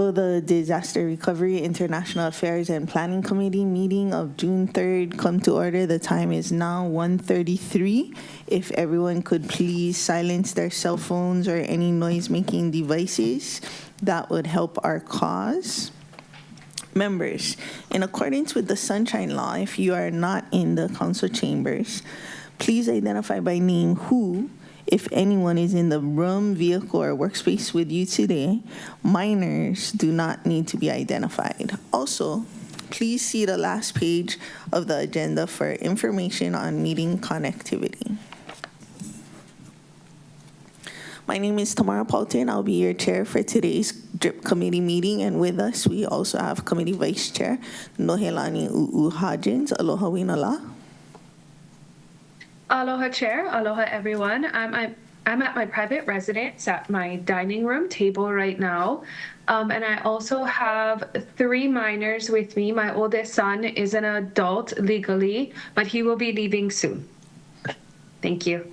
Will the Disaster Recovery, International Affairs, and Planning Committee meeting of June 3rd come to order? The time is now 1:33. If everyone could please silence their cell phones or any noise-making devices, that would help our cause. Members, in accordance with the Sunshine Law, if you are not in the council chambers, please identify by name who, if anyone, is in the room, vehicle, or workspace with you today. Minors do not need to be identified. Also, please see the last page of the agenda for information on meeting connectivity. My name is Tamara Paulton. I'll be your chair for today's DRIP committee meeting, and with us, we also have committee vice chair, Nohelani U'u Hodgins. Aloha Winala. Aloha Chair, aloha everyone. I'm at my private residence at my dining room table right now. And I also have 3 minors with me. My oldest son is an adult legally, but he will be leaving soon. Thank you.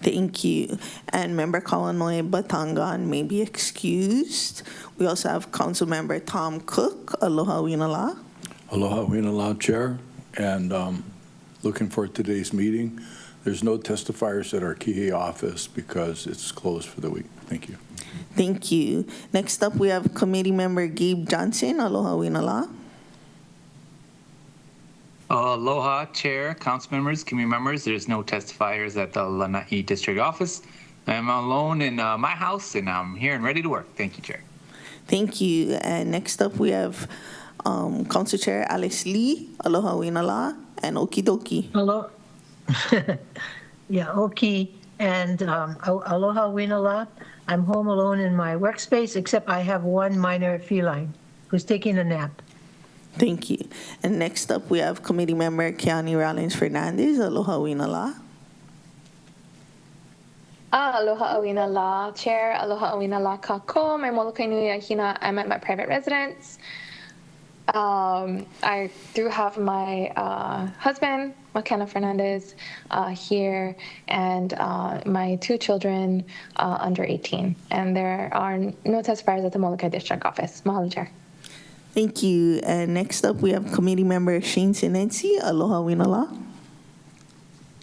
Thank you. And Member Kalanoi Batangan may be excused. We also have Council Member Tom Cook. Aloha Winala. Aloha Winala, Chair, and looking forward to today's meeting. There's no testifiers at our Kihei office because it's closed for the week. Thank you. Thank you. Next up, we have Committee Member Gabe Johnson. Aloha Winala. Aloha, Chair, Council members, committee members. There's no testifiers at the Lanai District Office. I'm alone in my house, and I'm here and ready to work. Thank you, Chair. Thank you. And next up, we have Council Chair Alice Lee. Aloha Winala. And Okidoki. Hello. Yeah, Oki. And aloha Winala. I'm home alone in my workspace, except I have one minor feline who's taking a nap. Thank you. And next up, we have Committee Member Kiani Rollins Fernandez. Aloha Winala. Aloha awina la, Chair. Aloha awina la kako. My Molokai Nui Ahina. I'm at my private residence. I do have my husband, McKenna Fernandez, here, and my 2 children under 18. And there are no testifiers at the Molokai District Office. Mahalo, Chair. Thank you. And next up, we have Committee Member Shane Sinensi. Aloha Winala.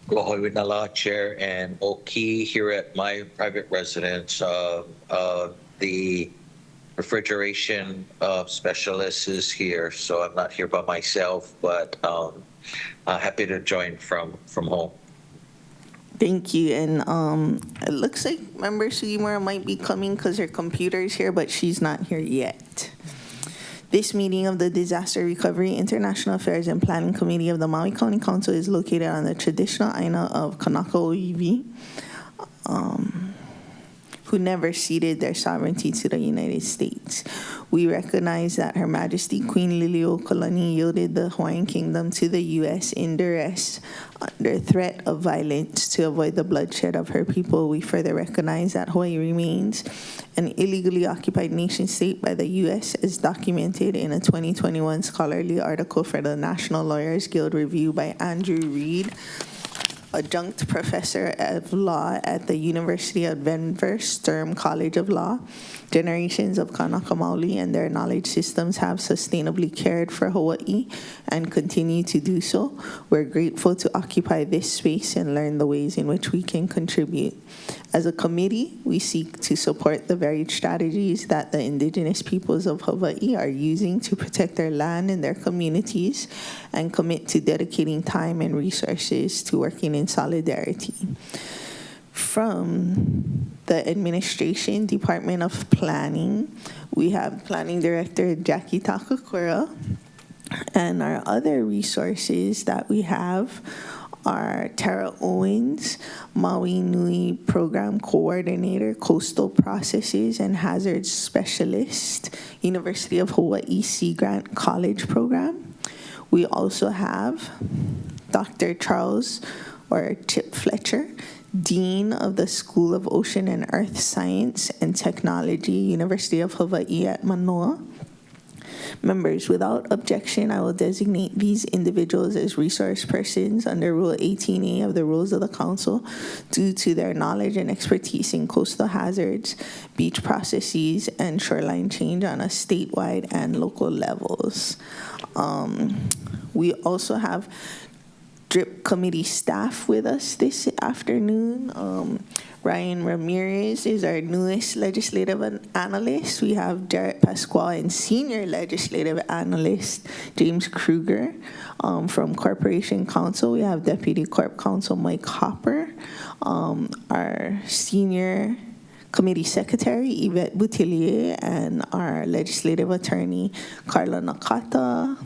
Aloha Winala, Chair, and Oki here at my private residence. The refrigeration specialist is here, so I'm not here by myself, but happy to join from home. Thank you. And it looks like Member Sugimura might be coming because her computer is here, but she's not here yet. This meeting of the Disaster Recovery, International Affairs, and Planning Committee of the Maui County Council is located on the traditional aina of Kanaka Oiwi, who never ceded their sovereignty to the United States. We recognize that Her Majesty Queen Liliuokalani yielded the Hawaiian Kingdom to the U.S. in duress under threat of violence to avoid the bloodshed of her people. We further recognize that Hawaii remains an illegally occupied nation state by the U.S. as documented in a 2021 scholarly article for the National Lawyers Guild Review by Andrew Reed, adjunct professor of law at the University of Denver Sturm College of Law. Generations of Kanaka Maoli and their knowledge systems have sustainably cared for Hawaii and continue to do so. We're grateful to occupy this space and learn the ways in which we can contribute. As a committee, we seek to support the varied strategies that the indigenous peoples of Hawaii are using to protect their land and their communities and commit to dedicating time and resources to working in solidarity. From the Administration Department of Planning, we have Planning Director Jackie Takakura, and our other resources that we have are Tara Owens, Maui Nui Program Coordinator, Coastal Processes and Hazards Specialist, University of Hawaii Sea Grant College Program. We also have Dr. Charles or Chip Fletcher, Dean of the School of Ocean and Earth Science and Technology, University of Hawaii at Manoa. Members, without objection, I will designate these individuals as resource persons under Rule 18A of the Rules of the Council due to their knowledge and expertise in coastal hazards, beach processes, and shoreline change on a statewide and local levels. We also have DRIP committee staff with us this afternoon. Ryan Ramirez is our newest legislative analyst. We have Jarrett Pasquale and senior legislative analyst James Kruger. From Corporation Counsel, we have Deputy Corp Counsel Mike Hopper. Our senior committee secretary Yvette Boutillier, and our legislative attorney Carla Nakata.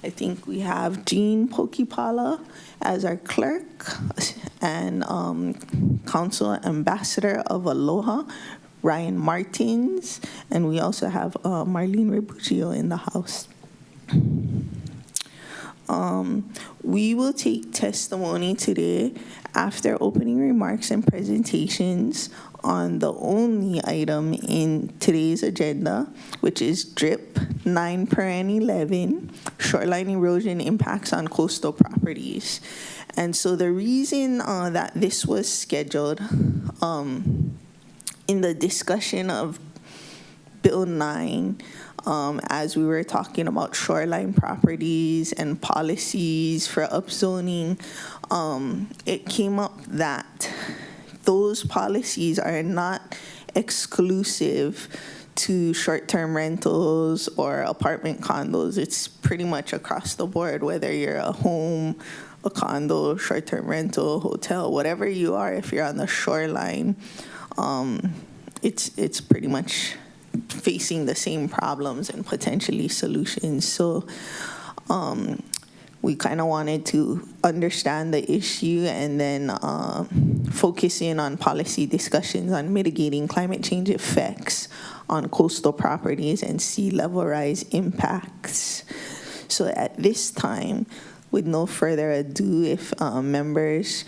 I think we have Jean Pokipala as our clerk and council ambassador of Aloha, Ryan Martins, and we also have Marlene Rebuccio in the house. We will take testimony today after opening remarks and presentations on the only item in today's agenda, which is DRIP 9/11, shoreline erosion impacts on coastal properties. And so the reason that this was scheduled in the discussion of Bill 9, as we were talking about shoreline properties and policies for upzoning, it came up that those policies are not exclusive to short-term rentals or apartment condos. It's pretty much across the board, whether you're a home, a condo, short-term rental, hotel, whatever you are, if you're on the shoreline, it's pretty much facing the same problems and potentially solutions. So we kind of wanted to understand the issue and then focus in on policy discussions on mitigating climate change effects on coastal properties and sea level rise impacts. So at this time, with no further ado, if members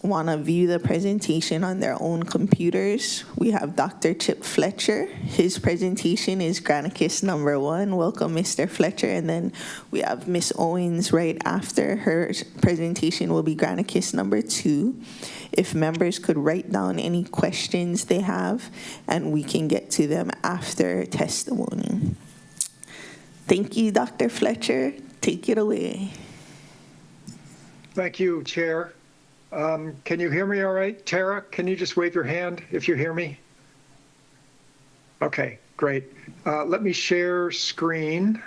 want to view the presentation on their own computers, we have Dr. Chip Fletcher. His presentation is Granicus number 1. Welcome, Mr. Fletcher. And then we have Ms. Owens right after. Her presentation will be Granicus number 2. If members could write down any questions they have, and we can get to them after testimony. Thank you, Dr. Fletcher. Take it away. Thank you, Chair. Can you hear me all right? Tara, can you just wave your hand if you hear me? Okay, great. Let me share screen.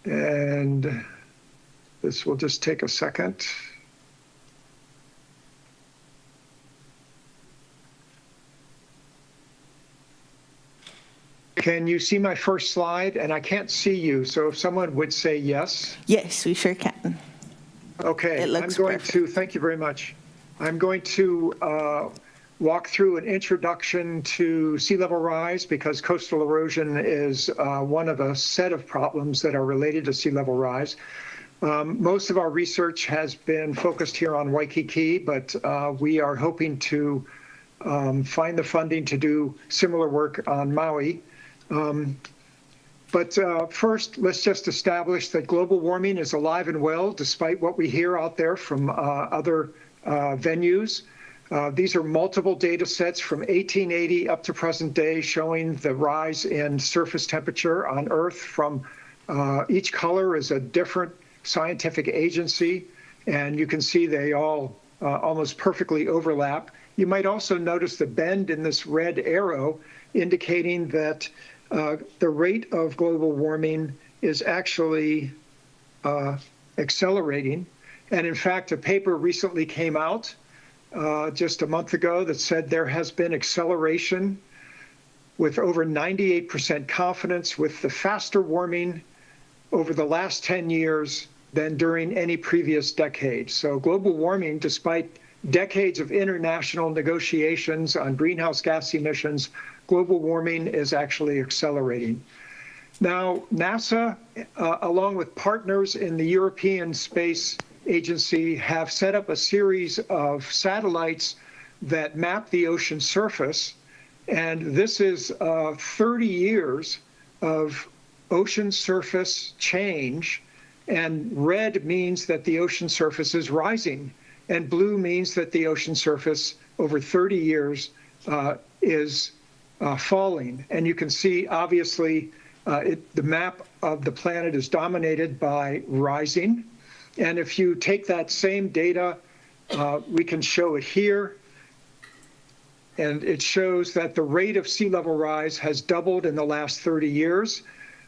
And this will just take a second. Can you see my first slide? And I can't see you, so if someone would say yes. Yes, we sure can. Okay, It looks I'm going perfect. to, thank you very much. I'm going to walk through an introduction to sea level rise because coastal erosion is one of a set of problems that are related to sea level rise. Most of our research has been focused here on Waikiki, but we are hoping to find the funding to do similar work on Maui. But first, let's just establish that global warming is alive and well, despite what we hear out there from other venues. These are multiple data sets from 1880 up to present day showing the rise in surface temperature on Earth from each color is a different scientific agency, and you can see they all almost perfectly overlap. You might also notice the bend in this red arrow indicating that the rate of global warming is actually accelerating. And in fact, a paper recently came out just a month ago that said there has been acceleration with over 98% confidence with the faster warming over the last 10 years than during any previous decade. So global warming, despite decades of international negotiations on greenhouse gas emissions, global warming is actually accelerating. Now, NASA, along with partners in the European Space Agency have set up a series of satellites that map the ocean surface. And this is 30 years of ocean surface change. And red means that the ocean surface is rising. And blue means that the ocean surface over 30 years is falling. And you can see, obviously, the map of the planet is dominated by rising. And if you take that same data, we can show it here. And it shows that the rate of sea level rise has doubled in the last 30 years.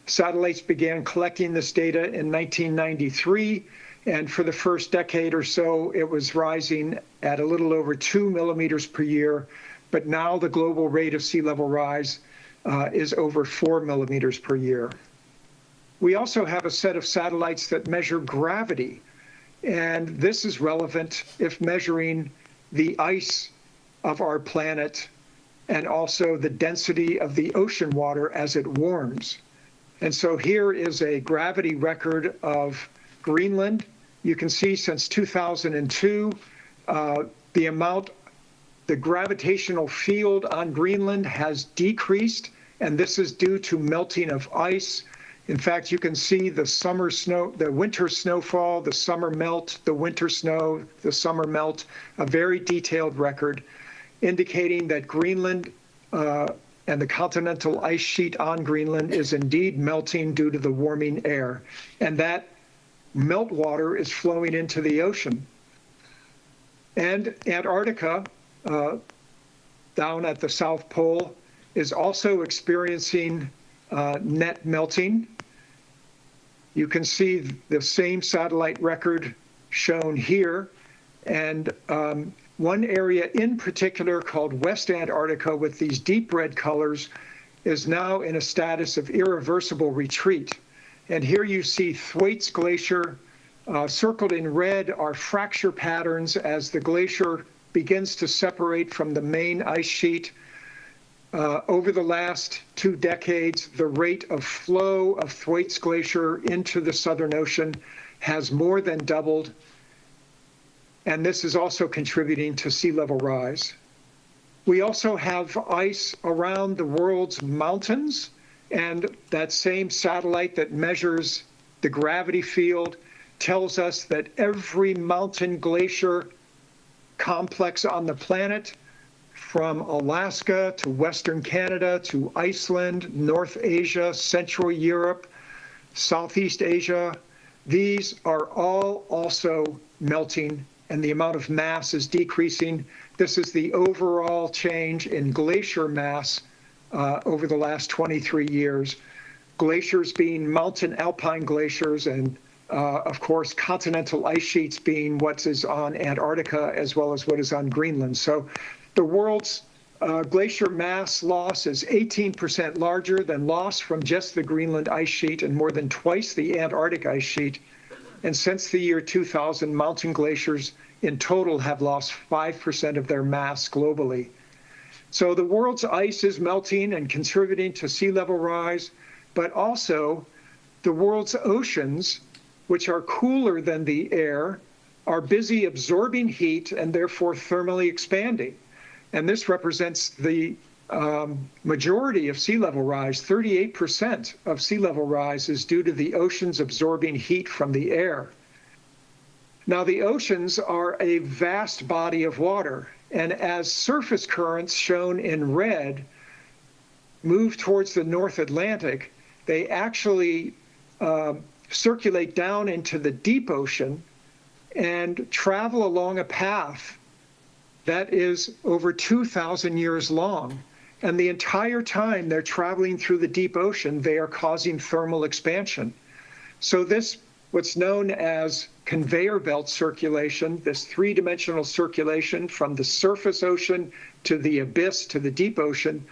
Satellites began collecting this data in 1993. And for the first decade or so, it was rising at a little over 2 millimeters per year. But now the global rate of sea level rise is over 4 millimeters per year. We also have a set of satellites that measure gravity. And this is relevant if measuring the ice of our planet and also the density of the ocean water as it warms. And so here is a gravity record of Greenland. You can see since 2002, the gravitational field on Greenland has decreased, and this is due to melting of ice. In fact, you can see the summer snow, the winter snowfall, the summer melt, the winter snow, the summer melt, a very detailed record indicating that Greenland and the continental ice sheet on Greenland is indeed melting due to the warming air. And that meltwater is flowing into the ocean. And Antarctica, down at the South Pole, is also experiencing net melting. You can see the same satellite record shown here. And one area in particular called West Antarctica with these deep red colors is now in a status of irreversible retreat. And here you see Thwaites Glacier. Circled in red are fracture patterns as the glacier begins to separate from the main ice sheet. Over the last 2 decades, the rate of flow of Thwaites Glacier into the Southern Ocean has more than doubled. And this is also contributing to sea level rise. We also have ice around the world's mountains, and that same satellite that measures the gravity field tells us that every mountain glacier complex on the planet, from Alaska to Western Canada to Iceland, North Asia, Central Europe, Southeast Asia, these are all also melting, and the amount of mass is decreasing. This is the overall change in glacier mass over the last 23 years. Glaciers being mountain alpine glaciers, and of course, continental ice sheets being what is on Antarctica as well as what is on Greenland. So the world's glacier mass loss is 18% larger than loss from just the Greenland ice sheet and more than twice the Antarctic ice sheet. And since the year 2000, mountain glaciers in total have lost 5% of their mass globally. So the world's ice is melting and contributing to sea level rise, but also the world's oceans, which are cooler than the air, are busy absorbing heat and therefore thermally expanding. And this represents the majority of sea level rise. 38% of sea level rise is due to the oceans absorbing heat from the air. Now, the oceans are a vast body of water, and as surface currents shown in red move towards the North Atlantic, they actually circulate down into the deep ocean and travel along a path that is over 2,000 years long. And the entire time they're traveling through the deep ocean, they are causing thermal expansion. So this, what's known as conveyor belt circulation, this three-dimensional circulation from the surface ocean to the abyss to the deep ocean,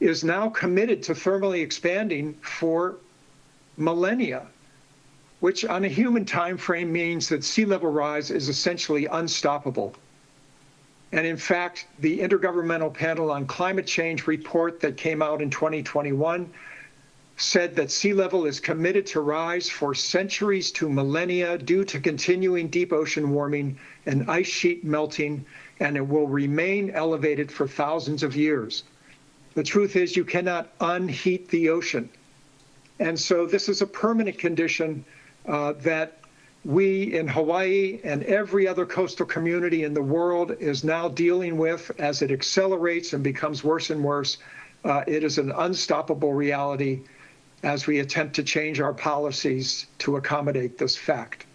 is now committed to thermally expanding for millennia, which on a human time frame means that sea level rise is essentially unstoppable. And in fact, the Intergovernmental Panel on Climate Change report that came out in 2021 said that sea level is committed to rise for centuries to millennia due to continuing deep ocean warming and ice sheet melting, and it will remain elevated for thousands of years. The truth is you cannot unheat the ocean. And so this is a permanent condition that we in Hawaii and every other coastal community in the world is now dealing with as it accelerates and becomes worse and worse. It is an unstoppable reality as we attempt to change our policies to accommodate this fact.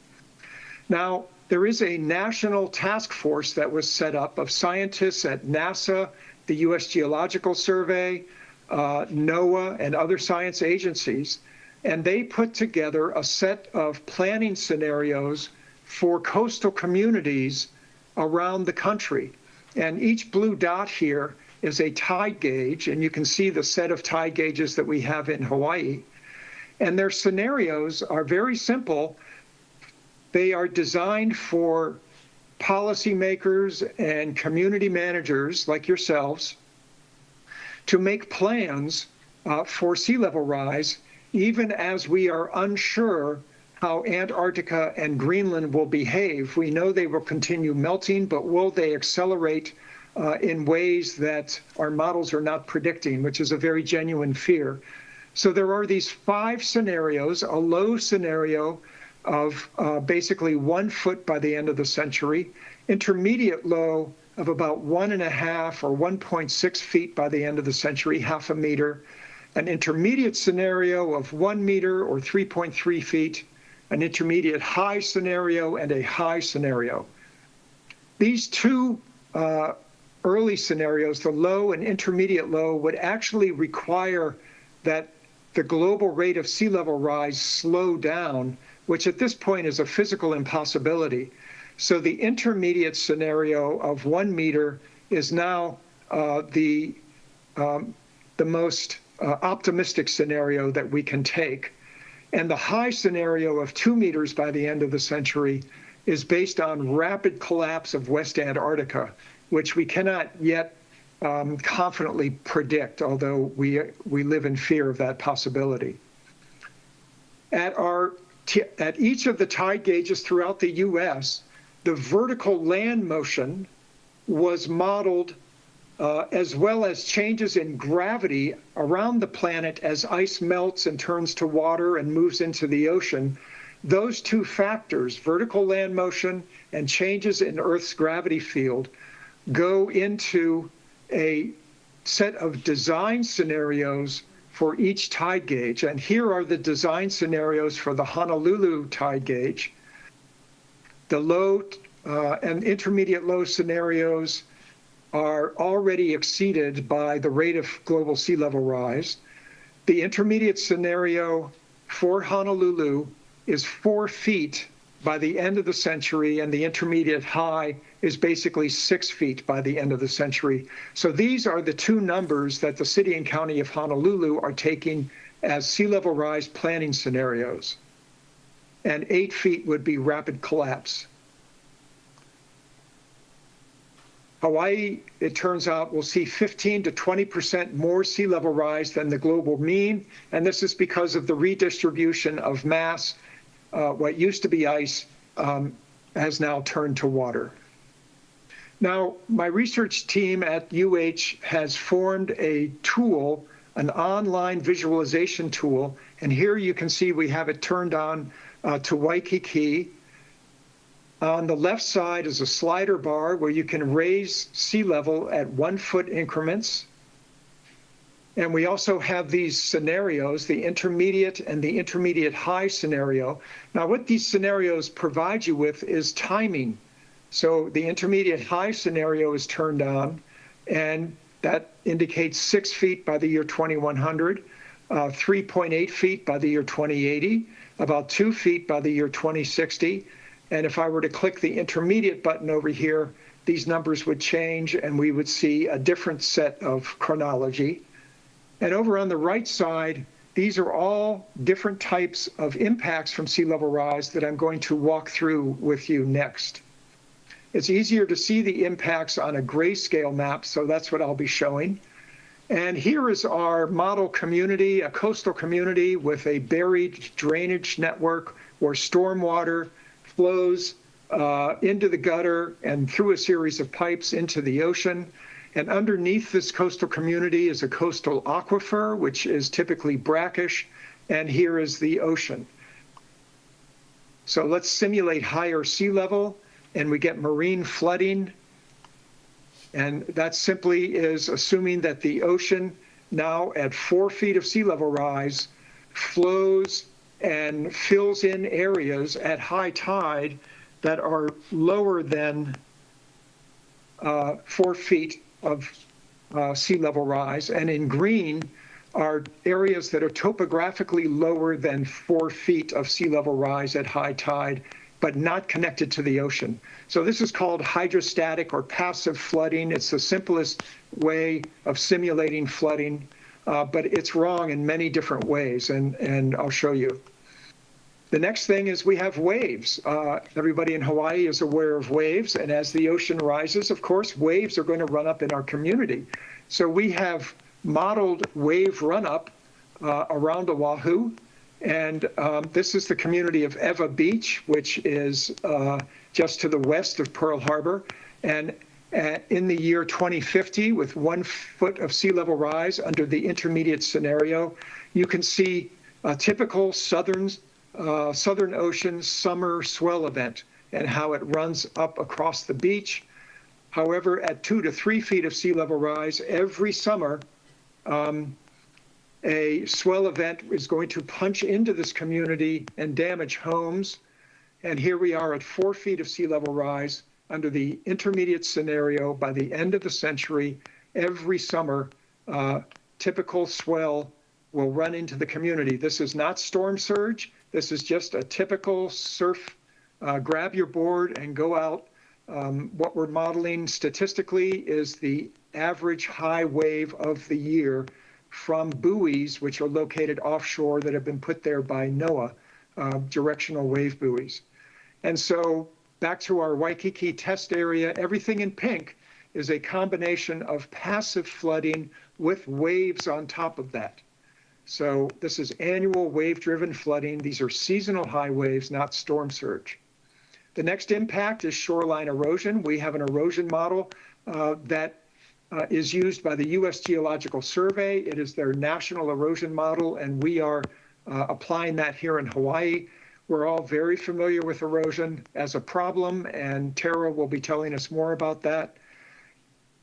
Now, there is a national task force that was set up of scientists at NASA, the U.S. Geological Survey, NOAA, and other science agencies, and they put together a set of planning scenarios for coastal communities around the country. And each blue dot here is a tide gauge, and you can see the set of tide gauges that we have in Hawaii. And their scenarios are very simple. They are designed for policymakers and community managers like yourselves to make plans for sea level rise, even as we are unsure how Antarctica and Greenland will behave. We know they will continue melting, but will they accelerate in ways that our models are not predicting, which is a very genuine fear. So there are these 5 scenarios, a low scenario of basically 1 foot by the end of the century, intermediate low of about 1.5 or 1.6 feet by the end of the century, half a meter, an intermediate scenario of 1 meter or 3.3 feet, an intermediate high scenario, and a high scenario. These 2 early scenarios, the low and intermediate low, would actually require that the global rate of sea level rise slow down, which at this point is a physical impossibility. So the intermediate scenario of 1 meter is now the most optimistic scenario that we can take. And the high scenario of 2 meters by the end of the century is based on rapid collapse of West Antarctica, which we cannot yet confidently predict, although we live in fear of that possibility. At each of the tide gauges throughout the U.S., the vertical land motion was modeled as well as changes in gravity around the planet as ice melts and turns to water and moves into the ocean. Those 2 factors, vertical land motion and changes in Earth's gravity field, go into a set of design scenarios for each tide gauge. And here are the design scenarios for the Honolulu tide gauge. The low and intermediate low scenarios are already exceeded by the rate of global sea level rise. The intermediate scenario for Honolulu is 4 feet by the end of the century, and the intermediate high is basically 6 feet by the end of the century. So these are the 2 numbers that the city and county of Honolulu are taking as sea level rise planning scenarios. And 8 feet would be rapid collapse. Hawaii, it turns out, will see 15 to 20% more sea level rise than the global mean, and this is because of the redistribution of mass. What used to be ice has now turned to water. Now, my research team at UH has formed a tool, an online visualization tool, and here you can see we have it turned on to Waikiki. On the left side is a slider bar where you can raise sea level at 1 foot increments. And we also have these scenarios, the intermediate and the intermediate high scenario. Now, what these scenarios provide you with is timing. So the intermediate high scenario is turned on, and that indicates 6 feet by the year 2100, 3.8 feet by the year 2080, about 2 feet by the year 2060. And if I were to click the intermediate button over here, these numbers would change and we would see a different set of chronology. And over on the right side, these are all different types of impacts from sea level rise that I'm going to walk through with you next. It's easier to see the impacts on a grayscale map, so that's what I'll be showing. And here is our model community, a coastal community with a buried drainage network where stormwater flows into the gutter and through a series of pipes into the ocean. And underneath this coastal community is a coastal aquifer, which is typically brackish, and here is the ocean. So let's simulate higher sea level, and we get marine flooding. And that simply is assuming that the ocean, now at 4 feet of sea level rise, flows and fills in areas at high tide that are lower than 4 feet of sea level rise. And in green are areas that are topographically lower than 4 feet of sea level rise at high tide, but not connected to the ocean. So this is called hydrostatic or passive flooding. It's the simplest way of simulating flooding, but it's wrong in many different ways, and I'll show you. The next thing is we have waves. Everybody in Hawaii is aware of waves, and as the ocean rises, of course, waves are going to run up in our community. So we have modeled wave run-up around Oahu, and this is the community of Ewa Beach, which is just to the west of Pearl Harbor. And in the year 2050, with 1 foot of sea level rise under the intermediate scenario, you can see a typical Southern Ocean summer swell event and how it runs up across the beach. However, at 2 to 3 feet of sea level rise, every summer, a swell event is going to punch into this community and damage homes. And here we are at 4 feet of sea level rise under the intermediate scenario. By the end of the century, every summer, typical swell will run into the community. This is not storm surge. This is just a typical surf, grab your board and go out. What we're modeling statistically is the average high wave of the year from buoys, which are located offshore that have been put there by NOAA, directional wave buoys. And so back to our Waikiki test area, everything in pink is a combination of passive flooding with waves on top of that. So this is annual wave-driven flooding. These are seasonal high waves, not storm surge. The next impact is shoreline erosion. We have an erosion model that is used by the U.S. Geological Survey. It is their national erosion model, and we are applying that here in Hawaii. We're all very familiar with erosion as a problem, and Tara will be telling us more about that.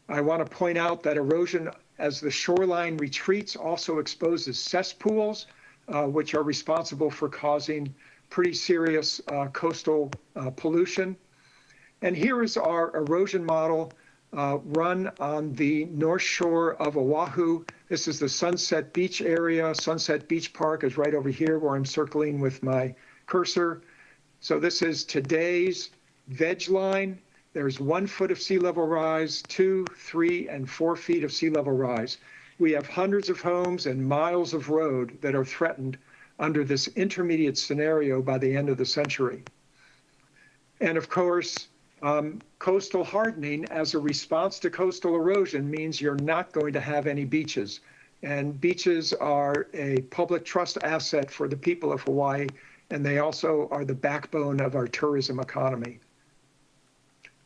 I want to point out that erosion as the shoreline retreats also exposes cesspools, which are responsible for causing pretty serious coastal pollution. And here is our erosion model run on the north shore of Oahu. This is the Sunset Beach area. Sunset Beach Park is right over here where I'm circling with my cursor. So this is today's veg line. There's 1 foot of sea level rise, 2, 3, and 4 feet of sea level rise. We have hundreds of homes and miles of road that are threatened under this intermediate scenario by the end of the century. And of course, coastal hardening as a response to coastal erosion means you're not going to have any beaches. And beaches are a public trust asset for the people of Hawaii, and they also are the backbone of our tourism economy.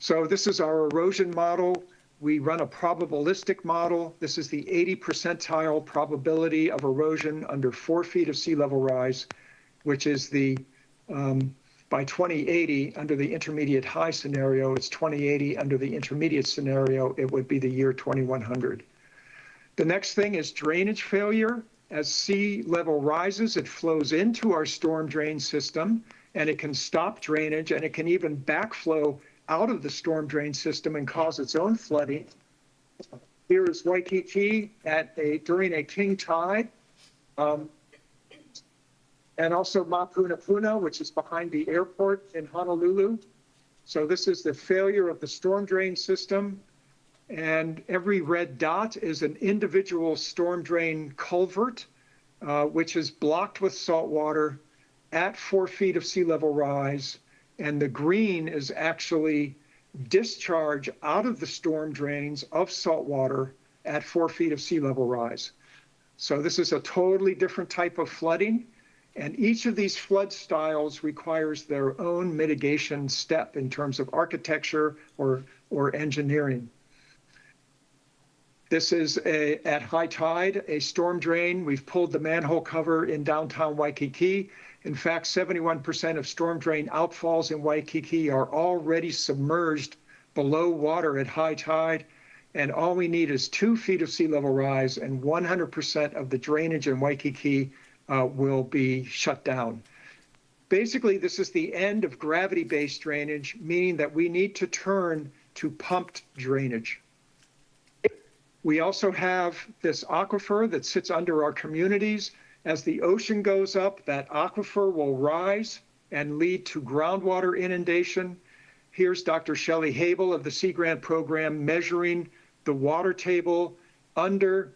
So this is our erosion model. We run a probabilistic model. This is the 80 percentile probability of erosion under 4 feet of sea level rise, which is the, by 2080, under the intermediate high scenario, it's 2080. Under the intermediate scenario, it would be the year 2100. The next thing is drainage failure. As sea level rises, it flows into our storm drain system, and it can stop drainage, and it can even backflow out of the storm drain system and cause its own flooding. Here is Waikiki during a king tide, and also Mapunapuna, which is behind the airport in Honolulu. So this is the failure of the storm drain system, and every red dot is an individual storm drain culvert, which is blocked with salt water at 4 feet of sea level rise. And the green is actually discharge out of the storm drains of salt water at 4 feet of sea level rise. So this is a totally different type of flooding. And each of these flood styles requires their own mitigation step in terms of architecture or engineering. This is at high tide, a storm drain. We've pulled the manhole cover in downtown Waikiki. In fact, 71% of storm drain outfalls in Waikiki are already submerged below water at high tide. And all we need is 2 feet of sea level rise, and 100% of the drainage in Waikiki will be shut down. Basically, this is the end of gravity-based drainage, meaning that we need to turn to pumped drainage. We also have this aquifer that sits under our communities. As the ocean goes up, that aquifer will rise and lead to groundwater inundation. Here's Dr. Shelley Habel of the Sea Grant program measuring the water table under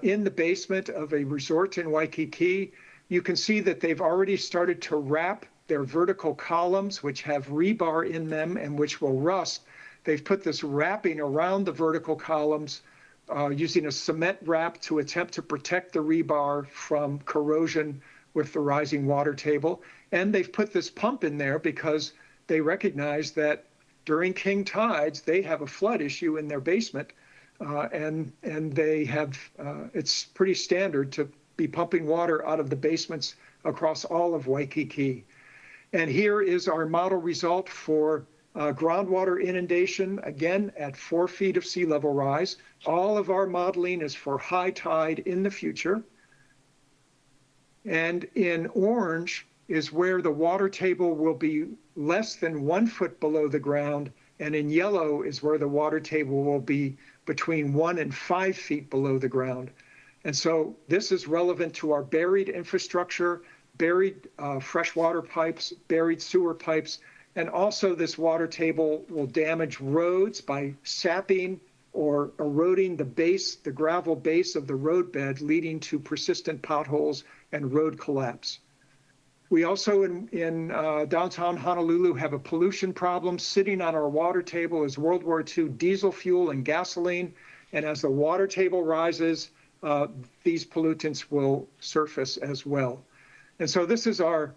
in the basement of a resort in Waikiki. You can see that they've already started to wrap their vertical columns, which have rebar in them and which will rust. They've put this wrapping around the vertical columns using a cement wrap to attempt to protect the rebar from corrosion with the rising water table. And they've put this pump in there because they recognize that during king tides, they have a flood issue in their basement. And they have, it's pretty standard to be pumping water out of the basements across all of Waikiki. And here is our model result for groundwater inundation, again, at 4 feet of sea level rise. All of our modeling is for high tide in the future. And in orange is where the water table will be less than 1 foot below the ground. And in yellow is where the water table will be between 1 and 5 feet below the ground. And so this is relevant to our buried infrastructure, buried freshwater pipes, buried sewer pipes, and also this water table will damage roads by sapping or eroding the base, the gravel base of the roadbed, leading to persistent potholes and road collapse. We also in downtown Honolulu have a pollution problem. Sitting on our water table is World War II diesel fuel and gasoline. And as the water table rises, these pollutants will surface as well. And so this is our,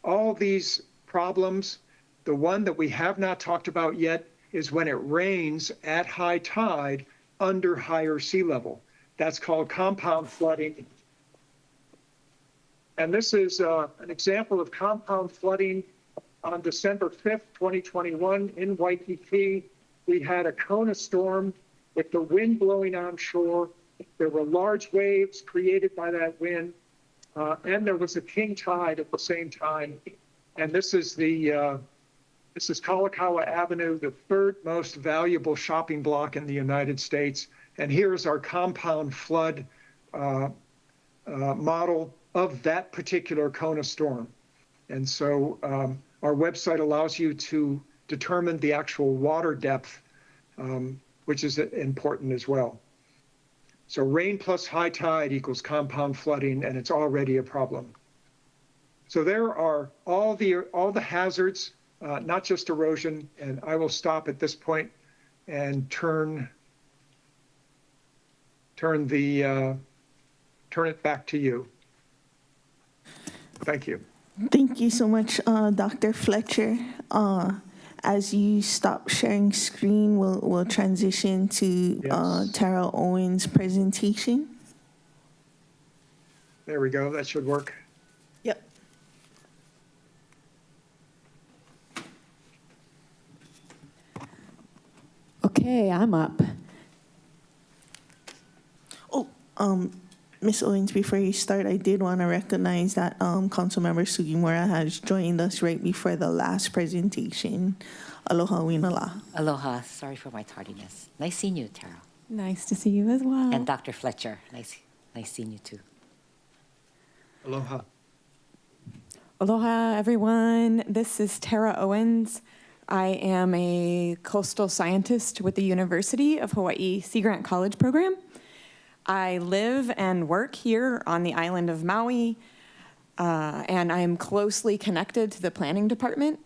all these problems. The one that we have not talked about yet is when it rains at high tide under higher sea level. That's called compound flooding. And this is an example of compound flooding on December 5th, 2021 in Waikiki. We had a Kona storm with the wind blowing on shore. There were large waves created by that wind, and there was a king tide at the same time. And this is Kalakaua Avenue, the third most valuable shopping block in the United States. And here's our compound flood model of that particular Kona storm. And so our website allows you to determine the actual water depth, which is important as well. So rain plus high tide equals compound flooding, and it's already a problem. So there are all the hazards, not just erosion, and I will stop at this point and turn it back to you. Thank you. Thank you so much, Dr. Fletcher. As you stop sharing screen, we'll transition to Tara Owens' presentation. There we go. That should work. Yep. Okay, I'm up. Oh, Ms. Owens, before you start, I did want to recognize that Councilmember Sugimura has joined us right before the last presentation. Aloha Winala. Aloha. Sorry for my tardiness. Nice seeing you, Tara. Nice to see you as well. And Dr. Fletcher. Nice seeing you too. Aloha. Aloha, everyone. This is Tara Owens. I am a coastal scientist with the University of Hawaii Sea Grant College program. I live and work here on the island of Maui, and I am closely connected to the planning department.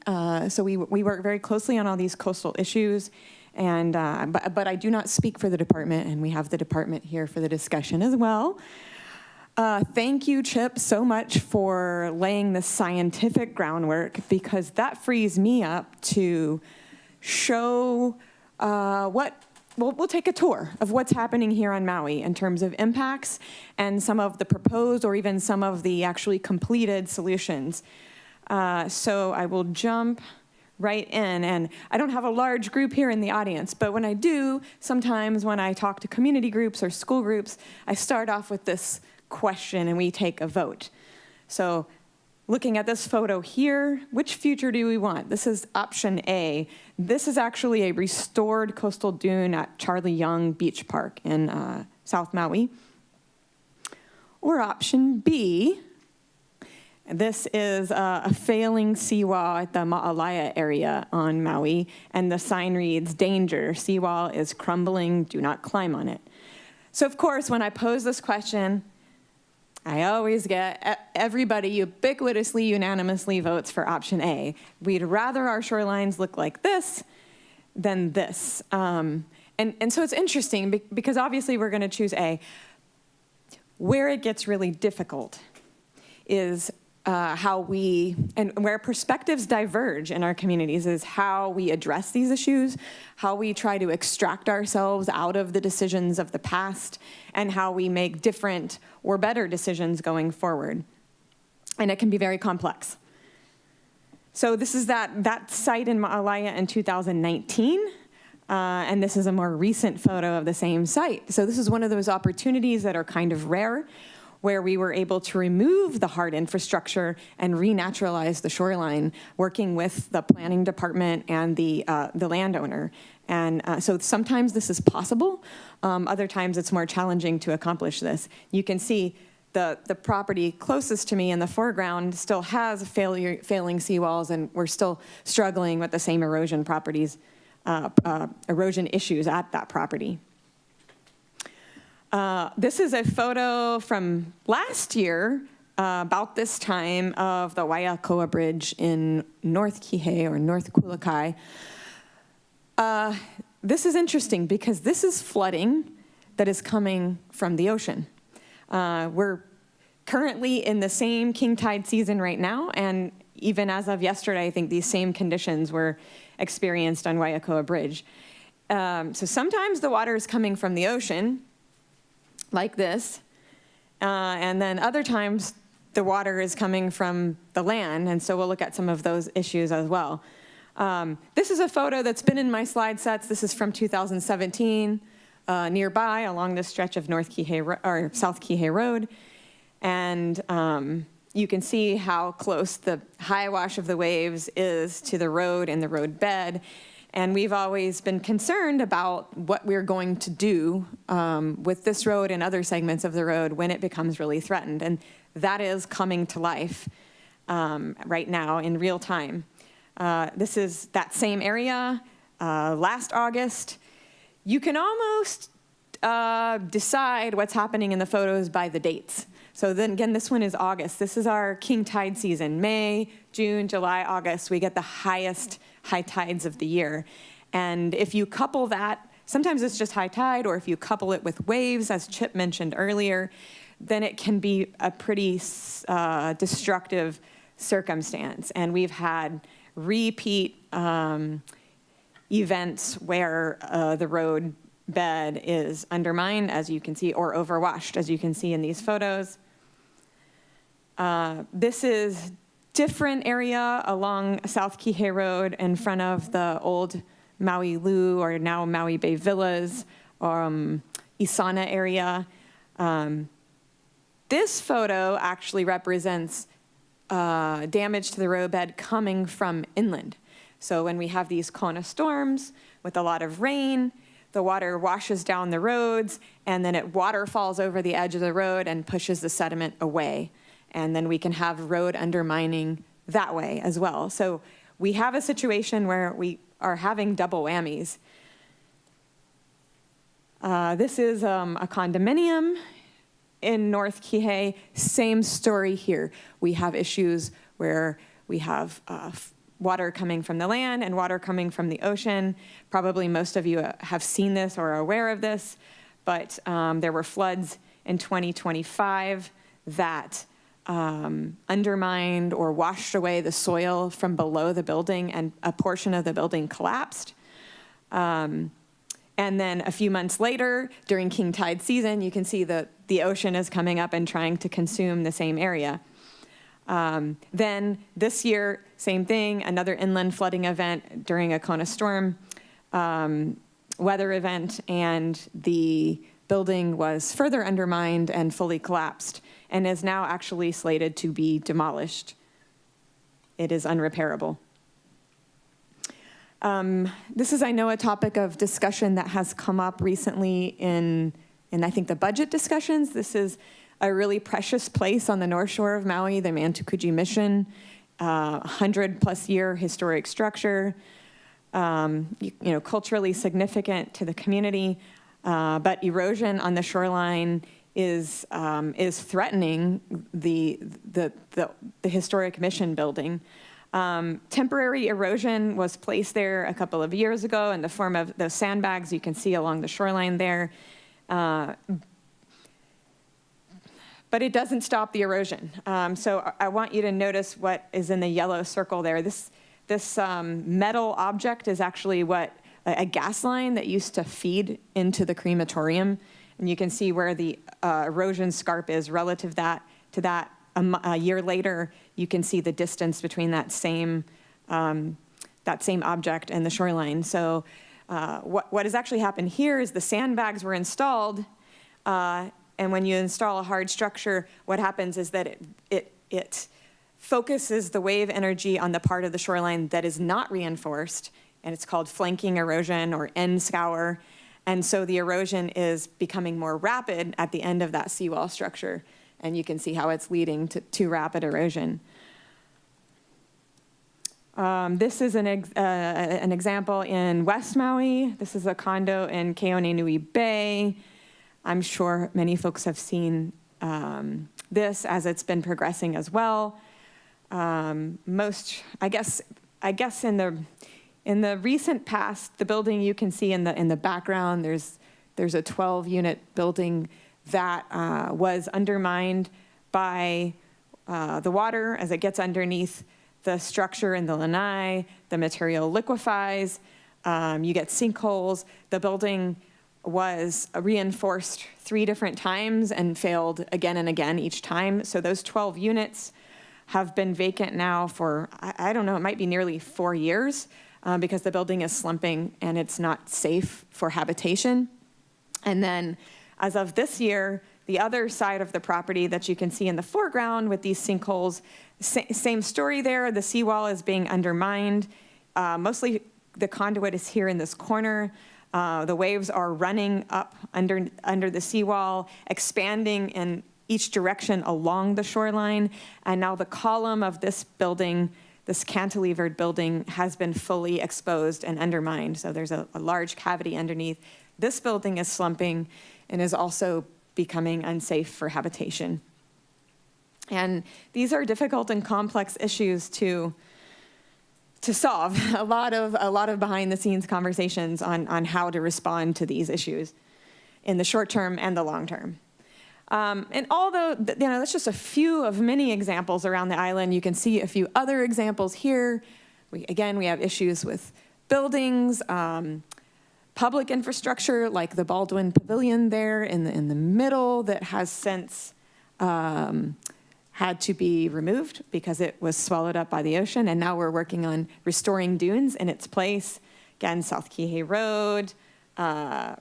So we work very closely on all these coastal issues, But I do not speak for the department, and we have the department here for the discussion as well. Thank you, Chip, so much for laying the scientific groundwork, because that frees me up to show we'll take a tour of what's happening here on Maui in terms of impacts and some of the proposed or even some of the actually completed solutions. So I will jump right in. And I don't have a large group here in the audience, but when I do, sometimes when I talk to community groups or school groups, I start off with this question and we take a vote. So looking at this photo here, which future do we want? This is option A. This is actually a restored coastal dune at Charlie Young Beach Park in South Maui. Or option B, this is a failing seawall at the Ma'alaia area on Maui, and the sign reads, "Danger, seawall is crumbling, do not climb on it." So of course, when I pose this question, I always get everybody ubiquitously, unanimously votes for option A. We'd rather our shorelines look like this than this. And so it's interesting because obviously we're gonna choose A. Where it gets really difficult is how we, and where perspectives diverge in our communities, is how we address these issues, how we try to extract ourselves out of the decisions of the past, and how we make different or better decisions going forward. And it can be very complex. So this is that site in Ma'alaia in 2019, and this is a more recent photo of the same site. So this is one of those opportunities that are kind of rare, where we were able to remove the hard infrastructure and renaturalize the shoreline, working with the planning department and the landowner. And so sometimes this is possible. Other times it's more challenging to accomplish this. You can see the property closest to me in the foreground still has failing seawalls, and we're still struggling with the same erosion issues at that property. This is a photo from last year, about this time, of the Waiakoa Bridge in North Kihei or North Kulakai. This is interesting because this is flooding that is coming from the ocean. We're currently in the same king tide season right now, and even as of yesterday, I think these same conditions were experienced on Waiakoa Bridge. So sometimes the water is coming from the ocean, like this, and then other times the water is coming from the land, and so we'll look at some of those issues as well. This is a photo that's been in my slide sets. This is from 2017, nearby along this stretch of South Kihei Road, and you can see how close the high wash of the waves is to the road and the road bed. And we've always been concerned about what we're going to do with this road and other segments of the road when it becomes really threatened. And that is coming to life right now in real time. This is that same area last August. You can almost decide what's happening in the photos by the dates. So then again, this one is August. This is our king tide season. May, June, July, August, we get the highest high tides of the year. And if you couple that, sometimes it's just high tide, or if you couple it with waves, as Chip mentioned earlier, then it can be a pretty destructive circumstance. And we've had repeat events where the road bed is undermined, as you can see, or overwashed, as you can see in these photos. This is different area along South Kihei Road in front of the old Maui Lu, or now Maui Bay Villas, Isana area. This photo actually represents damage to the roadbed coming from inland. So when we have these Kona storms with a lot of rain, the water washes down the roads, and then it waterfalls over the edge of the road and pushes the sediment away. And then we can have road undermining that way as well. So we have a situation where we are having double whammies. This is a condominium in North Kihei. Same story here. We have issues where we have water coming from the land and water coming from the ocean. Probably most of you have seen this or are aware of this, but there were floods in 2025 that undermined or washed away the soil from below the building, and a portion of the building collapsed. And then a few months later, during king tide season, you can see that the ocean is coming up and trying to consume the same area. Then this year, same thing, another inland flooding event during a Kona storm weather event, and the building was further undermined and fully collapsed and is now actually slated to be demolished. It is unrepairable. This is, I know, a topic of discussion that has come up recently in I think the budget discussions. This is a really precious place on the North Shore of Maui, the Mantukuji Mission, 100+ year historic structure, culturally significant to the community, but erosion on the shoreline is threatening the historic mission building. Temporary erosion was placed there a couple of years ago in the form of those sandbags you can see along the shoreline there. But it doesn't stop the erosion. So I want you to notice what is in the yellow circle there. This metal object is actually a gas line that used to feed into the crematorium. And you can see where the erosion scarp is relative to that. A year later, you can see the distance between that same object and the shoreline. So what has actually happened here is the sandbags were installed, and when you install a hard structure, what happens is that it focuses the wave energy on the part of the shoreline that is not reinforced, and it's called flanking erosion or end scour. And so the erosion is becoming more rapid at the end of that seawall structure. And you can see how it's leading to rapid erosion. This is an example in West Maui. This is a condo in Keonenui Bay. I'm sure many folks have seen this as it's been progressing as well. I guess in the recent past, the building you can see in the background, there's a 12-unit building that was undermined by the water as it gets underneath the structure in the lanai. The material liquefies. You get sinkholes. The building was reinforced 3 different times and failed again and again each time. So those 12 units have been vacant now for, I don't know, it might be nearly 4 years because the building is slumping and it's not safe for habitation. And then as of this year, the other side of the property that you can see in the foreground with these sinkholes, same story there. The seawall is being undermined. Mostly the conduit is here in this corner. The waves are running up under the seawall, expanding in each direction along the shoreline. And now the column of this building, this cantilevered building, has been fully exposed and undermined. So there's a large cavity underneath. This building is slumping and is also becoming unsafe for habitation. And these are difficult and complex issues to solve. A lot of behind the scenes conversations on how to respond to these issues in the short term and the long term. And although, that's just a few of many examples around the island, you can see a few other examples here. We have issues with buildings, public infrastructure like the Baldwin Pavilion there in the middle that has since had to be removed because it was swallowed up by the ocean. And now we're working on restoring dunes in its place. Again, South Kihei Road,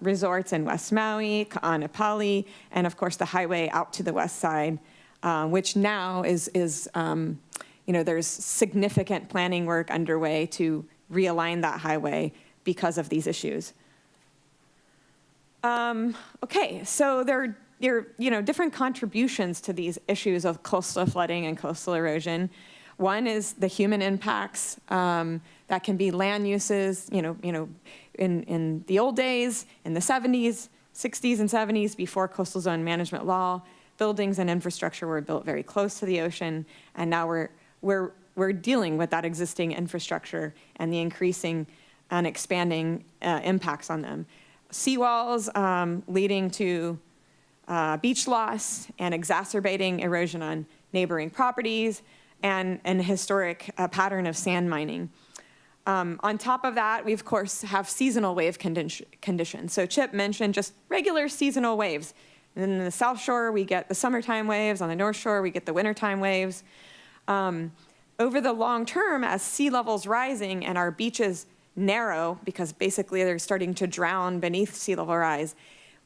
resorts in West Maui, Ka'anapali, and of course the highway out to the west side, which now is there's significant planning work underway to realign that highway because of these issues. Okay, so there are different contributions to these issues of coastal flooding and coastal erosion. One is the human impacts that can be land uses. In the old days, in the 60s and 70s, before coastal zone management law, buildings and infrastructure were built very close to the ocean, and now we're we're dealing with that existing infrastructure and the increasing and expanding impacts on them. Seawalls leading to beach loss and exacerbating erosion on neighboring properties, and a historic pattern of sand mining. On top of that, we of course have seasonal wave conditions. So Chip mentioned just regular seasonal waves. And in the South Shore, we get the summertime waves. On the North Shore, we get the wintertime waves. Over the long term, as sea levels rising and our beaches narrow, because basically they're starting to drown beneath sea level rise,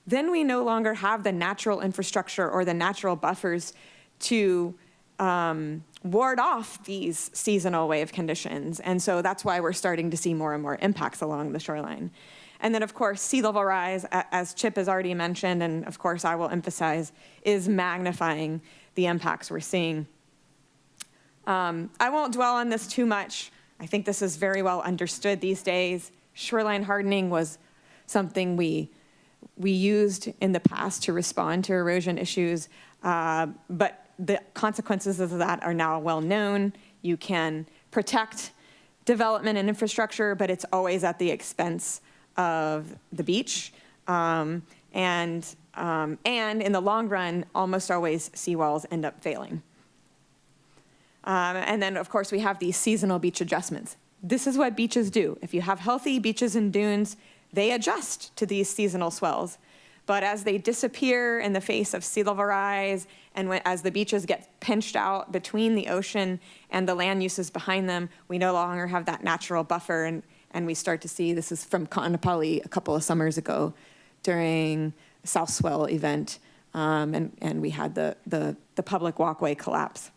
then we no longer have the natural infrastructure or the natural buffers to ward off these seasonal wave conditions. And so that's why we're starting to see more and more impacts along the shoreline. And then, of course, sea level rise, as Chip has already mentioned, and of course I will emphasize, is magnifying the impacts we're seeing. I won't dwell on this too much. I think this is very well understood these days. Shoreline hardening was something we used in the past to respond to erosion issues, but the consequences of that are now well known. You can protect development and infrastructure, but it's always at the expense of the beach. And in the long run, almost always seawalls end up failing. And then, of course, we have these seasonal beach adjustments. This is what beaches do. If you have healthy beaches and dunes, they adjust to these seasonal swells. But as they disappear in the face of sea level rise, and as the beaches get pinched out between the ocean and the land uses behind them, we no longer have that natural buffer, and we start to see, this is from Kaanapali a couple of summers ago during a South Swell event, and we had the public walkway collapse.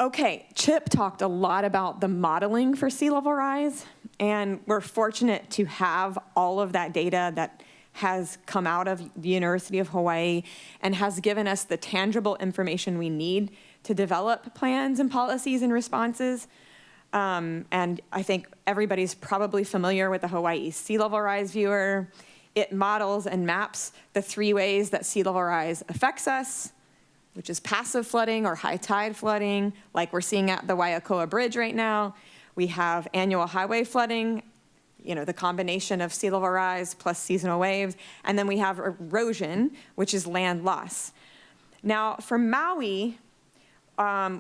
Okay, Chip talked a lot about the modeling for sea level rise, and we're fortunate to have all of that data that has come out of the University of Hawaii and has given us the tangible information we need to develop plans and policies and responses. And I think everybody's probably familiar with the Hawaii Sea Level Rise Viewer. It models and maps the 3 ways that sea level rise affects us, which is passive flooding or high tide flooding, like we're seeing at the Waiakoa Bridge right now. We have annual highway flooding, the combination of sea level rise plus seasonal waves. And then we have erosion, which is land loss. Now, for Maui,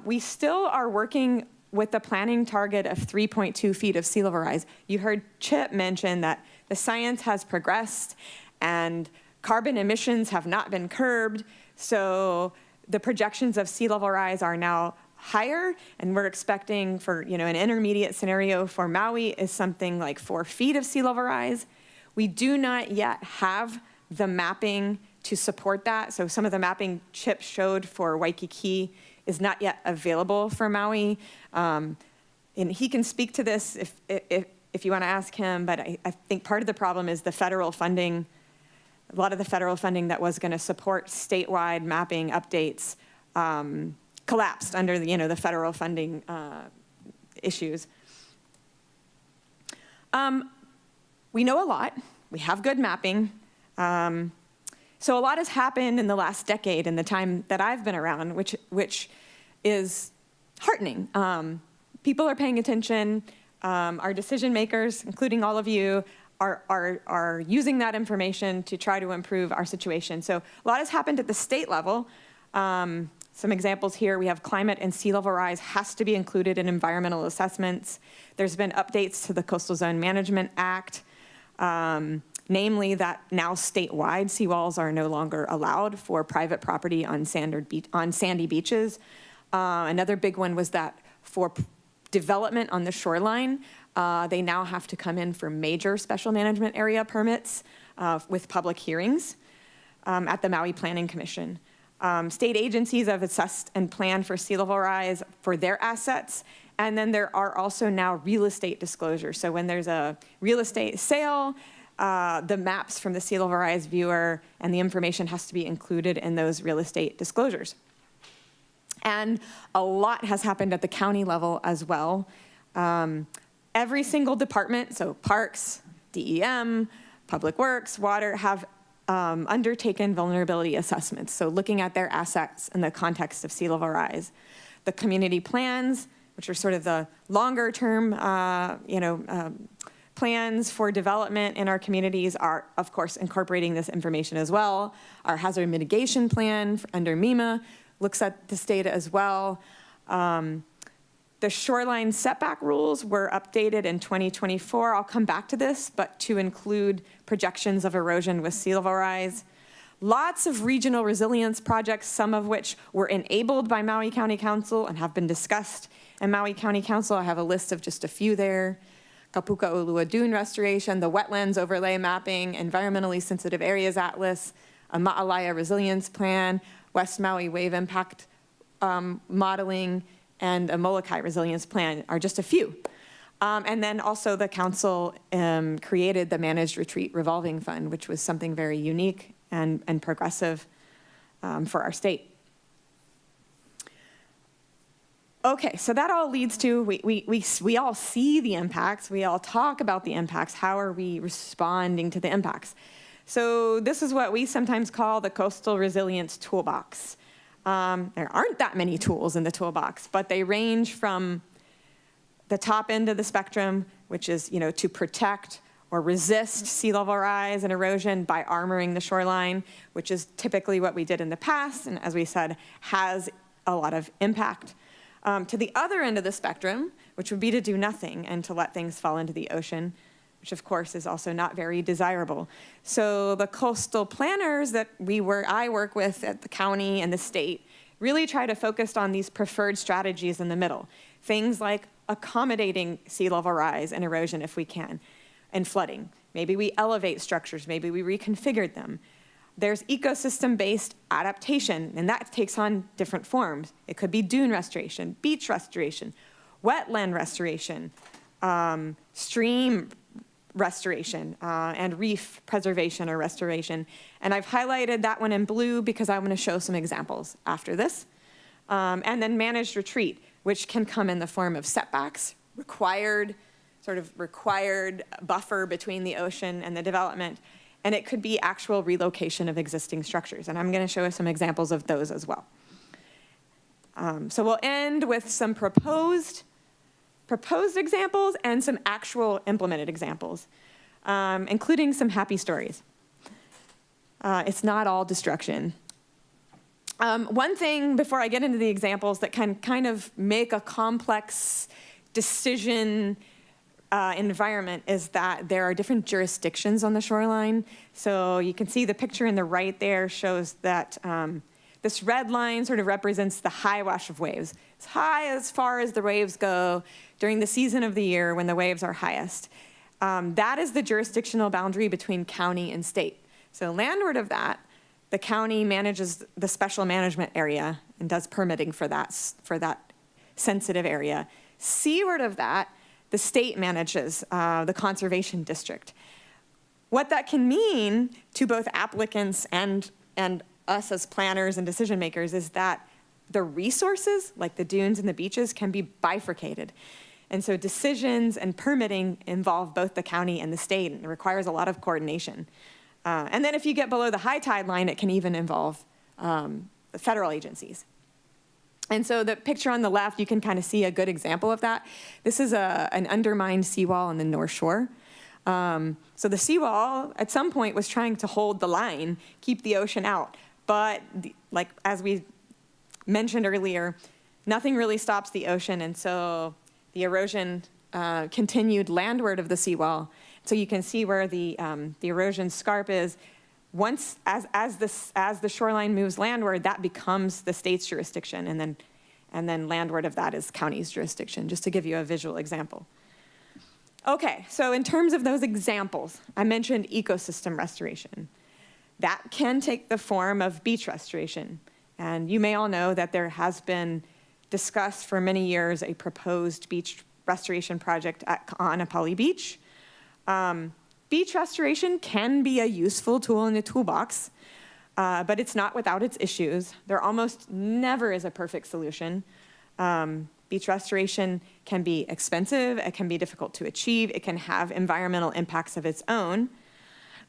we still are working with the planning target of 3.2 feet of sea level rise. You heard Chip mention that the science has progressed and carbon emissions have not been curbed. So the projections of sea level rise are now higher, and we're expecting for, an intermediate scenario for Maui is something like 4 feet of sea level rise. We do not yet have the mapping to support that. So some of the mapping Chip showed for Waikiki is not yet available for Maui. And he can speak to this if you want to ask him, but I think part of the problem is the federal funding. A lot of the federal funding that was going to support statewide mapping updates collapsed under the federal funding issues. We know a lot. We have good mapping. So a lot has happened in the last decade in the time that I've been around, which is heartening. People are paying attention. Our decision makers, including all of you, are using that information to try to improve our situation. So a lot has happened at the state level. Some examples here, we have climate and sea level rise has to be included in environmental assessments. There's been updates to the Coastal Zone Management Act, namely that now statewide seawalls are no longer allowed for private property on sandy beaches. Another big one was that for development on the shoreline, they now have to come in for major special management area permits with public hearings at the Maui Planning Commission. State agencies have assessed and planned for sea level rise for their assets. And then there are also now real estate disclosures. So when there's a real estate sale, the maps from the Sea Level Rise Viewer and the information has to be included in those real estate disclosures. And a lot has happened at the county level as well. Every single department, so parks, DEM, Public Works, water, have undertaken vulnerability assessments. So looking at their assets in the context of sea level rise. The community plans, which are sort of the longer term, plans for development in our communities, are, of course, incorporating this information as well. Our hazard mitigation plan under MEMA looks at this data as well. The shoreline setback rules were updated in 2024. I'll come back to this, but to include projections of erosion with sea level rise. Lots of regional resilience projects, some of which were enabled by Maui County Council and have been discussed in Maui County Council. I have a list of just a few there. Kapukaʻulua Dune Restoration, the Wetlands Overlay Mapping, Environmentally Sensitive Areas Atlas, a Ma'alaya Resilience Plan, West Maui Wave Impact Modeling, and a Molokai Resilience Plan are just a few. And then also the council created the Managed Retreat Revolving Fund, which was something very unique and progressive for our state. Okay, so that all leads to, we all see the impacts, we all talk about the impacts. How are we responding to the impacts? So this is what we sometimes call the Coastal Resilience Toolbox. There aren't that many tools in the toolbox, but they range from the top end of the spectrum, which is, to protect or resist sea level rise and erosion by armoring the shoreline, which is typically what we did in the past, and as we said, has a lot of impact. To the other end of the spectrum, which would be to do nothing and to let things fall into the ocean, which of course is also not very desirable. So the coastal planners that I work with at the county and the state really try to focus on these preferred strategies in the middle. Things like accommodating sea level rise and erosion if we can, and flooding. Maybe we elevate structures, maybe we reconfigured them. There's ecosystem-based adaptation, and that takes on different forms. It could be dune restoration, beach restoration, wetland restoration, stream restoration, and reef preservation or restoration. And I've highlighted that one in blue because I want to show some examples after this. And then managed retreat, which can come in the form of setbacks, required buffer between the ocean and the development. And it could be actual relocation of existing structures. And I'm going to show some examples of those as well. So we'll end with some proposed examples and some actual implemented examples, including some happy stories. It's not all destruction. One thing before I get into the examples that can kind of make a complex decision environment is that there are different jurisdictions on the shoreline. So you can see the picture in the right there shows that this red line sort of represents the high wash of waves. As high as far as the waves go during the season of the year when the waves are highest. That is the jurisdictional boundary between county and state. So landward of that, the county manages the special management area and does permitting for that sensitive area. Seaward of that, the state manages the conservation district. What that can mean to both applicants and us as planners and decision makers is that the resources, like the dunes and the beaches, can be bifurcated. And so decisions and permitting involve both the county and the state, and it requires a lot of coordination. And then if you get below the high tide line, it can even involve the federal agencies. And so the picture on the left, you can kind of see a good example of that. This is an undermined seawall on the North Shore. So the seawall, at some point, was trying to hold the line, keep the ocean out. But like as we mentioned earlier, nothing really stops the ocean, and so the erosion continued landward of the seawall. So you can see where the erosion scarp is. Once, as the shoreline moves landward, that becomes the state's jurisdiction, and then landward of that is county's jurisdiction, just to give you a visual example. Okay, so in terms of those examples, I mentioned ecosystem restoration. That can take the form of beach restoration. And you may all know that there has been discussed for many years a proposed beach restoration project at Ka'anapali Beach. Beach restoration can be a useful tool in the toolbox, but it's not without its issues. There almost never is a perfect solution. Beach restoration can be expensive, it can be difficult to achieve, it can have environmental impacts of its own,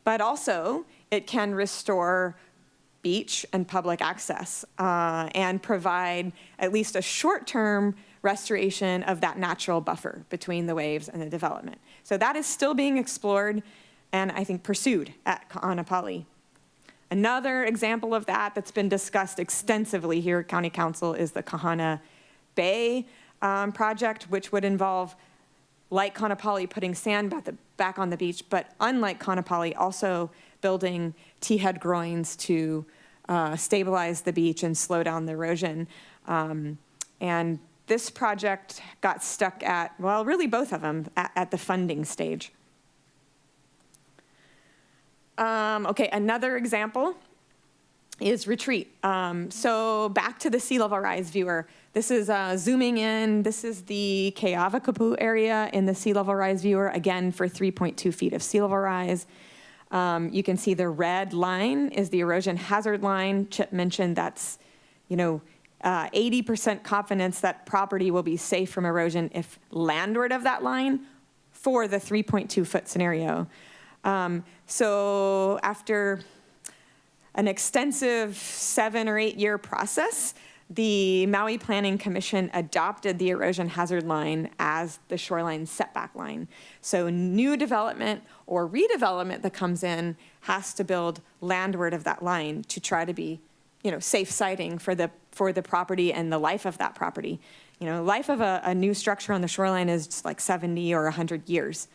but also it can restore beach and public access, and provide at least a short-term restoration of that natural buffer between the waves and the development. So that is still being explored and I think pursued at Ka'anapali. Another example of that that's been discussed extensively here at County Council is the Kahana Bay project, which would involve, like Kaanapali, putting sand back on the beach, but unlike Kaanapali, also building T-head groins to stabilize the beach and slow down the erosion. And this project got stuck at, well, really both of them, at the funding stage. Okay, another example is Retreat. So back to the sea level rise viewer. This is zooming in. This is the Ke'awakapu area in the sea level rise viewer, again for 3.2 feet of sea level rise. You can see the red line is the erosion hazard line. Chip mentioned that's, 80% confidence that property will be safe from erosion if landward of that line for the 3.2 foot scenario. So after an extensive 7 or 8 year process, the Maui Planning Commission adopted the erosion hazard line as the shoreline setback line. So new development or redevelopment that comes in has to build landward of that line to try to be, safe siting for the property and the life of that property. Life of a new structure on the shoreline is just like 70 or 100 years.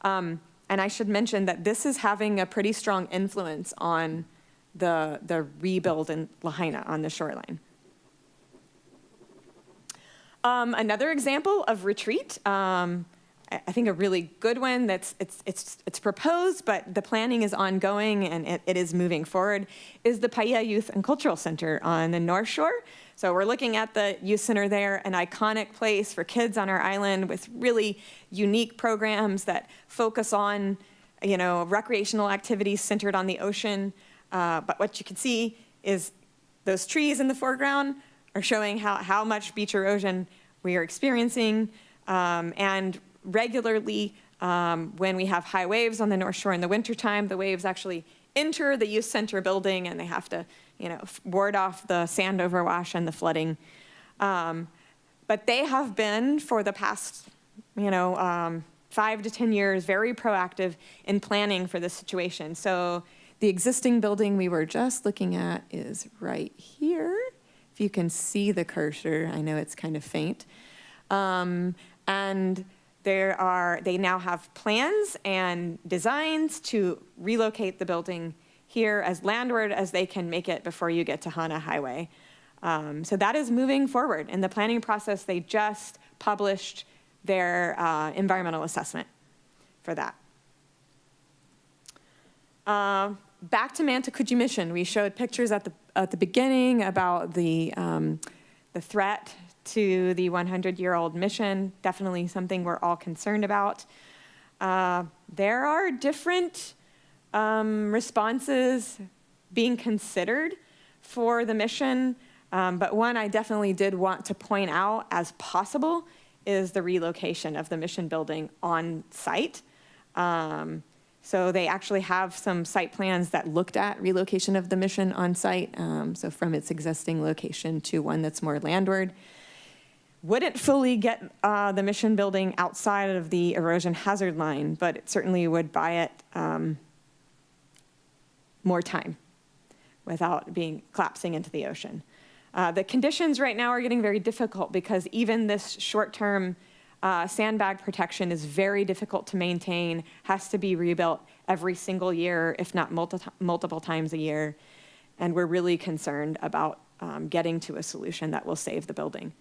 And I should mention that this is having a pretty strong influence on the rebuild in Lahaina on the shoreline. Another example of Retreat, I think a really good one it's proposed, but the planning is ongoing and it is moving forward, is the Paia Youth and Cultural Center on the North Shore. So we're looking at the youth center there, an iconic place for kids on our island with really unique programs that focus on, recreational activities centered on the ocean. But what you can see is those trees in the foreground are showing how much beach erosion we are experiencing. And regularly, when we have high waves on the North Shore in the wintertime, the waves actually enter the youth center building and they have to, ward off the sand overwash and the flooding. But they have been, for the past, 5 to 10 years, very proactive in planning for this situation. So the existing building we were just looking at is right here. If you can see the cursor, I know it's kind of faint. And they now have plans and designs to relocate the building here as landward as they can make it before you get to Hana Highway. So that is moving forward. In the planning process, they just published their environmental assessment for that. Back to Mantakuji Mission, we showed pictures at the beginning about the threat to the 100-year-old mission. Definitely something we're all concerned about. There are different responses being considered for the mission, but one I definitely did want to point out as possible is the relocation of the mission building on site. So they actually have some site plans that looked at relocation of the mission on site, so from its existing location to one that's more landward. Wouldn't fully get the mission building outside of the erosion hazard line, but it certainly would buy it more time without collapsing into the ocean. The conditions right now are getting very difficult because even this short-term sandbag protection is very difficult to maintain, has to be rebuilt every single year, if not multiple times a year. And we're really concerned about getting to a solution that will save the building.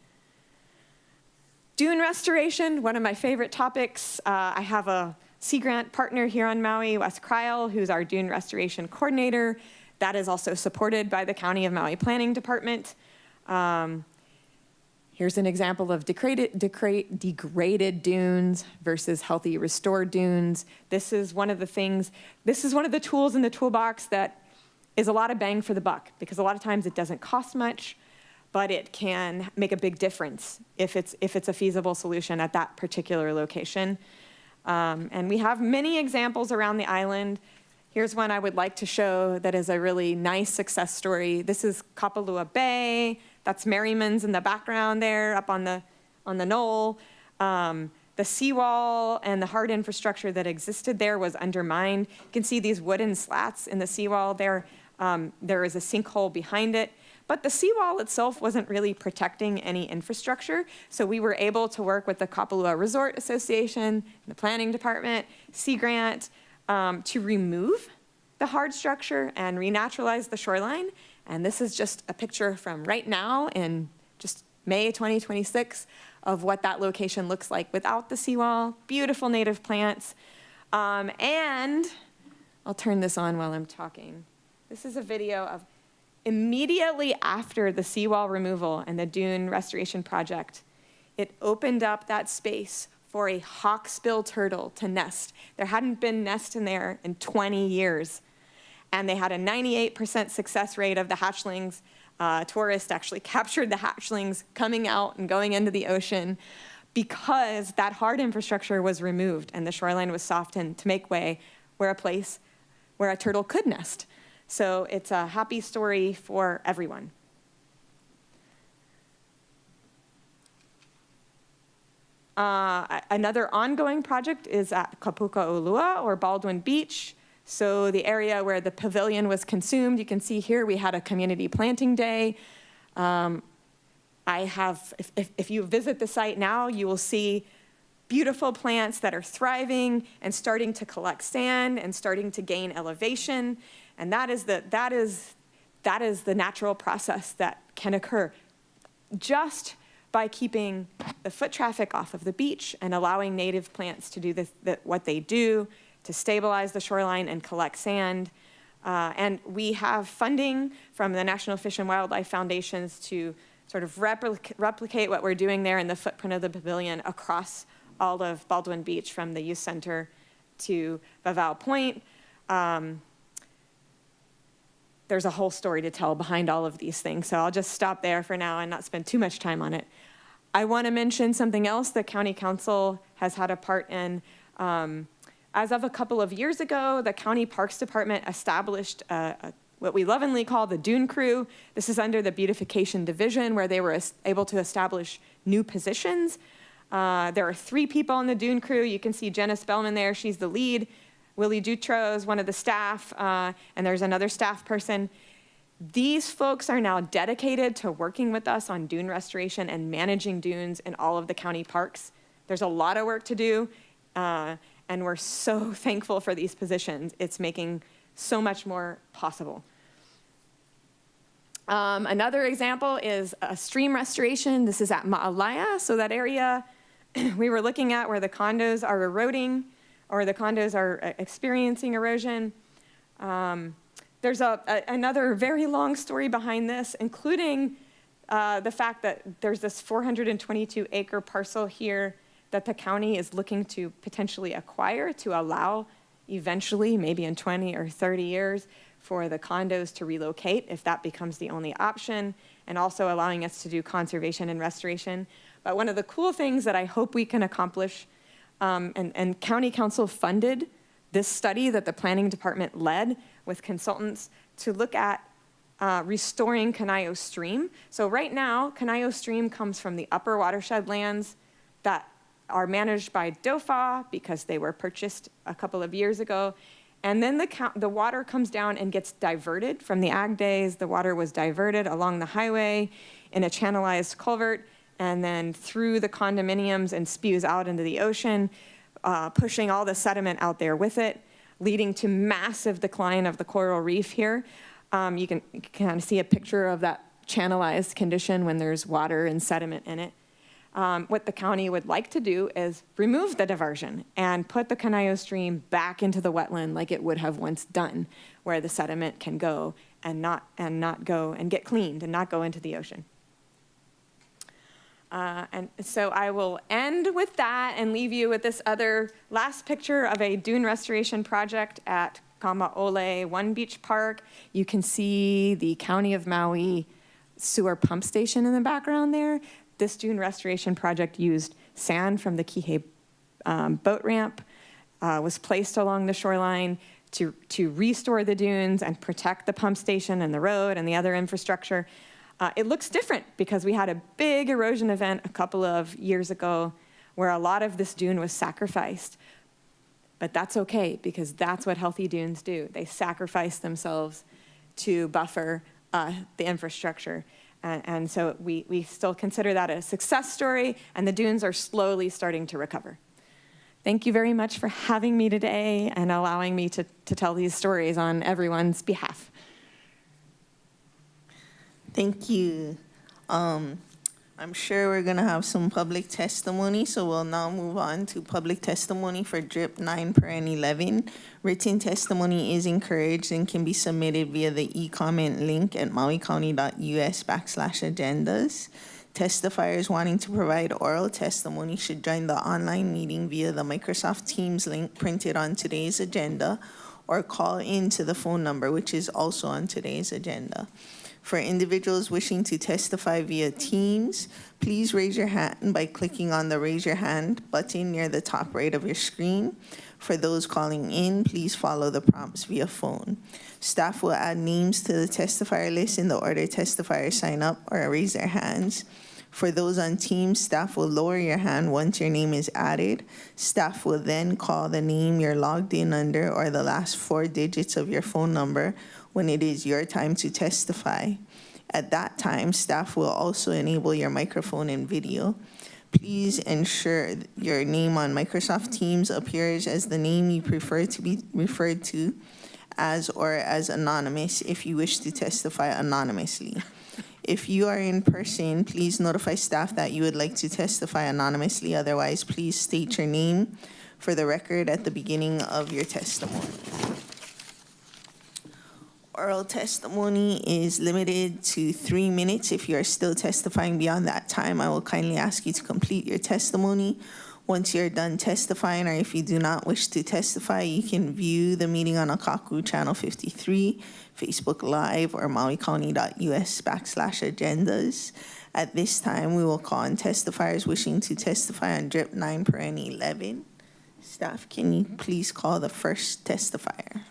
Dune restoration, one of my favorite topics. I have a Sea Grant partner here on Maui, Wes Kryl, who's our dune restoration coordinator. That is also supported by the County of Maui Planning Department. Here's an example of degraded dunes versus healthy restored dunes. This is one of the tools in the toolbox that is a lot of bang for the buck, because a lot of times it doesn't cost much, but it can make a big difference if it's a feasible solution at that particular location. And we have many examples around the island. Here's one I would like to show that is a really nice success story. This is Kapalua Bay. That's Merriman's in the background there up on the knoll. The seawall and the hard infrastructure that existed there was undermined. You can see these wooden slats in the seawall there. There is a sinkhole behind it. But the seawall itself wasn't really protecting any infrastructure. So we were able to work with the Kapalua Resort Association, the planning department, Sea Grant, to remove the hard structure and renaturalize the shoreline. And this is just a picture from right now in just May 2026 of what that location looks like without the seawall. Beautiful native plants. And I'll turn this on while I'm talking. This is a video of immediately after the seawall removal and the dune restoration project. It opened up that space for a hawksbill turtle to nest. There hadn't been nest in there in 20 years. And they had a 98% success rate of the hatchlings. Tourists actually captured the hatchlings coming out and going into the ocean because that hard infrastructure was removed and the shoreline was softened to make way where a turtle could nest. So it's a happy story for everyone. Another ongoing project is at Kapukaʻolua or Baldwin Beach. So the area where the pavilion was consumed, you can see here we had a community planting day. If you visit the site now, you will see beautiful plants that are thriving and starting to collect sand and starting to gain elevation. And that is the natural process that can occur just by keeping the foot traffic off of the beach and allowing native plants to do what they do, to stabilize the shoreline and collect sand. And we have funding from the National Fish and Wildlife Foundations to sort of replicate what we're doing there in the footprint of the pavilion across all of Baldwin Beach, from the youth center to Vavau Point. There's a whole story to tell behind all of these things, so I'll just stop there for now and not spend too much time on it. I want to mention something else the County Council has had a part in. As of a couple of years ago, the County Parks Department established what we lovingly call the Dune Crew. This is under the Beautification Division, where they were able to establish new positions. There are 3 people on the Dune Crew. You can see Jenna Spellman there, she's the lead. Willie Dutro is one of the staff, and there's another staff person. These folks are now dedicated to working with us on dune restoration and managing dunes in all of the county parks. There's a lot of work to do. And we're so thankful for these positions. It's making so much more possible. Another example is a stream restoration. This is at Ma'alaya. So that area we were looking at where the condos are eroding or the condos are experiencing erosion. There's another very long story behind this, including the fact that there's this 422-acre parcel here that the county is looking to potentially acquire to allow eventually, maybe in 20 or 30 years, for the condos to relocate if that becomes the only option, and also allowing us to do conservation and restoration. But one of the cool things that I hope we can accomplish, and County Council funded this study that the planning department led with consultants to look at restoring Kanayo Stream. So right now, Kanayo Stream comes from the upper watershed lands that are managed by DOFA because they were purchased a couple of years ago. And then the water comes down and gets diverted from the ag days. The water was diverted along the highway in a channelized culvert and then through the condominiums and spews out into the ocean, pushing all the sediment out there with it, leading to massive decline of the coral reef here. You can kind of see a picture of that channelized condition when there's water and sediment in it. What the county would like to do is remove the diversion and put the Kanayo Stream back into the wetland like it would have once done, where the sediment can go and not go and get cleaned and not go into the ocean. And so I will end with that and leave you with this other last picture of a dune restoration project at Kamaole One Beach Park. You can see the County of Maui sewer pump station in the background there. This dune restoration project used sand from the Kihei boat ramp, was placed along the shoreline to restore the dunes and protect the pump station and the road and the other infrastructure. It looks different because we had a big erosion event a couple of years ago where a lot of this dune was sacrificed. But that's okay, because that's what healthy dunes do. They sacrifice themselves to buffer the infrastructure. And so we still consider that a success story, and the dunes are slowly starting to recover. Thank you very much for having me today and allowing me to tell these stories on everyone's behalf. Thank you. I'm sure we're going to have some public testimony, so we'll now move on to public testimony for DRIP 9/11. Written testimony is encouraged and can be submitted via the e-comment link at mauicounty.us/agendas. Testifiers wanting to provide oral testimony should join the online meeting via the Microsoft Teams link printed on today's agenda, or call in to the phone number, which is also on today's agenda. For individuals wishing to testify via Teams, please raise your hand by clicking on the Raise Your Hand button near the top right of your screen. For those calling in, please follow the prompts via phone. Staff will add names to the testifier list in the order testifiers sign up or raise their hands. For those on Teams, staff will lower your hand once your name is added. Staff will then call the name you're logged in under or the last 4 digits of your phone number when it is your time to testify. At that time, staff will also enable your microphone and video. Please ensure your name on Microsoft Teams appears as the name you prefer to be referred to as, or as anonymous if you wish to testify anonymously. If you are in person, please notify staff that you would like to testify anonymously. Otherwise, please state your name for the record at the beginning of your testimony. Oral testimony is limited to 3 minutes. If you are still testifying beyond that time, I will kindly ask you to complete your testimony. Once you're done testifying, or if you do not wish to testify, you can view the meeting on Akaku Channel 53, Facebook Live, or mauicounty.us/agendas. At this time, we will call on testifiers wishing to testify on DRIP 9/11. Staff, can you please call the first testifier?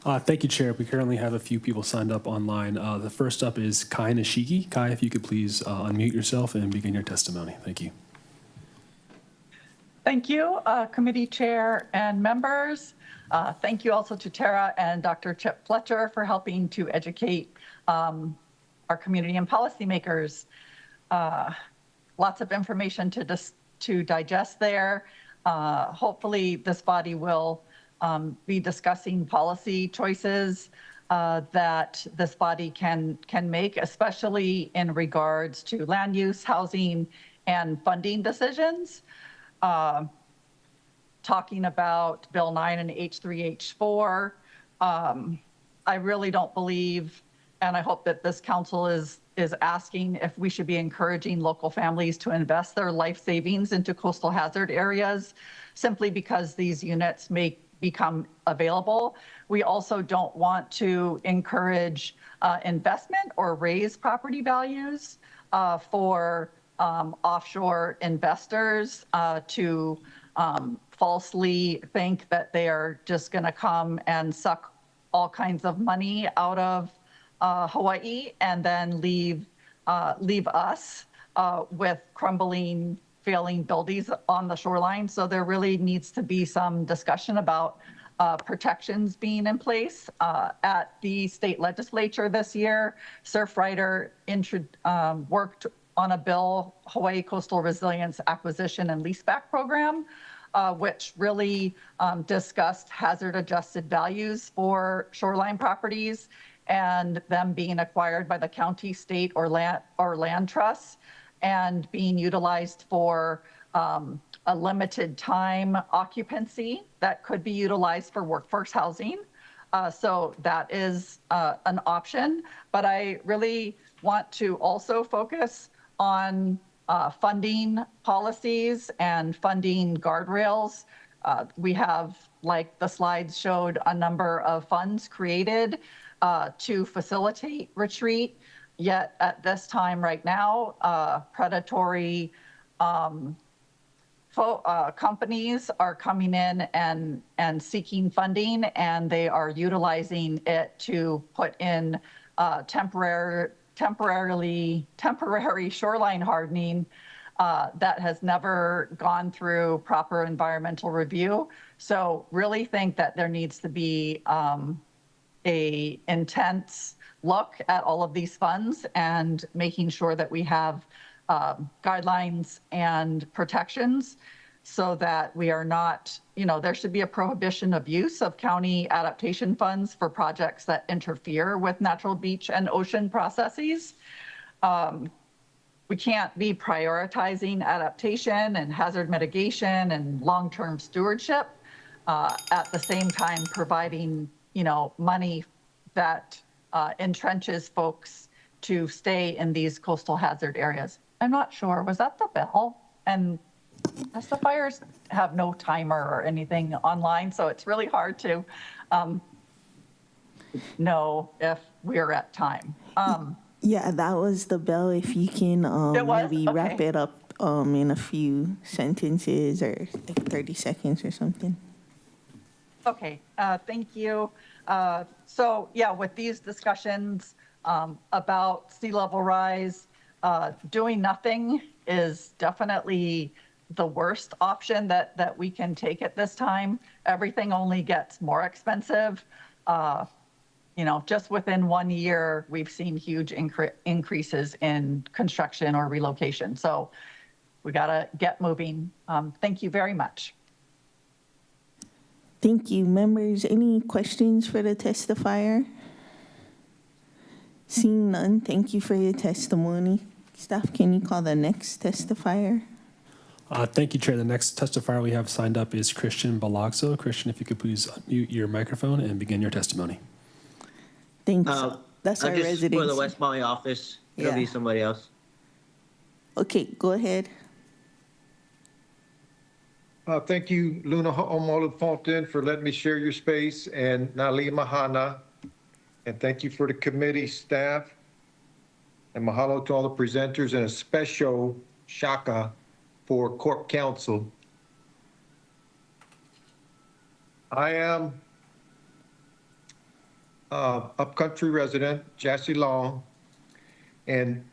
Thank you, Chair. We currently have a few people signed up online. The first up is Kai Nishiki. Kai, if you could please unmute yourself and begin your testimony. Thank you. Thank you, committee chair and members. Thank you also to Tara and Dr. Chip Fletcher for helping to educate our community and policymakers. Lots of information to digest there. Hopefully this body will be discussing policy choices that this body can make, especially in regards to land use, housing, and funding decisions. Talking about Bill 9 and H3H4, I really don't believe, and I hope that this council is asking if we should be encouraging local families to invest their life savings into coastal hazard areas simply because these units may become available. We also don't want to encourage investment or raise property values for offshore investors to falsely think that they are just going to come and suck all kinds of money out of Hawaii and then leave us with crumbling, failing buildings on the shoreline. So there really needs to be some discussion about protections being in place. At the state legislature this year, Surfrider worked on a bill, Hawaii Coastal Resilience Acquisition and Leaseback Program, which really discussed hazard adjusted values for shoreline properties and them being acquired by the county, state, or land trusts and being utilized for a limited time occupancy that could be utilized for workforce housing. So that is an option, but I really want to also focus on funding policies and funding guardrails. We have, like the slides showed, a number of funds created to facilitate retreat. Yet at this time right now, predatory companies are coming in and seeking funding, and they are utilizing it to put in temporary shoreline hardening that has never gone through proper environmental review. So really think that there needs to be a intense look at all of these funds and making sure that we have guidelines and protections so that we are not, there should be a prohibition of use of county adaptation funds for projects that interfere with natural beach and ocean processes. We can't be prioritizing adaptation and hazard mitigation and long-term stewardship at the same time providing, money that entrenches folks to stay in these coastal hazard areas. I'm not sure, was that the bill? And testifiers have no timer or anything online, so it's really hard to know if we're at time. Yeah, that was the bell. If you can It was? maybe wrap Okay. it up in a few sentences or like 30 seconds or something. Okay, thank you. So yeah, with these discussions about sea level rise, doing nothing is definitely the worst option that we can take at this time. Everything only gets more expensive. Just within 1 year, we've seen huge increases in construction or relocation. So we got to get moving. Thank you very much. Thank you. Members, any questions for the testifier? Seeing none, thank you for your testimony. Staff, can you call the next testifier? Thank you, Chair. The next testifier we have signed up is Christian Balagso. Christian, if you could please unmute your microphone and begin your testimony. Thanks. That's our just resident. for the West Maui office. It'll Yeah. be somebody else. Okay, go ahead. Thank you, Luna Ho'omolu-Fontaine, for letting me share your space, and Nali Mahana. And thank you for the committee staff. And mahalo to all the presenters, and a special shaka for Corp Council. I am upcountry resident, Jassy Long, and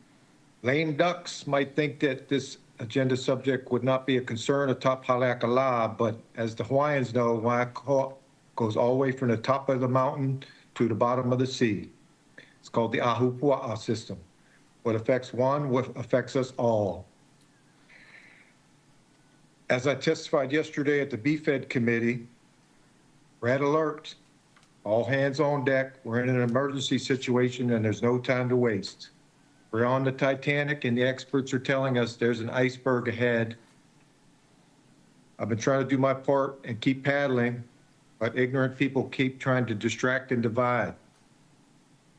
lame ducks might think that this agenda subject would not be a concern atop Haleakala, but as the Hawaiians know, Waiakawa goes all the way from the top of the mountain to the bottom of the sea. It's called the Ahupua'a system. What affects one, what affects us all. As I testified yesterday at the BFED committee, red alert, all hands on deck. We're in an emergency situation and there's no time to waste. We're on the Titanic and the experts are telling us there's an iceberg ahead. I've been trying to do my part and keep paddling, but ignorant people keep trying to distract and divide.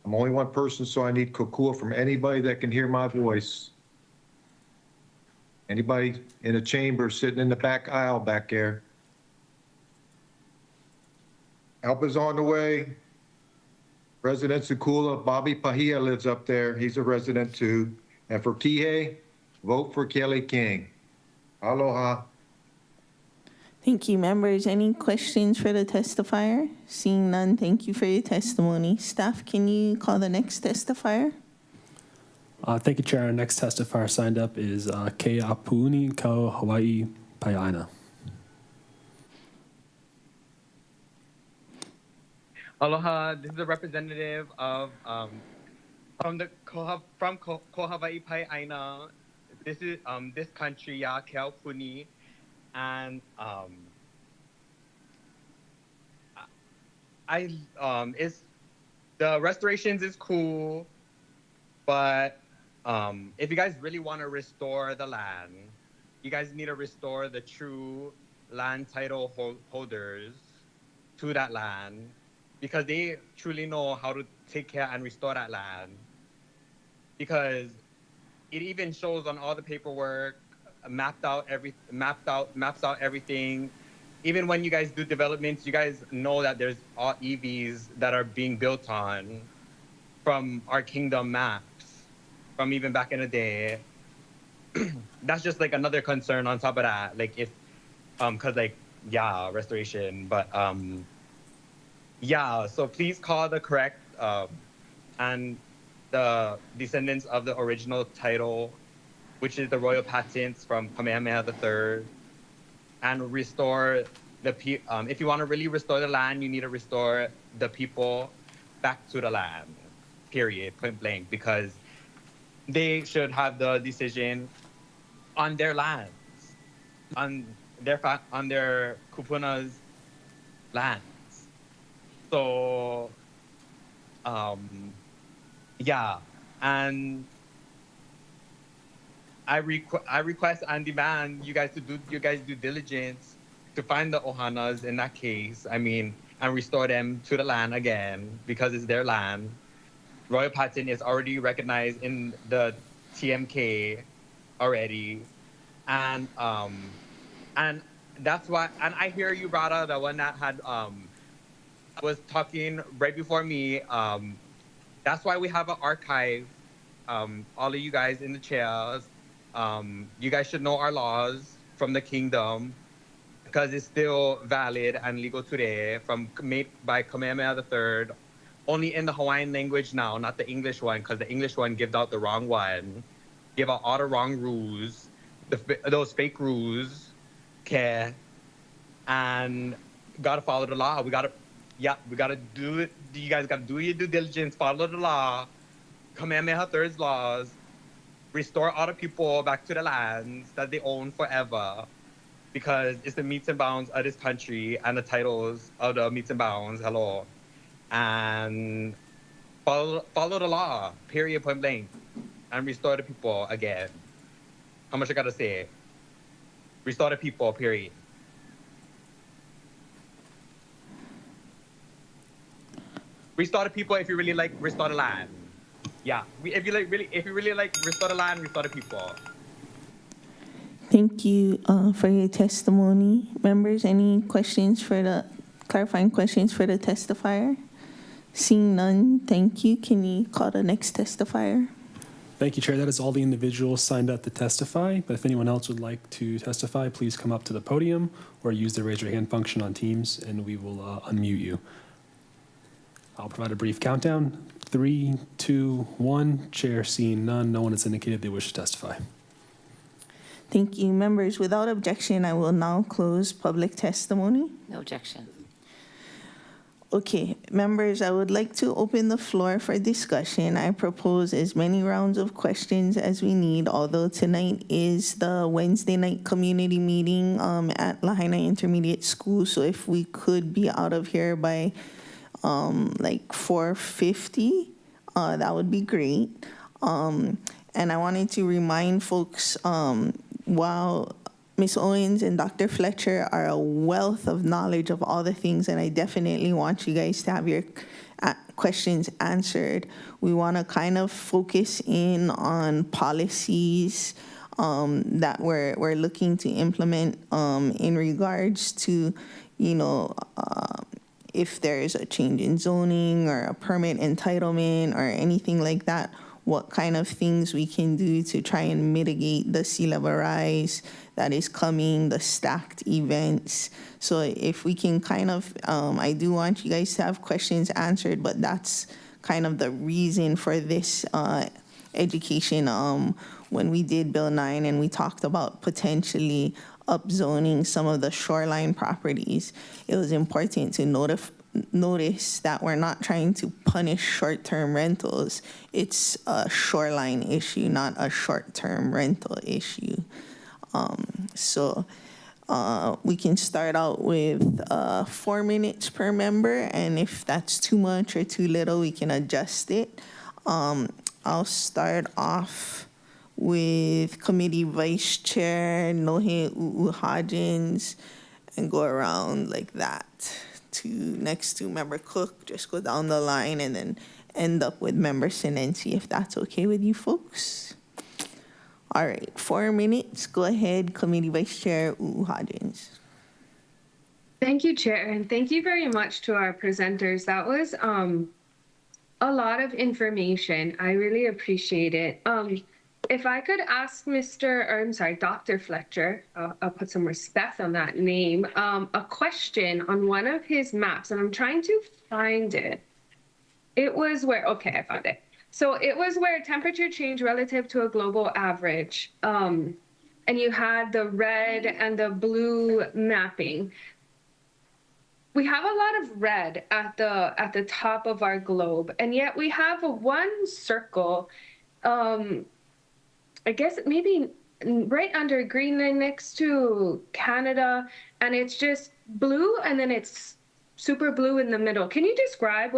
I'm only one person, so I need kokua from anybody that can hear my voice. Anybody in a chamber sitting in the back aisle back there. Help is on the way. Resident Sukula, Bobby Pahia lives up there. He's a resident too. And for Kihei, vote for Kelly King. Aloha. Thank you, members. Any questions for the testifier? Seeing none, thank you for your testimony. Staff, can you call the next testifier? Thank you, Chair. Our next testifier signed up is Ke Apuuni Kau Hawaii Pai'aina. Aloha, this is a representative of from Ko Hawaii Pai'aina. This is this country, ya Ke Apuuni, and it's the restorations is cool, but if you guys really want to restore the land, you guys need to restore the true land title holders to that land, because they truly know how to take care and restore that land. Because it even shows on all the paperwork, maps out everything. Even when you guys do developments, you guys know that there's all EVs that are being built on from our kingdom maps, from even back in the day. that's just like another concern on top of that. Like if, cause like, yeah, restoration, but yeah, so please call the correct, and the descendants of the original title, which is the royal patents from Kamehameha III, and restore the if you want to really restore the land, you need to restore the people back to the land, period, point blank, because they should have the decision on their lands, on their kupuna's lands. So, yeah, and I request and demand you guys to do due diligence to find the Ohanas in that case. I mean, and restore them to the land again because it's their land. Royal patent is already recognized in the TMK already, and that's why. And I hear you, Rada, the one that had was talking right before me. That's why we have an archive. All of you guys in the chairs, you guys should know our laws from the kingdom because it's still valid and legal today, made by Kamehameha III, only in the Hawaiian language now, not the English one, because the English one gives out the wrong one, give out all the wrong rules, those fake rules, okay, and gotta follow the law. We gotta do it. You guys gotta do your due diligence, follow the law, Kamehameha III's laws, restore all the people back to the lands that they own forever, because it's the meets and bounds of this country and the titles of the meets and bounds, hello, and follow the law, period, point blank, and restore the people again. How much I gotta say? Restore the people, period. Restore the people if you really like restore the land. Yeah, if you really like restore the land, restore the people. Thank you for your testimony. Members, any clarifying questions for the testifier? Seeing none, thank you. Can you call the next testifier? Thank you, Chair. That is all the individuals signed up to testify. But if anyone else would like to testify, please come up to the podium or use the raise your hand function on Teams, and we will unmute you. I'll provide a brief countdown. 3, 2, 1. Chair seeing none. No one has indicated they wish to testify. Thank you. Members, without objection, I will now close public testimony. No objection. Okay, members, I would like to open the floor for discussion. I propose as many rounds of questions as we need, although tonight is the Wednesday night community meeting at Lahaina Intermediate School. So if we could be out of here by like 4:50, that would be great. And I wanted to remind folks, while Ms. Owens and Dr. Fletcher are a wealth of knowledge of all the things, and I definitely want you guys to have your questions answered, we want to kind of focus in on policies that we're looking to implement in regards to, if there's a change in zoning or a permit entitlement or anything like that, what kind of things we can do to try and mitigate the sea level rise that is coming, the stacked events. So if we can kind of, I do want you guys to have questions answered, but that's kind of the reason for this education. When we did Bill 9 and we talked about potentially upzoning some of the shoreline properties, it was important to notice that we're not trying to punish short-term rentals. It's a shoreline issue, not a short-term rental issue. So we can start out with 4 minutes per member, and if that's too much or too little, we can adjust it. I'll start off with Committee Vice Chair Nohe Hodgins and go around like that to next to Member Cook, just go down the line and then end up with Member Sinensi, if that's okay with you folks. All right, 4 minutes. Go ahead, Committee Vice Chair Hodgins. Thank you, Chair, and thank you very much to our presenters. That was a lot of information. I really appreciate it. if I could ask Dr. Fletcher, I'll put some respect on that name, a question on one of his maps, and I'm trying to find it. It was where, okay, I found it. So it was where temperature change relative to a global average. And you had the red and the blue mapping. We have a lot of red at the top of our globe, and yet we have one circle, I guess maybe right under Greenland next to Canada, and it's just blue, and then it's super blue in the middle. Can you describe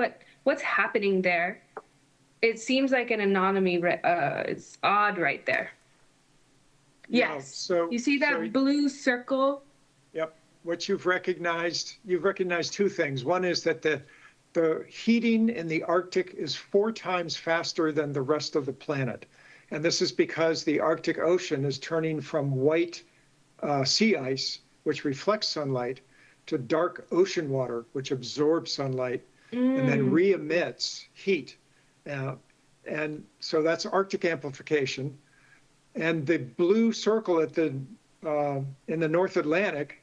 what's happening there? It seems like an anomaly. It's odd right there. Yeah, Yes. so You see that blue circle? Yep. What you've recognized two things. One is that the heating in the Arctic is 4 times faster than the rest of the planet. And this is because the Arctic Ocean is turning from white sea ice, which reflects sunlight, to dark ocean water, which absorbs sunlight and then re-emits heat. And so that's Arctic amplification. And the blue circle at in the North Atlantic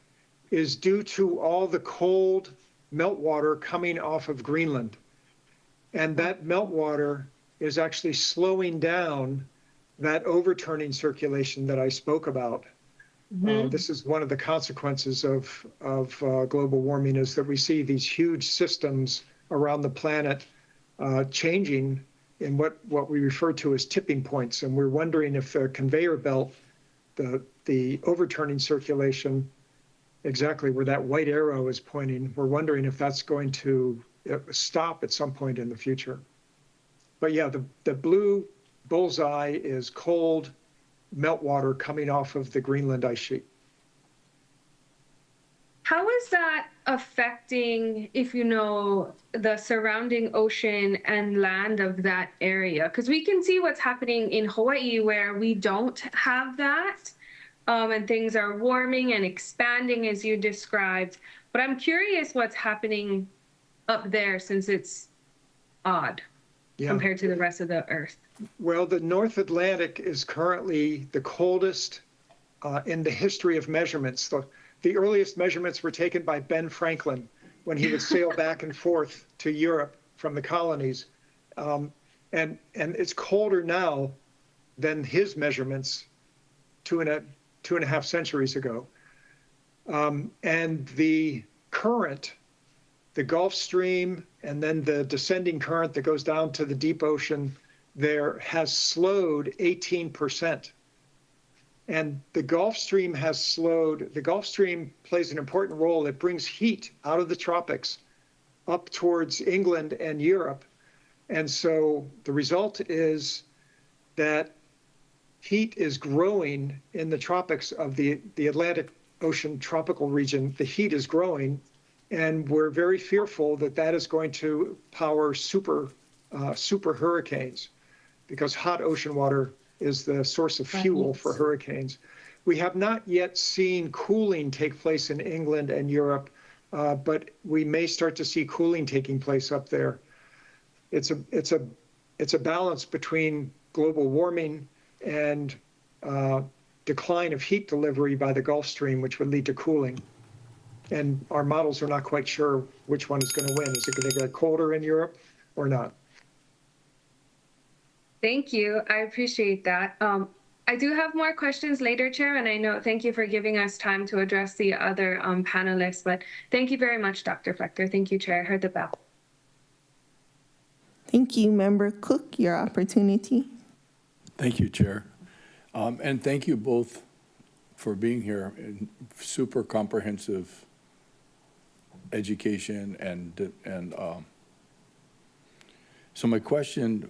is due to all the cold meltwater coming off of Greenland. And that meltwater is actually slowing down that overturning circulation that I spoke about. This is one of the consequences of global warming, is that we see these huge systems around the planet changing in what we refer to as tipping points. And we're wondering if the conveyor belt, the overturning circulation, exactly where that white arrow is pointing, we're wondering if that's going to stop at some point in the future. But yeah, the blue bullseye is cold meltwater coming off of the Greenland ice sheet. How is that affecting, if you know, the surrounding ocean and land of that area? Because we can see what's happening in Hawaii where we don't have that, and things are warming and expanding as you described. But I'm curious what's happening up there, since it's odd compared to the rest of the Earth. Well, the North Atlantic is currently the coldest in the history of measurements. The earliest measurements were taken by Ben Franklin when he would sail back and forth to Europe from the colonies. And it's colder now than his measurements two and a half centuries ago. And the current, the Gulf Stream, and then the descending current that goes down to the deep ocean there has slowed 18%. And the Gulf Stream has slowed. The Gulf Stream plays an important role. It brings heat out of the tropics up towards England and Europe. And so the result is that heat is growing in the tropics of the Atlantic Ocean tropical region. The heat is growing, and we're very fearful that that is going to power super hurricanes, because hot ocean water is the source of fuel for hurricanes. We have not yet seen cooling take place in England and Europe, but we may start to see cooling taking place up there. It's a balance between global warming and decline of heat delivery by the Gulf Stream, which would lead to cooling. And our models are not quite sure which one is going to win. Is it going to get colder in Europe or not? Thank you. I appreciate that. I do have more questions later, Chair, and I know, thank you for giving us time to address the other panelists, but thank you very much, Dr. Fletcher. Thank you, Chair. I heard the bell. Thank you, Member Cook, your opportunity. Thank you, Chair. And thank you both for being here. Super comprehensive education and so my question,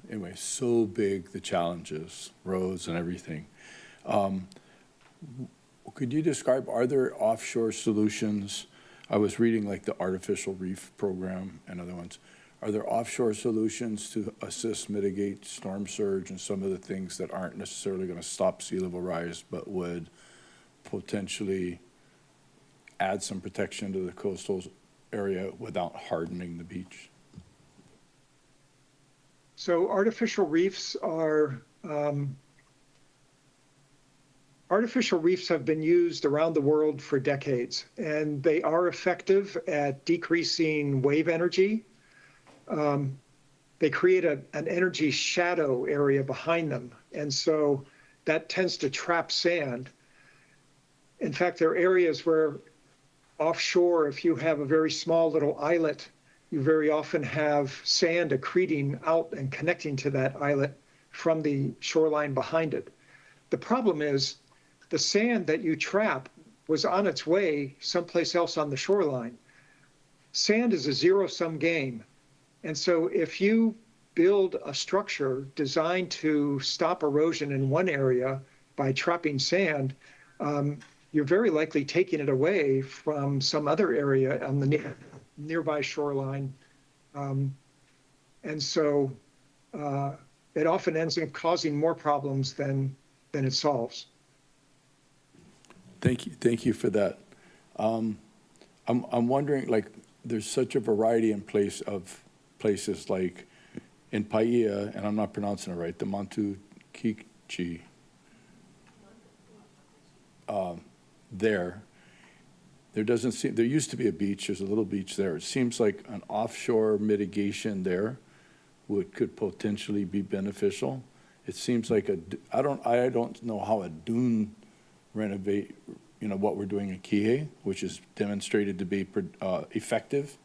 anyway, so big, the challenges, roads and everything. Could you describe, are there offshore solutions? I was reading like the Artificial Reef Program and other ones. Are there offshore solutions to assist mitigate storm surge and some of the things that aren't necessarily going to stop sea level rise, but would potentially add some protection to the coastal area without hardening the beach? So artificial reefs have been used around the world for decades, and they are effective at decreasing wave energy. They create an energy shadow area behind them, and so that tends to trap sand. In fact, there are areas where offshore, if you have a very small little islet, you very often have sand accreting out and connecting to that islet from the shoreline behind it. The problem is the sand that you trap was on its way someplace else on the shoreline. Sand is a zero-sum game. And so if you build a structure designed to stop erosion in one area by trapping sand, you're very likely taking it away from some other area on the nearby shoreline. And so it often ends up causing more problems than it solves. Thank you for that. I'm wondering, like, there's such a variety in places like in Paia, and I'm not pronouncing it right, the Montukichi, there used to be a beach. There's a little beach there. It seems like an offshore mitigation there could potentially be beneficial. It seems like I don't know how a dune renovate, what we're doing in Kihei, which is demonstrated to be effective,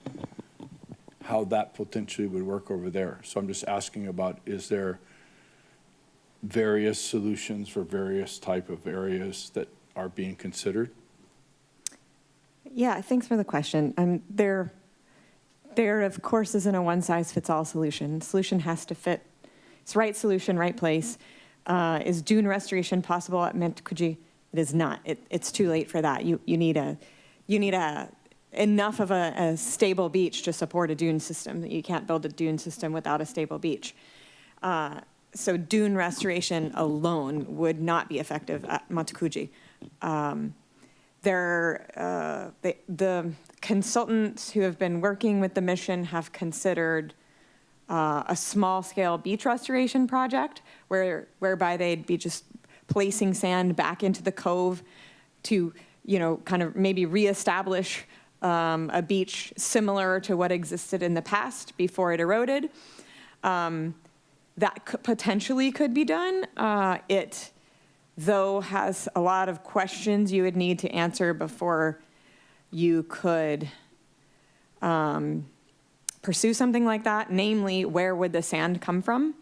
how that potentially would work over there. So I'm just asking about, is there various solutions for various type of areas that are being considered? Yeah, thanks for the question. There, of course, isn't a one-size-fits-all solution. Solution has to fit. It's right solution, right place. Is dune restoration possible at Montukichi? It is not. It's too late for that. You need enough of a stable beach to support a dune system. You can't build a dune system without a stable beach. So dune restoration alone would not be effective at Montukichi. The consultants who have been working with the mission have considered a small-scale beach restoration project whereby they'd be just placing sand back into the cove to, kind of maybe reestablish a beach similar to what existed in the past before it eroded. That potentially could be done. It, though, has a lot of questions you would need to answer before you could pursue something like that. Namely, where would the sand come from?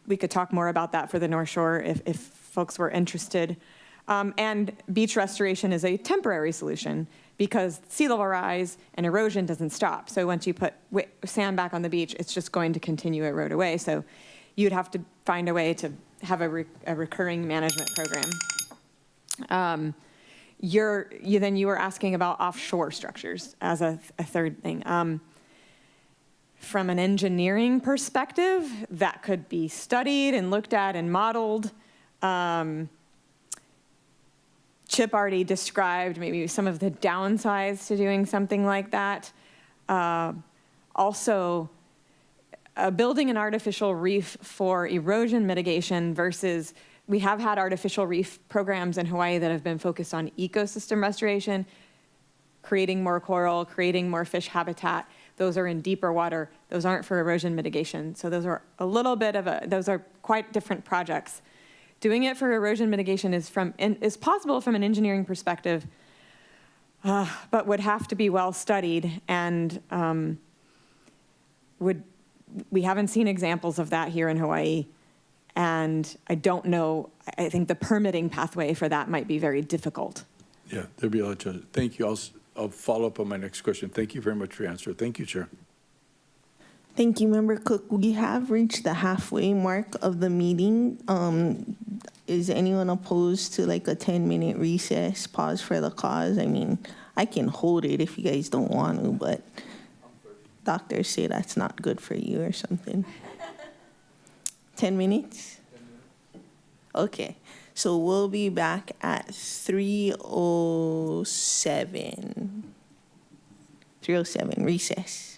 We could talk more about that for the North Shore if folks were interested. And beach restoration is a temporary solution because sea level rise and erosion doesn't stop. So once you put sand back on the beach, it's just going to continue to erode away. So you'd have to find a way to have a recurring management program. You were asking about offshore structures as a third thing. From an engineering perspective, that could be studied and looked at and modeled. Chip already described maybe some of the downsides to doing something like that. Also, building an artificial reef for erosion mitigation versus, we have had artificial reef programs in Hawaii that have been focused on ecosystem restoration, creating more coral, creating more fish habitat. Those are in deeper water. Those aren't for erosion mitigation. So those are those are quite different projects. Doing it for erosion mitigation is possible from an engineering perspective, but would have to be well studied, and we haven't seen examples of that here in Hawaii, and I don't know. I think the permitting pathway for that might be very difficult. Yeah, there'll be a lot of. Thank you. I'll follow up on my next question. Thank you very much for your answer. Thank you, Chair. Thank you, Member Cook. We have reached the halfway mark of the meeting. Is anyone opposed to like a 10-minute recess, pause for the cause? I mean, I can hold it if you guys don't want to, but doctors say that's not good for you or something. 10 minutes? Okay. So we'll be back at 3:07. 3:07, recess.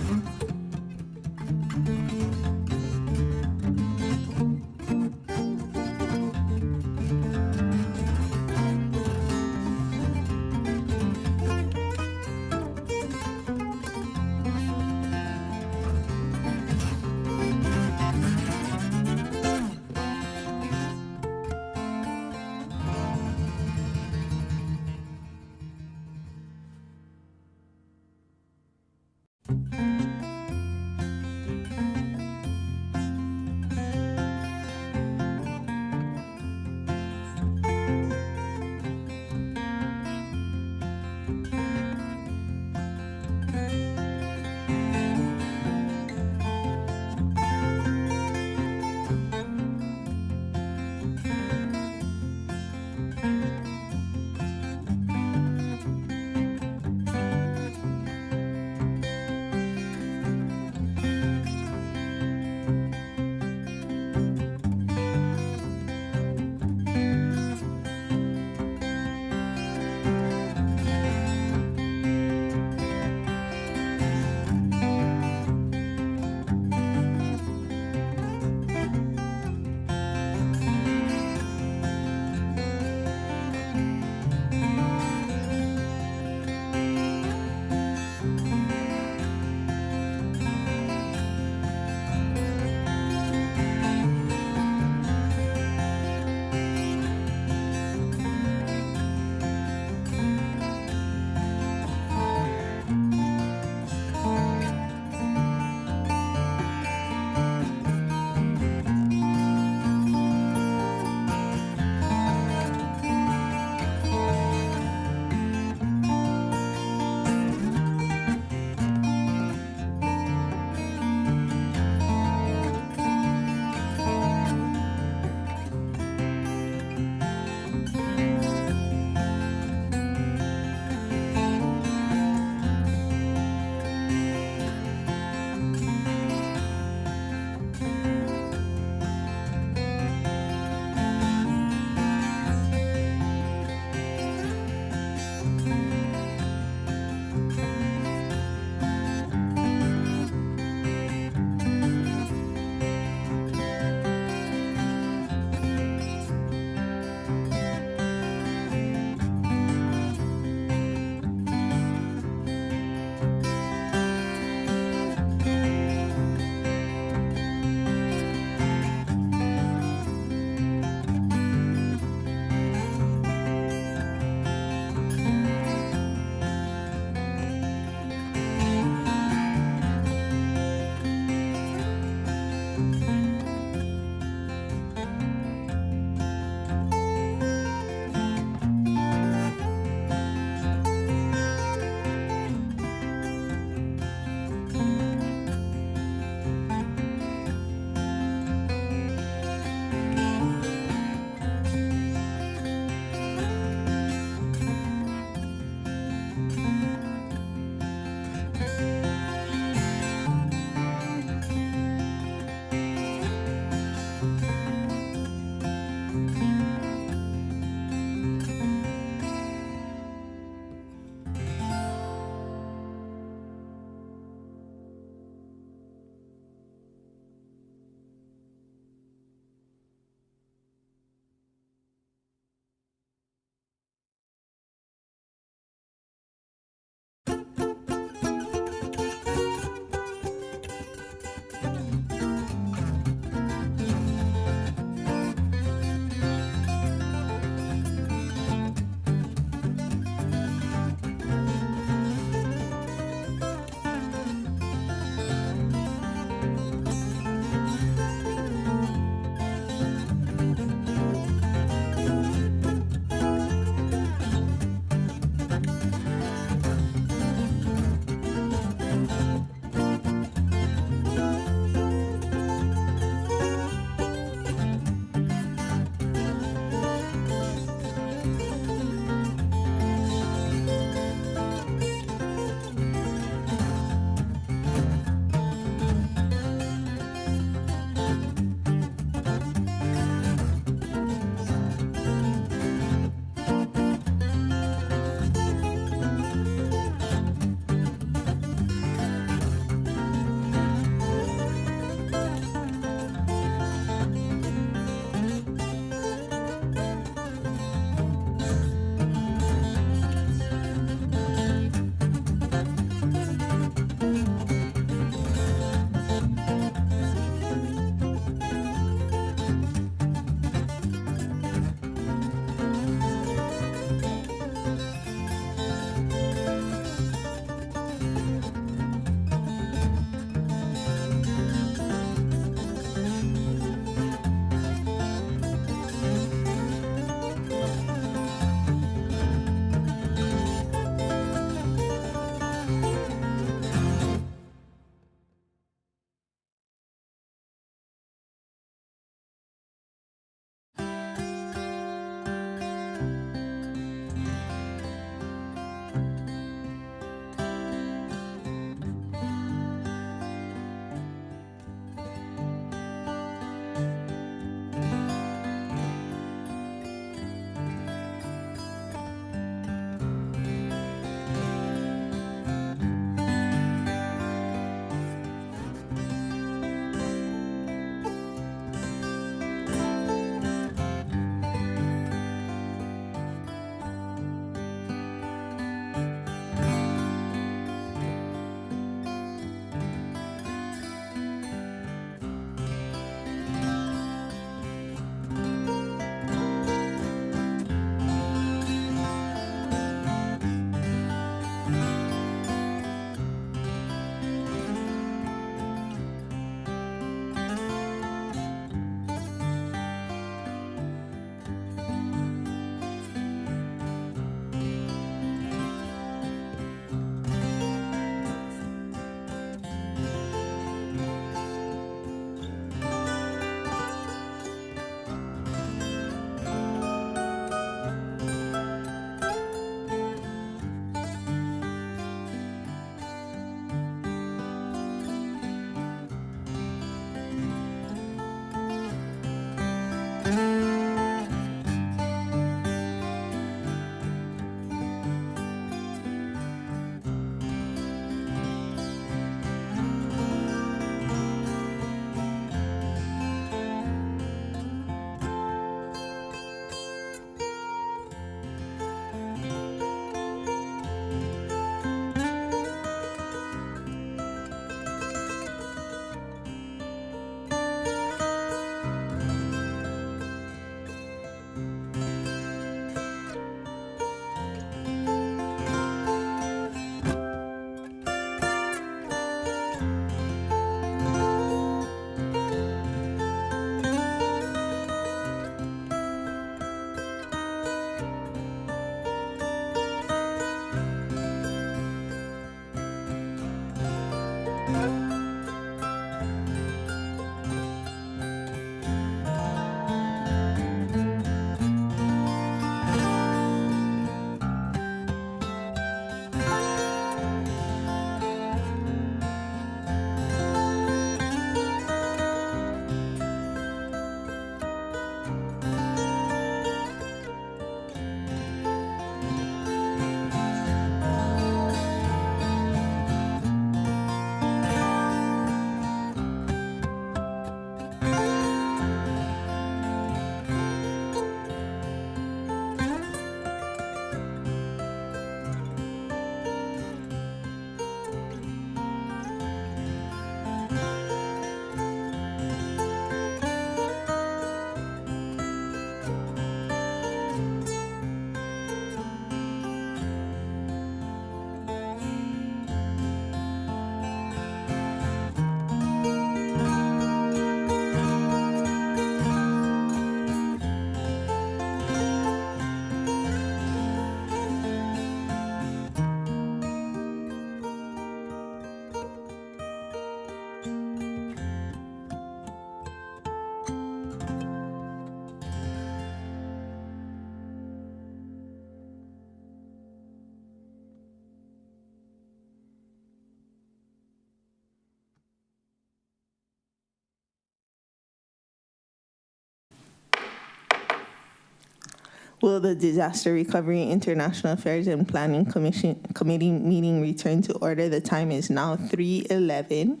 Will the Disaster Recovery, International Affairs, and Planning Committee meeting return to order? The time is now 3:11,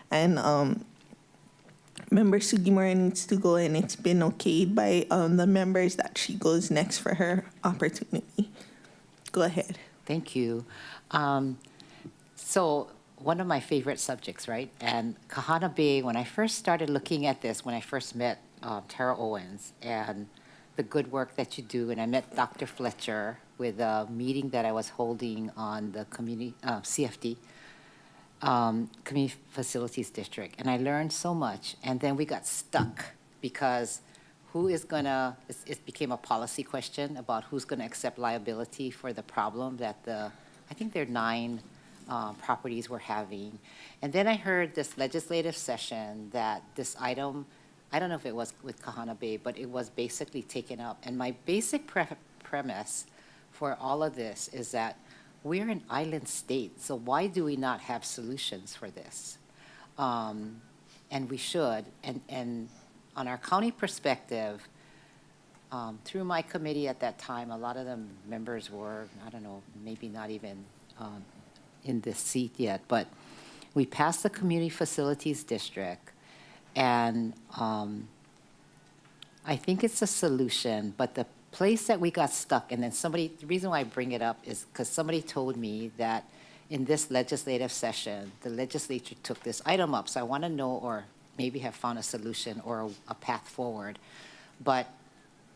and Member Sugimura needs to go, and it's been okayed by the members that she goes next for her opportunity. Go ahead. Thank you. So one of my favorite subjects, right? And Kahana Bay, when I first started looking at this, when I first met Tara Owens and the good work that you do, and I met Dr. Fletcher with a meeting that I was holding on the community, CFD, Community Facilities District, and I learned so much, and then we got stuck because who is gonna, it became a policy question about who's gonna accept liability for the problem that I think there are 9 properties were having. And then I heard this legislative session that this item, I don't know if it was with Kahana Bay, but it was basically taken up. And my basic premise for all of this is that we're an island state, so why do we not have solutions for this? And we should. And on our county perspective, through my committee at that time, a lot of the members were, I don't know, maybe not even in this seat yet, but we passed the Community Facilities District, and I think it's a solution, but the place that we got stuck, and then somebody, the reason why I bring it up is because somebody told me that in this legislative session, the legislature took this item up, so I want to know, or maybe have found a solution or a path forward. But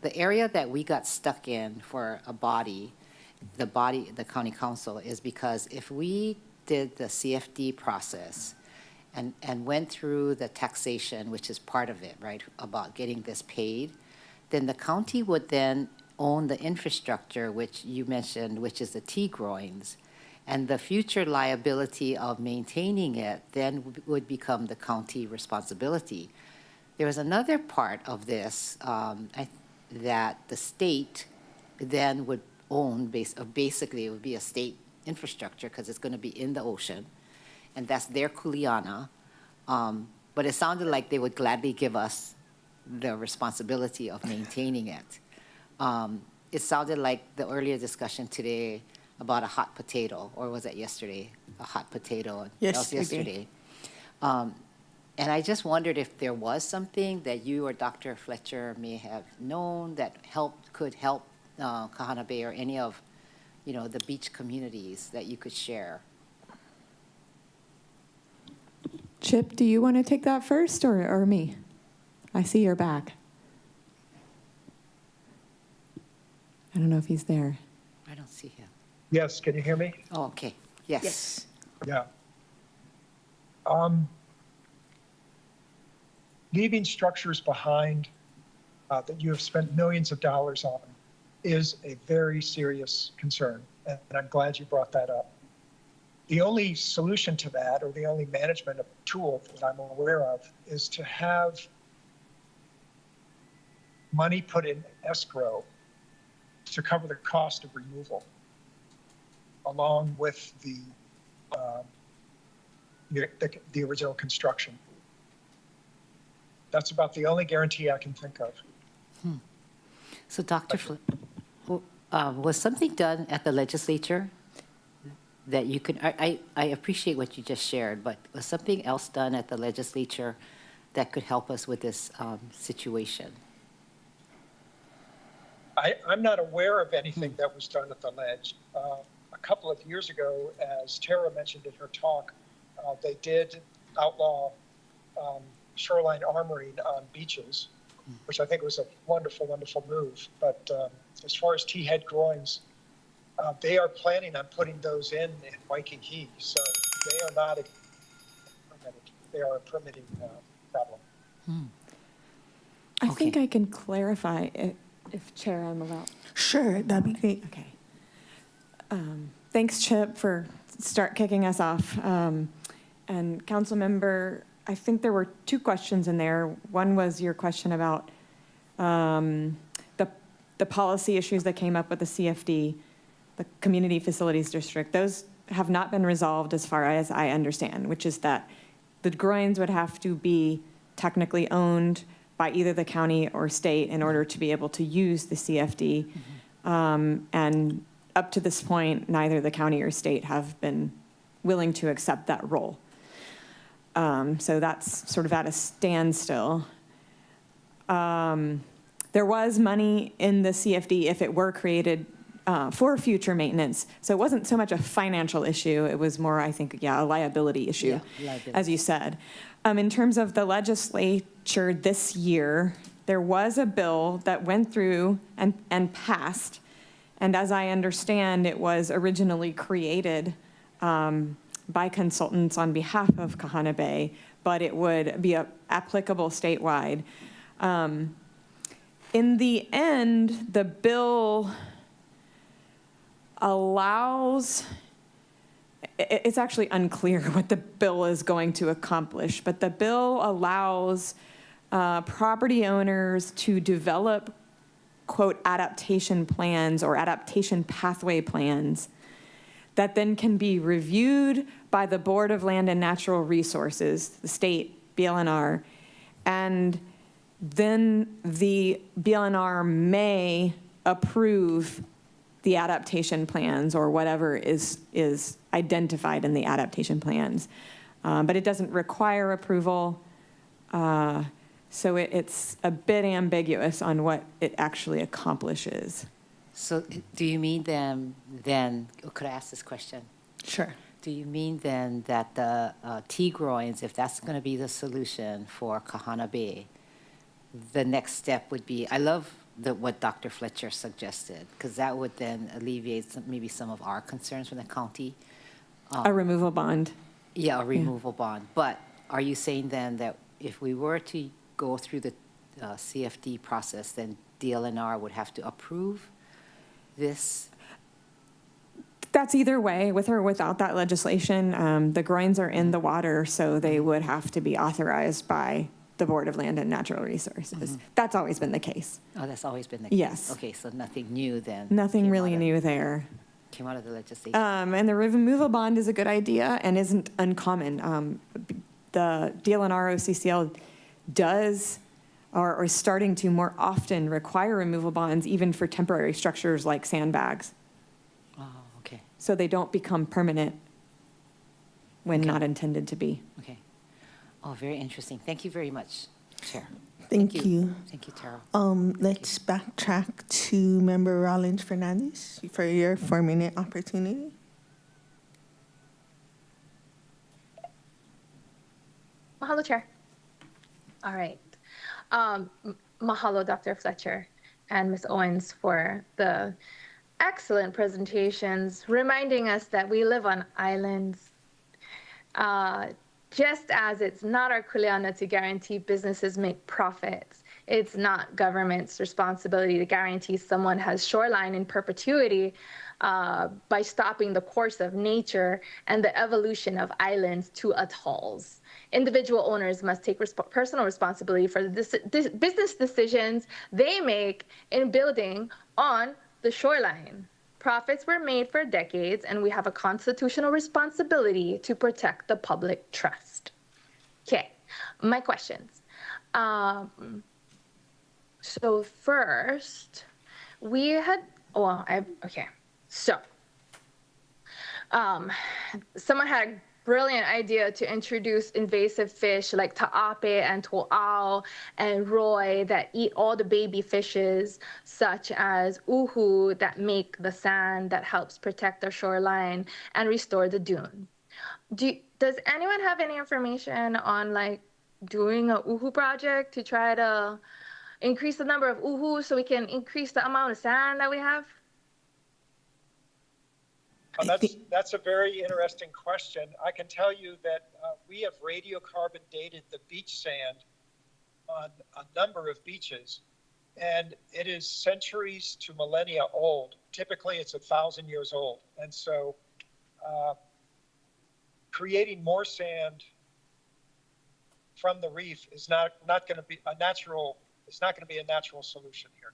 the area that we got stuck in for a body, the county council, is because if we did the CFD process and went through the taxation, which is part of it, right, about getting this paid, then the county would then own the infrastructure, which you mentioned, which is the T-groins, and the future liability of maintaining it then would become the county responsibility. There was another part of this that the state then would own, basically it would be a state infrastructure because it's going to be in the ocean, and that's their kuleana. But it sounded like they would gladly give us the responsibility of maintaining it. It sounded like the earlier discussion today about a hot potato, or was it yesterday? A hot potato. That was yesterday. And I just wondered if there was something that you or Dr. Fletcher may have known that could help Kahana Bay or any of, the beach communities that you could share. Chip, do you want to take that first or me? I see your back. I don't know if he's there. I don't see him. Yes, can you hear me? Oh, okay. Yes. Yeah. Leaving structures behind that you have spent millions of dollars on is a very serious concern, and I'm glad you brought that up. The only solution to that, or the only management tool that I'm aware of, is to have money put in escrow to cover the cost of removal, along with the original construction. That's about the only guarantee I can think of. So, Dr. Was something done at the legislature that you could, I appreciate what you just shared, but was something else done at the legislature that could help us with this situation? I'm not aware of anything that was done at the ledge. A couple of years ago, as Tara mentioned in her talk, they did outlaw shoreline armoring on beaches, which I think was a wonderful, wonderful move. But as far as T-head groins, they are planning on putting those in Waikiki, so they are not permitted. They are a permitting problem. I think I can clarify if Chair, I'm allowed. Sure, that'd be great. Okay. Thanks, Chip, for kicking us off. And Council Member, I think there were 2 questions in there. One was your question about the policy issues that came up with the CFD, the Community Facilities District. Those have not been resolved as far as I understand, which is that the groins would have to be technically owned by either the county or state in order to be able to use the CFD. And up to this point, neither the county or state have been willing to accept that role. So that's sort of at a standstill. There was money in the CFD if it were created for future maintenance. So it wasn't so much a financial issue. It was more, I think, a liability issue, as you said. In terms of the legislature this year, there was a bill that went through and passed. And as I understand, it was originally created by consultants on behalf of Kahana Bay, but it would be applicable statewide. In the end, the bill allows, it's actually unclear what the bill is going to accomplish, but the bill allows property owners to develop, quote, adaptation plans or adaptation pathway plans that then can be reviewed by the Board of Land and Natural Resources, the state, BLNR, and then the BLNR may approve the adaptation plans or whatever is identified in the adaptation plans. But it doesn't require approval. So it's a bit ambiguous on what it actually accomplishes. So do you mean then, could I ask this question? Sure. Do you mean then that the T-groins, if that's going to be the solution for Kahana Bay, the next step would be, I love what Dr. Fletcher suggested, because that would then alleviate maybe some of our concerns from the county. A removal bond. Yeah, a removal bond. But are you saying then that if we were to go through the CFD process, then DLNR would have to approve this? That's either way, with or without that legislation. The groins are in the water, so they would have to be authorized by the Board of Land and Natural Resources. That's always been the case. Oh, that's always been the case? Yes. Okay, so nothing new then? Nothing really new there. Came out of the legislation? And the removal bond is a good idea and isn't uncommon. The DLNR OCCL does or is starting to more often require removal bonds even for temporary structures like sandbags. Oh, okay. So they don't become permanent when not intended to be. Okay. Oh, very interesting. Thank you very much, Chair. Thank you. Thank you, Tara. Let's backtrack to Member Rollins Fernandez for your 4-minute opportunity. Mahalo, Chair. All right. Mahalo, Dr. Fletcher and Ms. Owens for the excellent presentations, reminding us that we live on islands. Just as it's not our kuleana to guarantee businesses make profits, it's not government's responsibility to guarantee someone has shoreline in perpetuity by stopping the course of nature and the evolution of islands to atolls. Individual owners must take personal responsibility for the business decisions they make in building on the shoreline. Profits were made for decades, and we have a constitutional responsibility to protect the public trust. Okay, my questions. So first, we had, someone had a brilliant idea to introduce invasive fish like ta'ape and to'au and roi that eat all the baby fishes, such as uhu that make the sand that helps protect the shoreline and restore the dune. Does anyone have any information on like doing a uhu project to try to increase the number of uhu so we can increase the amount of sand that we have? That's a very interesting question. I can tell you that we have radiocarbon dated the beach sand on a number of beaches, and it is centuries to millennia old. Typically, it's 1,000 years old. And so creating more sand from the reef is not going to be a natural, it's not going to be a natural solution here.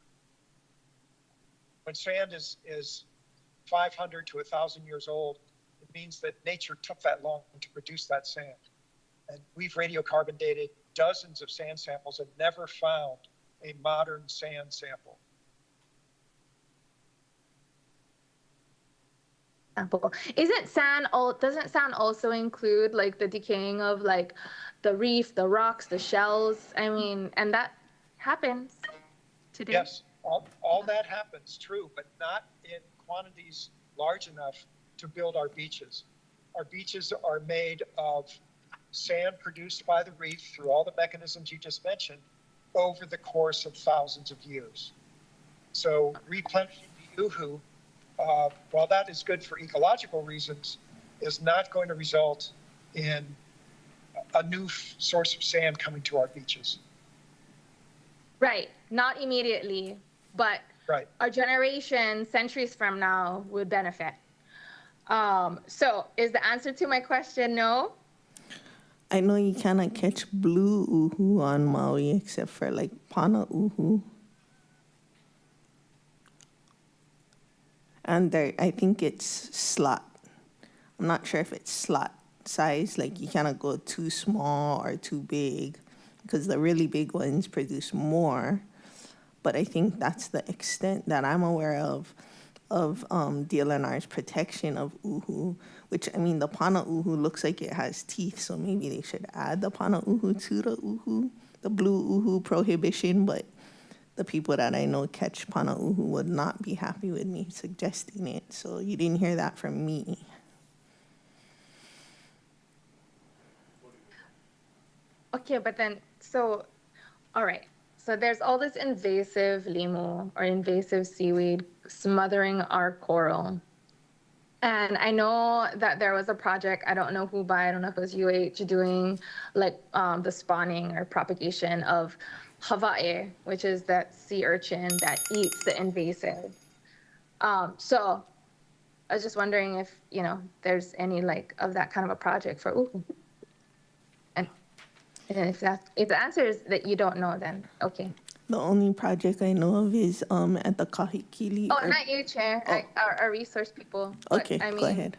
When sand is 500 to 1,000 years old, it means that nature took that long to produce that sand. And we've radiocarbon dated dozens of sand samples and never found a modern sand sample. Isn't sand doesn't sand also include like the decaying of like the reef, the rocks, the shells? I mean, and that happens today. Yes, all that happens, true, but not in quantities large enough to build our beaches. Our beaches are made of sand produced by the reef through all the mechanisms you just mentioned over the course of thousands of years. So replenishing the Uhu, while that is good for ecological reasons, is not going to result in a new source of sand coming to our beaches. Right, not immediately, but right. Our generation, centuries from now, would benefit. So is the answer to my question no? I know you cannot catch blue uhu on Maui except for like pana uhu. And there, I think it's slot. I'm not sure if it's slot size, like you cannot go too small or too big because the really big ones produce more. But I think that's the extent that I'm aware of DLNR's protection of uhu, which, I mean, the pana uhu looks like it has teeth, so maybe they should add the pana uhu to the uhu, the blue uhu prohibition, but the people that I know catch pana uhu would not be happy with me suggesting it, so you didn't hear that from me. Okay, but then, so, all right. So there's all this invasive limu or invasive seaweed smothering our coral. And I know that there was a project, I don't know who by, I don't know if it was UH, doing like the spawning or propagation of Hawaii, which is that sea urchin that eats the invasive. So I was just wondering if, you know, there's any like of that kind of a project for uhu. And if the answer is that you don't know, then okay. The only project I know of is at the Kahikili. Oh, not you, Chair. Oh. Our resource people. But, Okay, I mean, go ahead.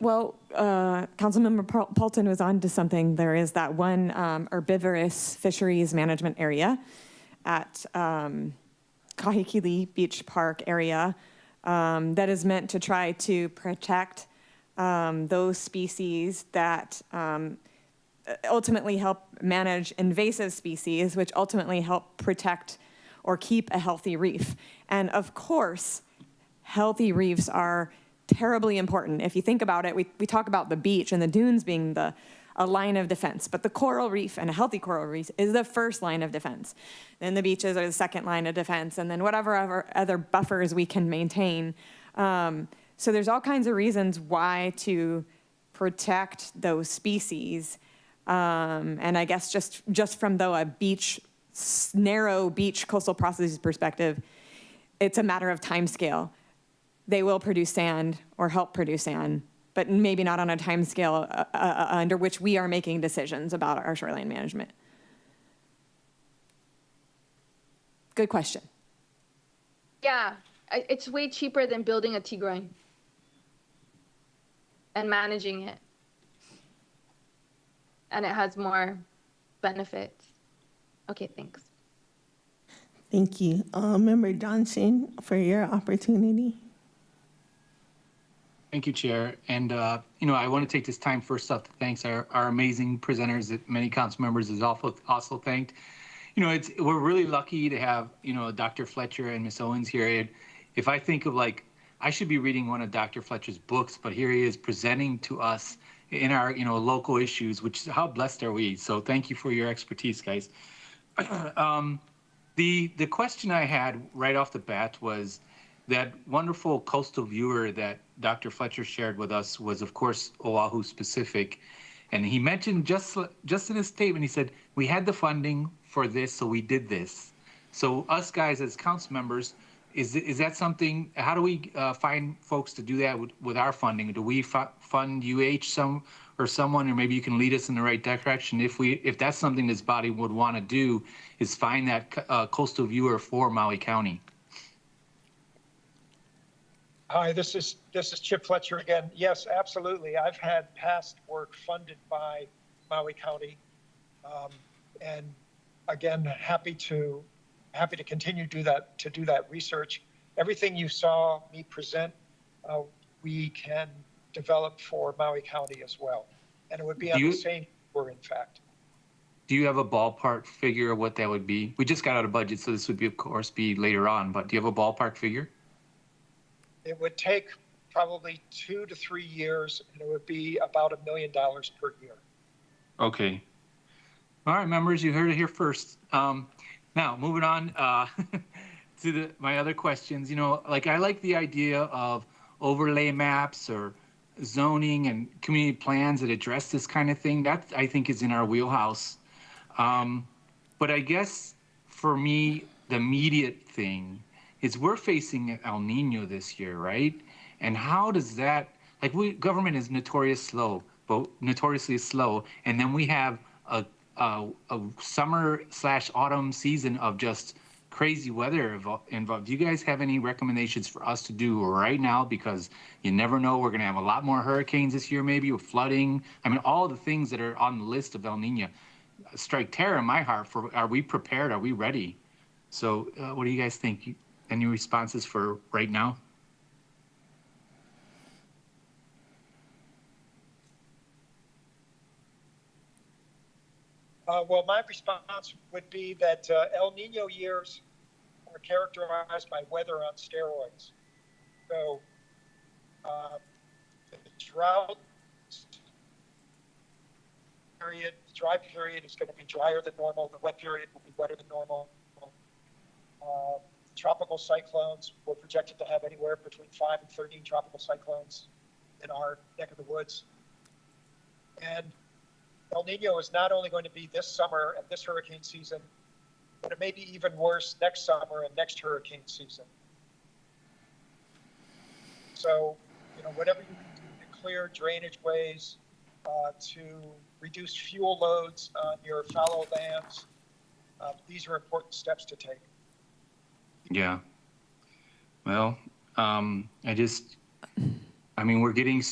Well, Councilmember Paulton was on to something. There is that one herbivorous fisheries management area at Kahikili Beach Park area that is meant to try to protect those species that ultimately help manage invasive species, which ultimately help protect or keep a healthy reef. And of course, healthy reefs are terribly important. If you think about it, we talk about the beach and the dunes being a line of defense, but the coral reef and a healthy coral reef is the first line of defense. Then the beaches are the second line of defense, and then whatever other buffers we can maintain. So there's all kinds of reasons why to protect those species. And I guess just from a narrow beach coastal processes perspective, it's a matter of time scale. They will produce sand or help produce sand, but maybe not on a time scale under which we are making decisions about our shoreline management. Good question. yeah, it's way cheaper than building a tigre and managing it. And it has more benefits. Okay, thanks. Thank you. Member Johnson, for your opportunity. Thank you, Chair. And, I want to take this time first off to thank our amazing presenters that many council members has also thanked. We're really lucky to have, Dr. Fletcher and Ms. Owens here. If I think of I should be reading one of Dr. Fletcher's books, but here he is presenting to us in our, local issues, which how blessed are we? So thank you for your expertise, guys. The question I had right off the bat was that wonderful coastal viewer that Dr. Fletcher shared with us was, of course, Oahu specific. And he mentioned just in his statement, he said, we had the funding for this, so we did this. So us guys as council members, is that something, how do we find folks to do that with our funding? Do we fund UH or someone, or maybe you can lead us in the right direction? If that's something this body would want to do, is find that coastal viewer for Maui County. Hi, this is Chip Fletcher again. Yes, absolutely. I've had past work funded by Maui County, and again, happy to continue to do that research. Everything you saw me present, we can develop for Maui County as well, and it would be on the same tour, in fact. Do you have a ballpark figure of what that would be? We just got out of budget, so this would be, of course, be later on, but do you have a ballpark figure? It would take probably 2 to 3 years, and it would be about $1 million per year. Okay. All right, members, you heard it here first. Now, moving on to my other questions. You know, like I like the idea of overlay maps or zoning and community plans that address this kind of thing. That, I think, is in our wheelhouse. But I guess for me, the immediate thing is we're facing El Nino this year, right? And how does that, like, government is notoriously slow, and then we have a summer/autumn season of just crazy weather involved. Do you guys have any recommendations for us to do right now? Because you never know, we're gonna have a lot more hurricanes this year, maybe, with flooding. I mean, all the things that are on the list of El Nino strike terror in my heart for, are we prepared? Are we ready? So what do you guys think? Any responses for right now? Well, my response would be that El Nino years are characterized by weather on steroids. So the drought period, the dry period is going to be drier than normal. The wet period will be wetter than normal. Tropical cyclones, we're projected to have anywhere between 5 and 13 tropical cyclones in our neck of the woods. And El Nino is not only going to be this summer and this hurricane season, but it may be even worse next summer and next hurricane season. So, you know, whatever you can do to clear drainage ways, to reduce fuel loads on your fallow lands, these are important steps to take. Yeah. Well, I mean, we're getting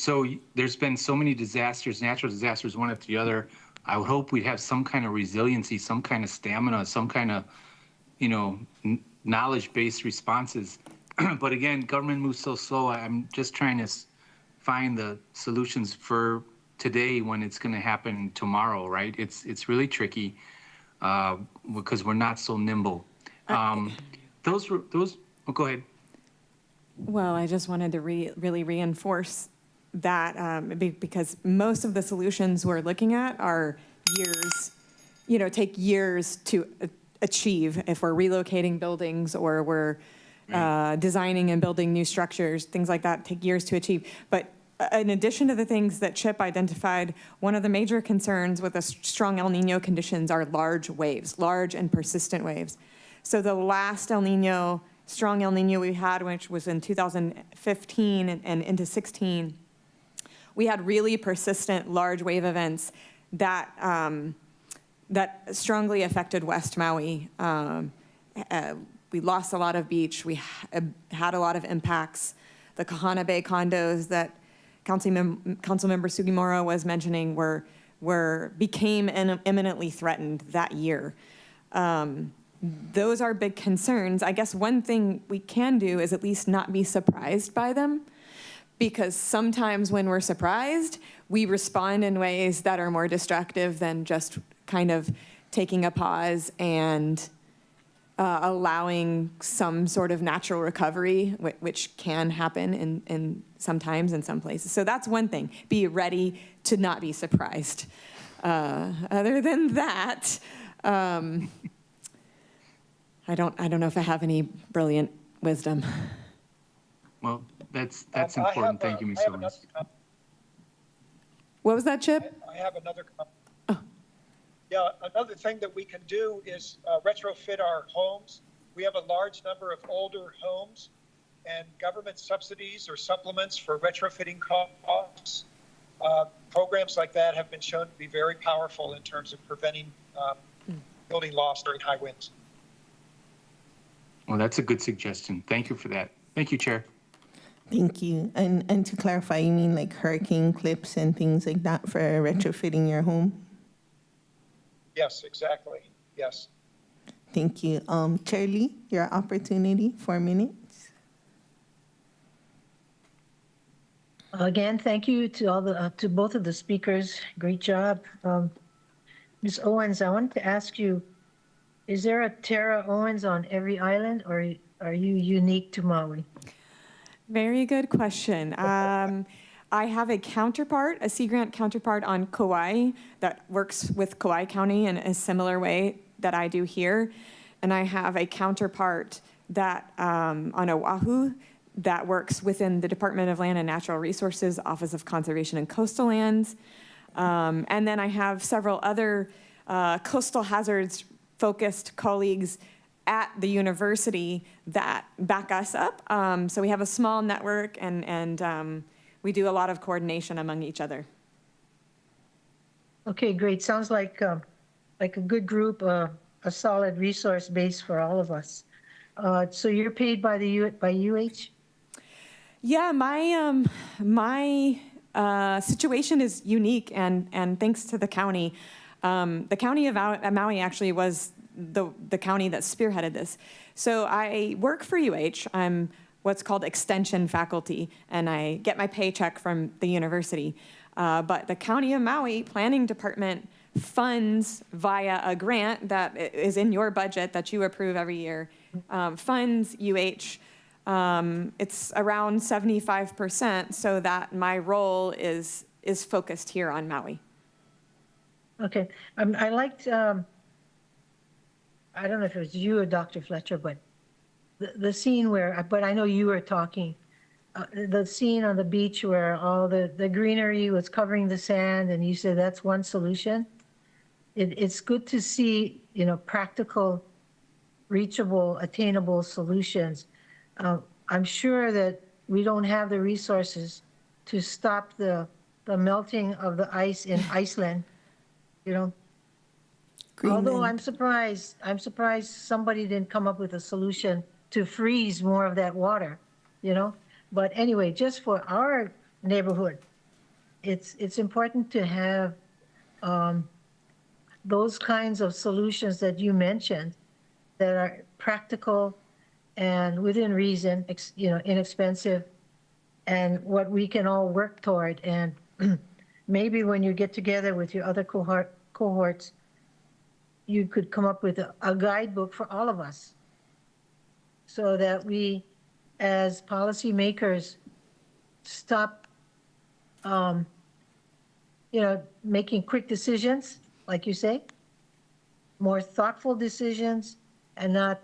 there's been so many disasters, natural disasters, one after the other. I would hope we'd have some kind of resiliency, some kind of stamina, some kind of, you know, knowledge-based responses. But again, government moves so slow. I'm just trying to find the solutions for today when it's going to happen tomorrow, right? It's really tricky because we're not so nimble. Oh, go ahead. Well, I just wanted to really reinforce that because most of the solutions we're looking at are years, you know, take years to achieve if we're relocating buildings or we're designing and building new structures, things like that take years to achieve. But in addition to the things that Chip identified, one of the major concerns with the strong El Nino conditions are large waves, large and persistent waves. So the last strong El Nino we had, which was in 2015 and into 16, we had really persistent large wave events that that strongly affected West Maui. We lost a lot of beach. We had a lot of impacts. The Kahana Bay condos that Councilmember Sugimura was mentioning became imminently threatened that year. Those are big concerns. I guess one thing we can do is at least not be surprised by them, because sometimes when we're surprised, we respond in ways that are more destructive than just kind of taking a pause and allowing some sort of natural recovery, which can happen in sometimes in some places. So that's one thing. Be ready to not be surprised. Other than that, I don't know if I have any brilliant wisdom. Well, that's important. Thank you, Ms. Owens. What was that, Chip? I have another comment. Yeah, another thing that we can do is retrofit our homes. We have a large number of older homes, and government subsidies or supplements for retrofitting costs. Programs like that have been shown to be very powerful in terms of preventing building loss during high winds. Well, that's a good suggestion. Thank you for that. Thank you, Chair. Thank you. And to clarify, you mean like hurricane clips and things like that for retrofitting your home? Yes, exactly. Yes. Thank you. Chair Lee, your opportunity, 4 minutes. Again, thank you to all the to both of the speakers. Great job. Ms. Owens, I wanted to ask you, is there a Tara Owens on every island, or are you unique to Maui? Very good question. I have a counterpart, a Sea Grant counterpart on Kauai that works with Kauai County in a similar way that I do here. And I have a counterpart that on Oahu that works within the Department of Land and Natural Resources, Office of Conservation and Coastal Lands. And then I have several other coastal hazards focused colleagues at the university that back us up. So we have a small network and we do a lot of coordination among each other. Okay, great. Sounds like a good group, a solid resource base for all of us. So you're paid by by UH? Yeah, my situation is unique, and thanks to the county. The county of Maui actually was the county that spearheaded this. So I work for UH. I'm what's called extension faculty, and I get my paycheck from the university. But the County of Maui Planning Department funds via a grant that is in your budget that you approve every year, funds UH. It's around 75%, so that my role is focused here on Maui. Okay, I liked, I don't know if it was you or Dr. Fletcher, but the scene where, but I know you were talking, the scene on the beach where all the greenery was covering the sand, and you said that's one solution. It's good to see, practical, reachable, attainable solutions. I'm sure that we don't have the resources to stop the melting of the ice in Iceland, Although I'm surprised somebody didn't come up with a solution to freeze more of that water, But anyway, just for our neighborhood, it's important to have those kinds of solutions that you mentioned that are practical and within reason, inexpensive, and what we can all work toward. And maybe when you get together with your other cohorts, you could come up with a guidebook for all of us so that we, as policymakers, stop, making quick decisions, like you say, more thoughtful decisions, and not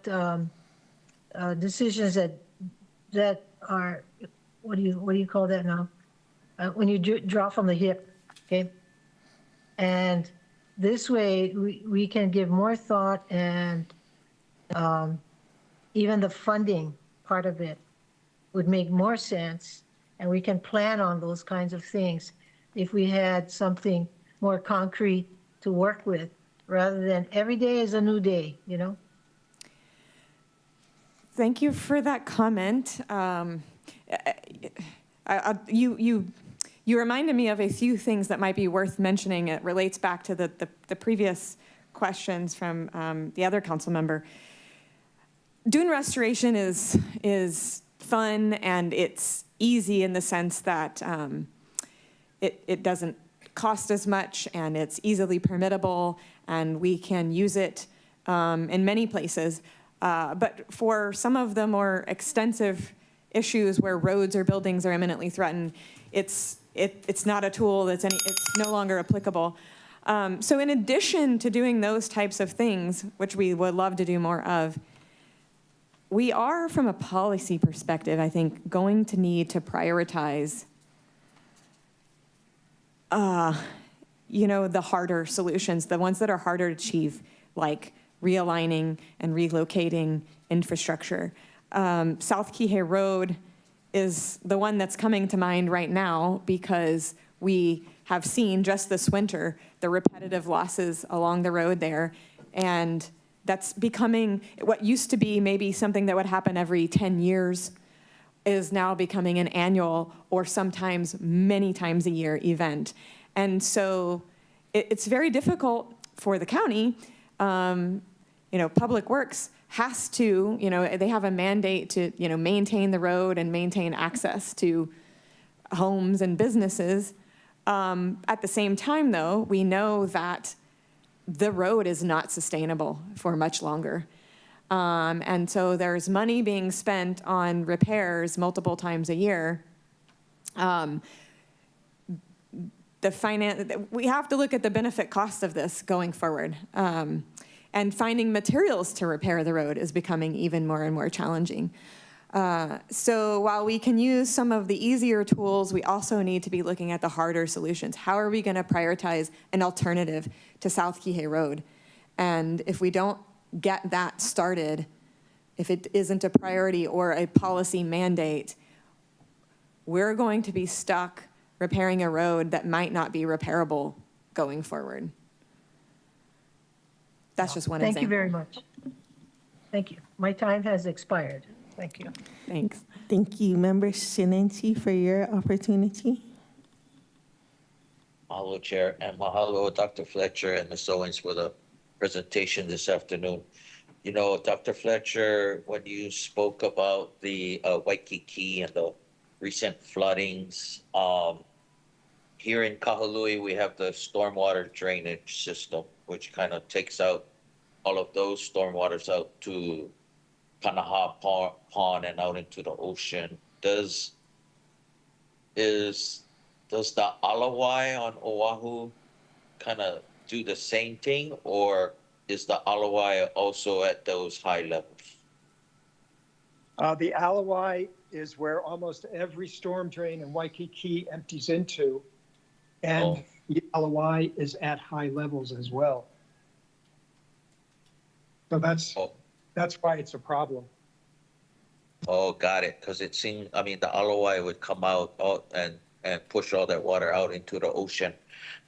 decisions that are, what do you call that now? When you draw from the hip, okay? And this way, we can give more thought, and even the funding part of it would make more sense, and we can plan on those kinds of things if we had something more concrete to work with, rather than every day is a new day, Thank you for that comment. You reminded me of a few things that might be worth mentioning. It relates back to the previous questions from the other council member. Dune restoration is fun, and it's easy in the sense that it doesn't cost as much, and it's easily permittable, and we can use it in many places. But for some of the more extensive issues where roads or buildings are imminently threatened, it's not a tool it's no longer applicable. So in addition to doing those types of things, which we would love to do more of, we are, from a policy perspective, I think, going to need to prioritize the harder solutions, the ones that are harder to achieve, like realigning and relocating infrastructure. South Kihei Road is the one that's coming to mind right now, because we have seen just this winter the repetitive losses along the road there, and that's becoming what used to be maybe something that would happen every 10 years. is now becoming an annual or sometimes many times a year event. And so it's very difficult for the county. Public Works has to, they have a mandate to, maintain the road and maintain access to homes and businesses. At the same time, though, we know that the road is not sustainable for much longer. And so there's money being spent on repairs multiple times a year. We have to look at the benefit cost of this going forward. And finding materials to repair the road is becoming even more and more challenging. So while we can use some of the easier tools, we also need to be looking at the harder solutions. How are we going to prioritize an alternative to South Kihei Road? And if we don't get that started, if it isn't a priority or a policy mandate, we're going to be stuck repairing a road that might not be repairable going forward. That's just one example. Thank you very much. Thank you. My time has expired. Thank you. Thanks. Thank you, Member Sinenci, for your opportunity. Mahalo, Chair, and mahalo, Dr. Fletcher and Ms. Owens for the presentation this afternoon. Dr. Fletcher, when you spoke about the Waikiki and the recent floodings, here in Kahului, we have the stormwater drainage system, which kind of takes out all of those stormwaters out to Kanaha Pond and out into the ocean. Does the Alawai on Oahu kind of do the same thing, or is the Alawai also at those high levels? The Alawai is where almost every storm drain in Waikiki empties into, and the Alawai is at high levels as well. So that's why it's a problem. Oh, got it. Because it seemed, the Alawai would come out and push all that water out into the ocean.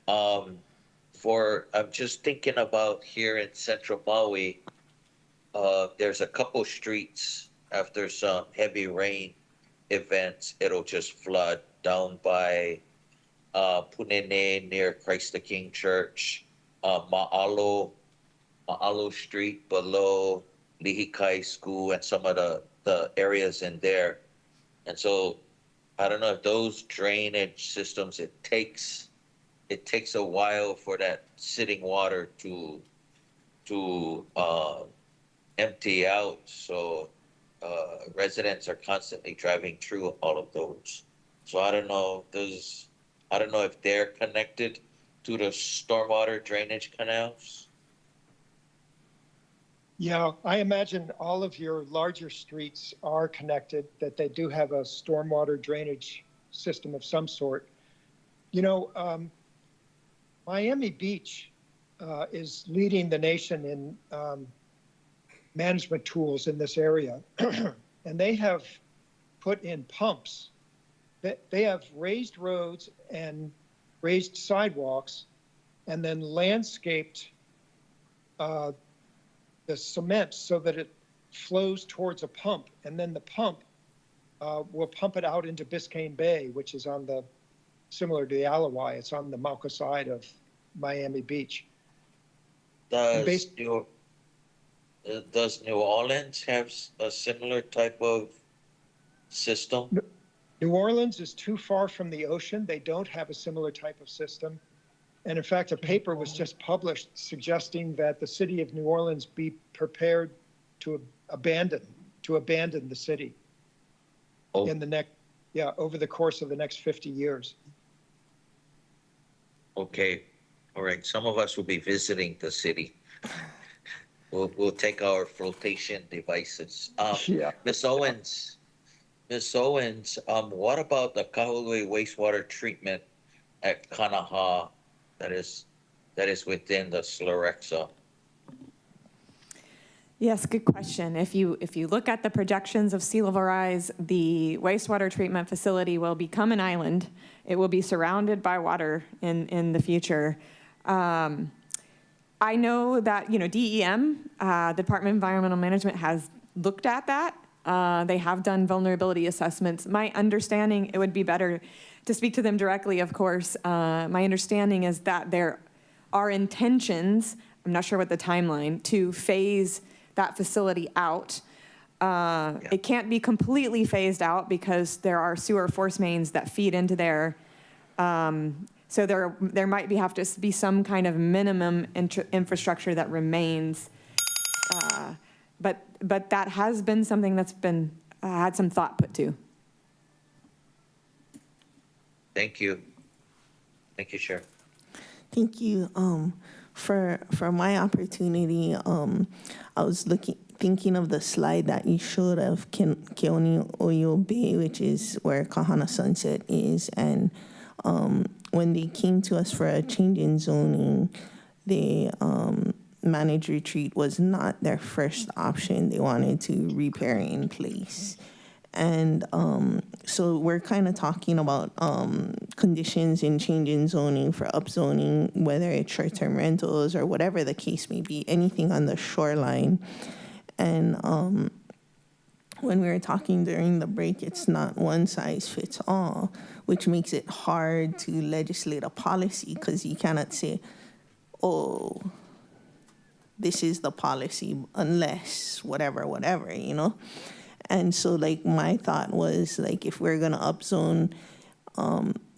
I'm just thinking about here in Central Maui, there's a couple streets after some heavy rain events, it'll just flood down by Punene near Christ the King Church, Ma'alo Street below Lihikai School and some of the areas in there. And so I don't know if those drainage systems, it takes a while for that sitting water to empty out. So residents are constantly driving through all of those. So I don't know if they're connected to the stormwater drainage canals. Yeah, I imagine all of your larger streets are connected, that they do have a stormwater drainage system of some sort. Miami Beach is leading the nation in management tools in this area. And they have put in pumps. They have raised roads and raised sidewalks and then landscaped the cement so that it flows towards a pump. And then the pump will pump it out into Biscayne Bay, which is similar to the Alawai. It's on the Mauka side of Miami Beach. Does New Orleans have a similar type of system? New Orleans is too far from the ocean. They don't have a similar type of system. And in fact, a paper was just published suggesting that the city of New Orleans be prepared to abandon the city over the course of the next 50 years. Okay, all right. Some of us will be visiting the city. We'll take our flotation devices. Ms. Owens, what about the Kahului wastewater treatment at Kanaha that is within the Slarexa? Yes, good question. If you look at the projections of sea level rise, the wastewater treatment facility will become an island. It will be surrounded by water in the future. I know that DEM, the Department of Environmental Management, has looked at that They have done vulnerability assessments. My understanding, it would be better to speak to them directly, of course. My understanding is that there are intentions, I'm not sure what the timeline, to phase that facility out. It can't be completely phased out because there are sewer force mains that feed into there. So there might have to be some kind of minimum infrastructure that remains. But that has been something that's been had some thought put to. Thank you. Thank you, Chair. Thank you. For my opportunity, I was thinking of the slide that you showed of Keone Oyo Bay, which is where Kahana Sunset is, and when they came to us for a change in zoning, the managed retreat was not their first option. They wanted to repair in place. And so we're kind of talking about conditions in change in zoning for upzoning, whether it's short-term rentals or whatever the case may be, anything on the shoreline. And when we were talking during the break, it's not one size fits all, which makes it hard to legislate a policy because you cannot say, oh, this is the policy unless whatever, you know? And so, like, my thought was, like, if we're going to upzone,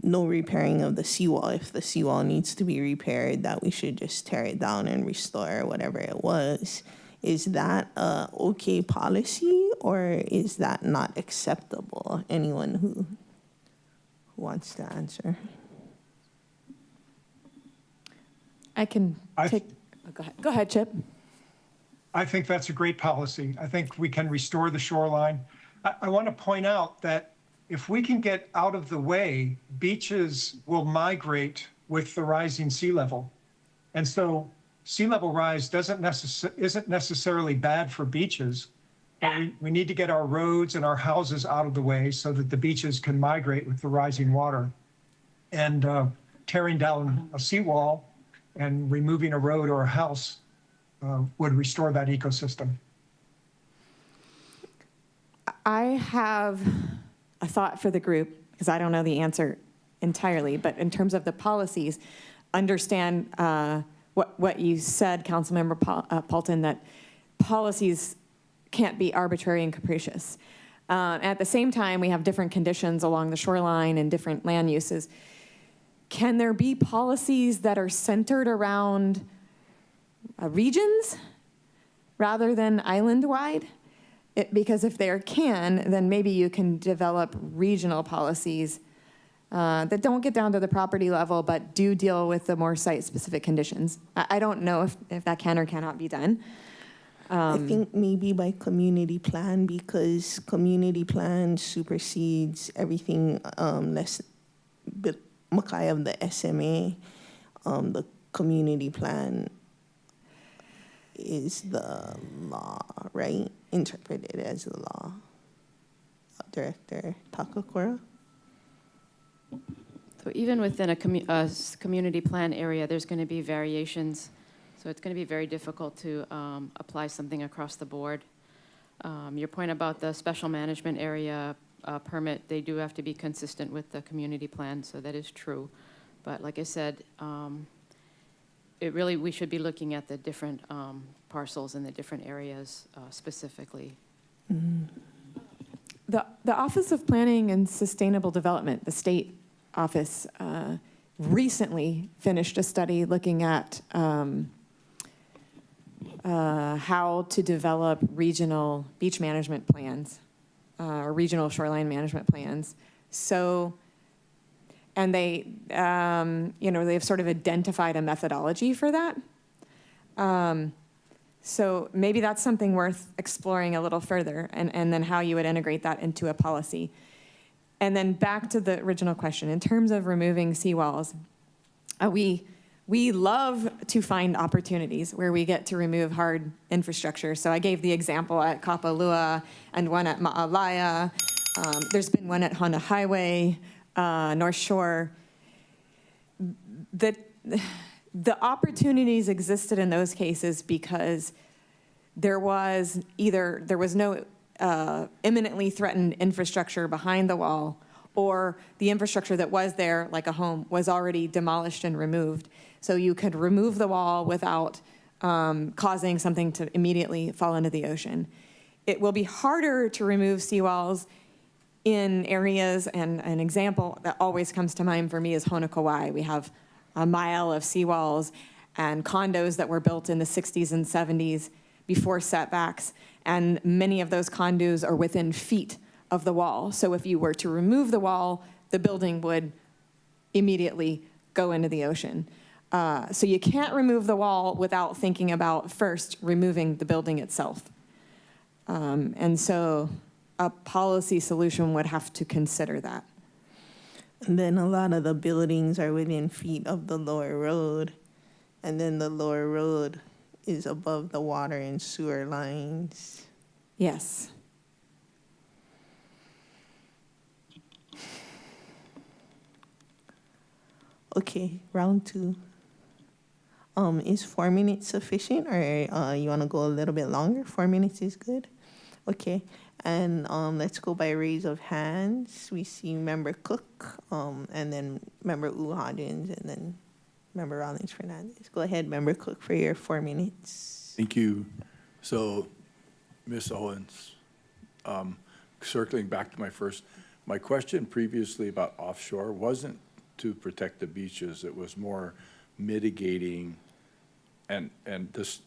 no repairing of the seawall. If the seawall needs to be repaired, that we should just tear it down and restore whatever it was. Is that a okay policy, or is that not acceptable? Anyone who wants to answer? I can take... Go ahead, Chip. I think that's a great policy. I think we can restore the shoreline. I want to point out that if we can get out of the way, beaches will migrate with the rising sea level. And so sea level rise isn't necessarily bad for beaches, but we need to get our roads and our houses out of the way so that the beaches can migrate with the rising water. And tearing down a seawall and removing a road or a house would restore that ecosystem. I have a thought for the group, because I don't know the answer entirely, but in terms of the policies, understand what you said, Councilmember Paulton, that policies can't be arbitrary and capricious. At the same time, we have different conditions along the shoreline and different land uses. Can there be policies that are centered around regions rather than island-wide? Because if there can, then maybe you can develop regional policies that don't get down to the property level, but do deal with the more site-specific conditions. I don't know if that can or cannot be done. I think maybe by community plan, because community plan supersedes everything less Makai of the SMA. The community plan is the law, right? Interpreted as the law. Director Takakura? So even within a community plan area, there's going to be variations. So it's going to be very difficult to apply something across the board. Your point about the special management area permit, they do have to be consistent with the community plan, so that is true. But like I said, we should be looking at the different parcels in the different areas specifically. Mm-hmm. The Office of Planning and Sustainable Development, the state office, recently finished a study looking at how to develop regional beach management plans or regional shoreline management plans. So, and they, they've sort of identified a methodology for that. So maybe that's something worth exploring a little further, and then how you would integrate that into a policy. And then back to the original question, in terms of removing seawalls, we love to find opportunities where we get to remove hard infrastructure. So I gave the example at Kapalua and one at Ma'alaya. There's been one at Honda Highway, North Shore. The opportunities existed in those cases because there was no imminently threatened infrastructure behind the wall, or the infrastructure that was there, like a home, was already demolished and removed. So you could remove the wall without causing something to immediately fall into the ocean. It will be harder to remove seawalls in areas, and an example that always comes to mind for me is Honokawai. We have a mile of seawalls and condos that were built in the 60s and 70s before setbacks, and many of those condos are within feet of the wall. So if you were to remove the wall, the building would immediately go into the ocean. So you can't remove the wall without thinking about first removing the building itself. And so a policy solution would have to consider that. And then a lot of the buildings are within feet of the lower road. And then the lower road is above the water and sewer lines. Yes. Okay, round two. Is 4 minutes sufficient, or you want to go a little bit longer? 4 minutes is good. Okay, and let's go by raise of hands. We see Member Cook, and then Member Hodgins, and then Member Rollins Fernandez. Go ahead, Member Cook, for your 4 minutes. Thank you. So, Ms. Owens, circling back to my question previously about offshore wasn't to protect the beaches. It was more mitigating and this,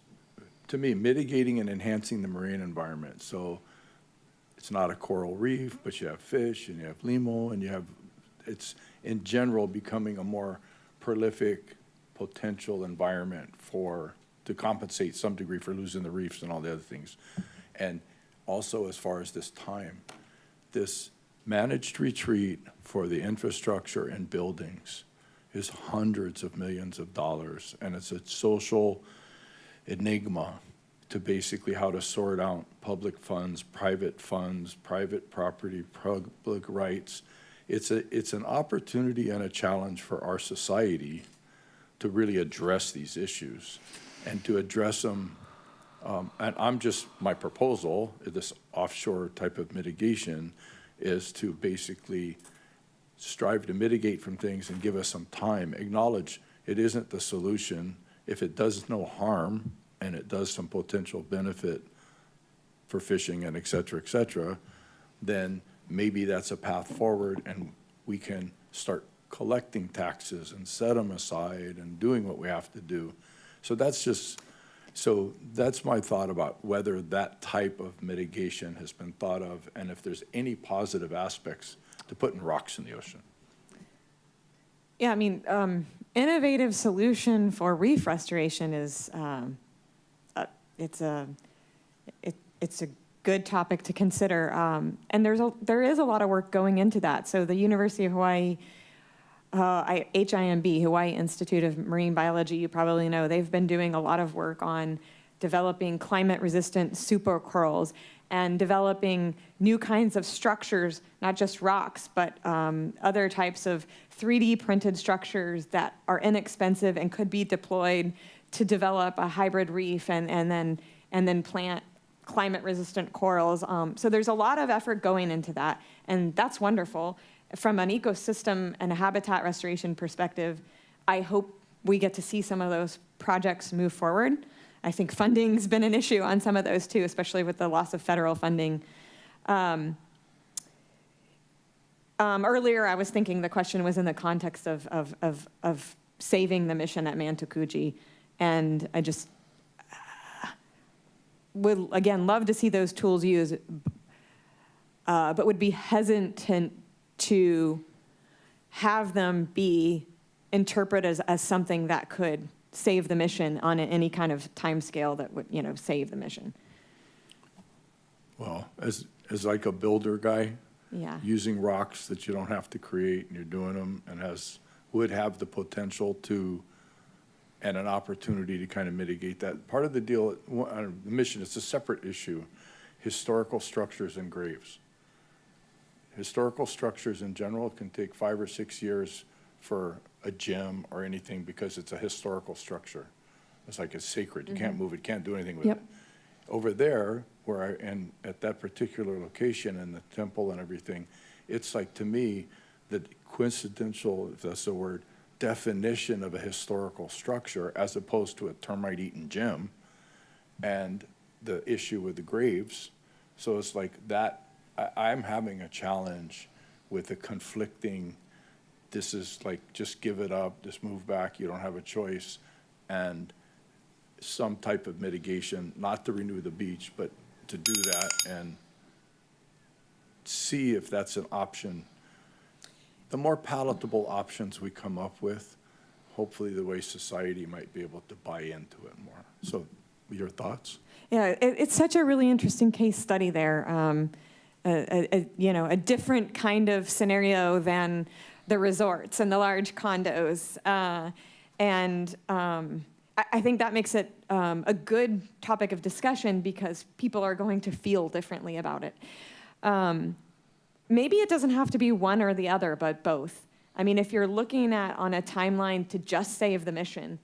to me, mitigating and enhancing the marine environment. So it's not a coral reef, but you have fish and you have limo and you have, it's in general becoming a more prolific potential environment to compensate some degree for losing the reefs and all the other things. And also as far as this time, this managed retreat for the infrastructure and buildings is hundreds of millions of dollars, and it's a social enigma to basically how to sort out public funds, private property, public rights. It's an opportunity and a challenge for our society to really address these issues and to address them. And my proposal, this offshore type of mitigation, is to basically strive to mitigate from things and give us some time. Acknowledge it isn't the solution. If it does no harm and it does some potential benefit for fishing and et cetera, then maybe that's a path forward and we can start collecting taxes and set them aside and doing what we have to do. So that's my thought about whether that type of mitigation has been thought of and if there's any positive aspects to putting rocks in the ocean. Yeah, I mean, innovative solution for reef restoration is, it's a good topic to consider. And there is a lot of work going into that. So the University of Hawaii, HIMB, Hawaii Institute of Marine Biology, you probably know, they've been doing a lot of work on developing climate-resistant supercorals and developing new kinds of structures, not just rocks, but other types of 3D printed structures that are inexpensive and could be deployed to develop a hybrid reef and then plant climate-resistant corals. So there's a lot of effort going into that, and that's wonderful. From an ecosystem and a habitat restoration perspective, I hope we get to see some of those projects move forward. I think funding's been an issue on some of those too, especially with the loss of federal funding. Earlier, I was thinking the question was in the context of saving the mission at Mantokuji, and I just would, again, love to see those tools used, but would be hesitant to have them be interpreted as something that could save the mission on any kind of time scale that would, save the mission. Well, as like a builder guy, Yeah. using rocks that you don't have to create and you're doing them and would have the potential to, and an opportunity to kind of mitigate that. Part of the deal, the mission, it's a separate issue, historical structures and graves. Historical structures in general can take 5 or 6 years for a gym or anything because it's a historical structure. It's like it's sacred. You can't move it, can't do anything with it. Over there, and at that particular location and the temple and everything, it's like, to me, the coincidental, if that's the word, definition of a historical structure as opposed to a termite-eaten gym, and the issue with the graves. So it's like that, I'm having a challenge with the conflicting, this is like, just give it up, just move back, you don't have a choice, and some type of mitigation, not to renew the beach, but to do that and see if that's an option. The more palatable options we come up with, hopefully the way society might be able to buy into it more. So your thoughts? Yeah, it's such a really interesting case study there. A different kind of scenario than the resorts and the large condos. I think that makes it a good topic of discussion because people are going to feel differently about it. Maybe it doesn't have to be one or the other, but both. I mean, if you're looking at on a timeline to just save the mission,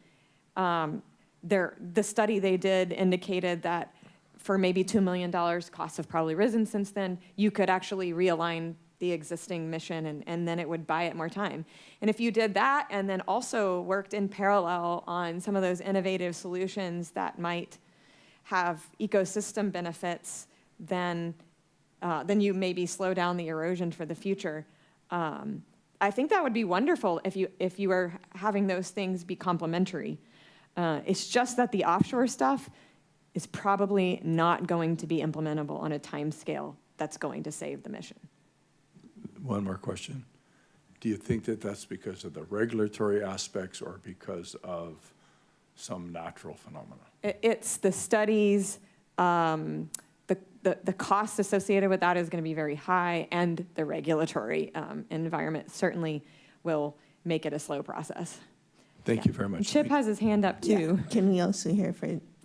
the study they did indicated that for maybe $2 million, costs have probably risen since then, you could actually realign the existing mission and then it would buy it more time. And if you did that and then also worked in parallel on some of those innovative solutions that might have ecosystem benefits, then you maybe slow down the erosion for the future. I think that would be wonderful if you were having those things be complementary. It's just that the offshore stuff is probably not going to be implementable on a time scale that's going to save the mission. One more question. Do you think that that's because of the regulatory aspects or because of some natural phenomena? It's the studies, the cost associated with that is going to be very high, and the regulatory environment certainly will make it a slow process. Thank you very much. Chip has his hand up too. Yeah. Can we also hear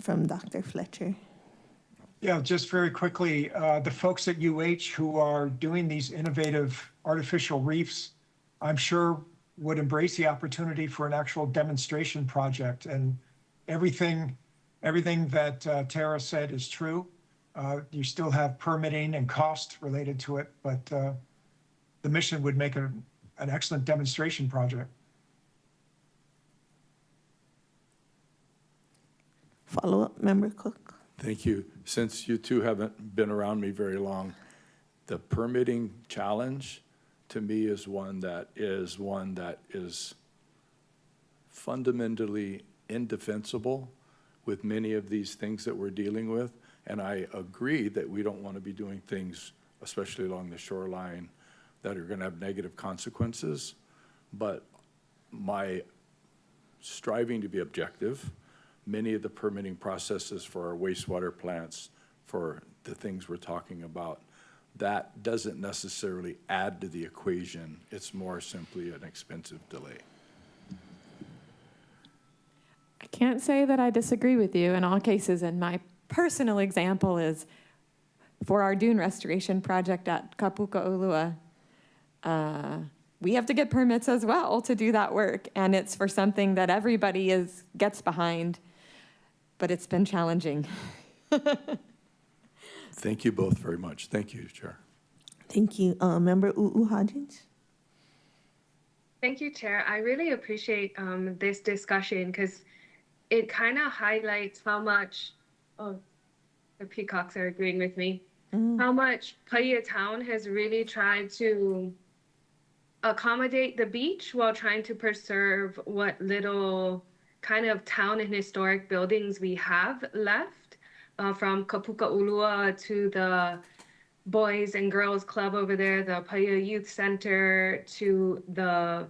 from Dr. Fletcher? Yeah, just very quickly, the folks at UH who are doing these innovative artificial reefs, I'm sure would embrace the opportunity for an actual demonstration project. And everything that Tara said is true. You still have permitting and cost related to it, but the mission would make an excellent demonstration project. Follow-up, Member Cook. Thank you. Since you two haven't been around me very long, the permitting challenge to me is one that is fundamentally indefensible with many of these things that we're dealing with. And I agree that we don't want to be doing things, especially along the shoreline, that are going to have negative consequences. But my striving to be objective, many of the permitting processes for our wastewater plants, for the things we're talking about, that doesn't necessarily add to the equation. It's more simply an expensive delay. I can't say that I disagree with you in all cases, and my personal example is for our dune restoration project at Kapu'ula. We have to get permits as well to do that work, and it's for something that everybody gets behind, but it's been challenging. Thank you both very much. Thank you, Chair. Thank you. Member Hodgins? Thank you, Chair. I really appreciate this discussion because it kind of highlights how much, oh, the peacocks are agreeing with me, how much Paia Town has really tried to accommodate the beach while trying to preserve what little kind of town and historic buildings we have left, from Kapu'ula to the Boys and Girls Club over there, the Paia Youth Center, to the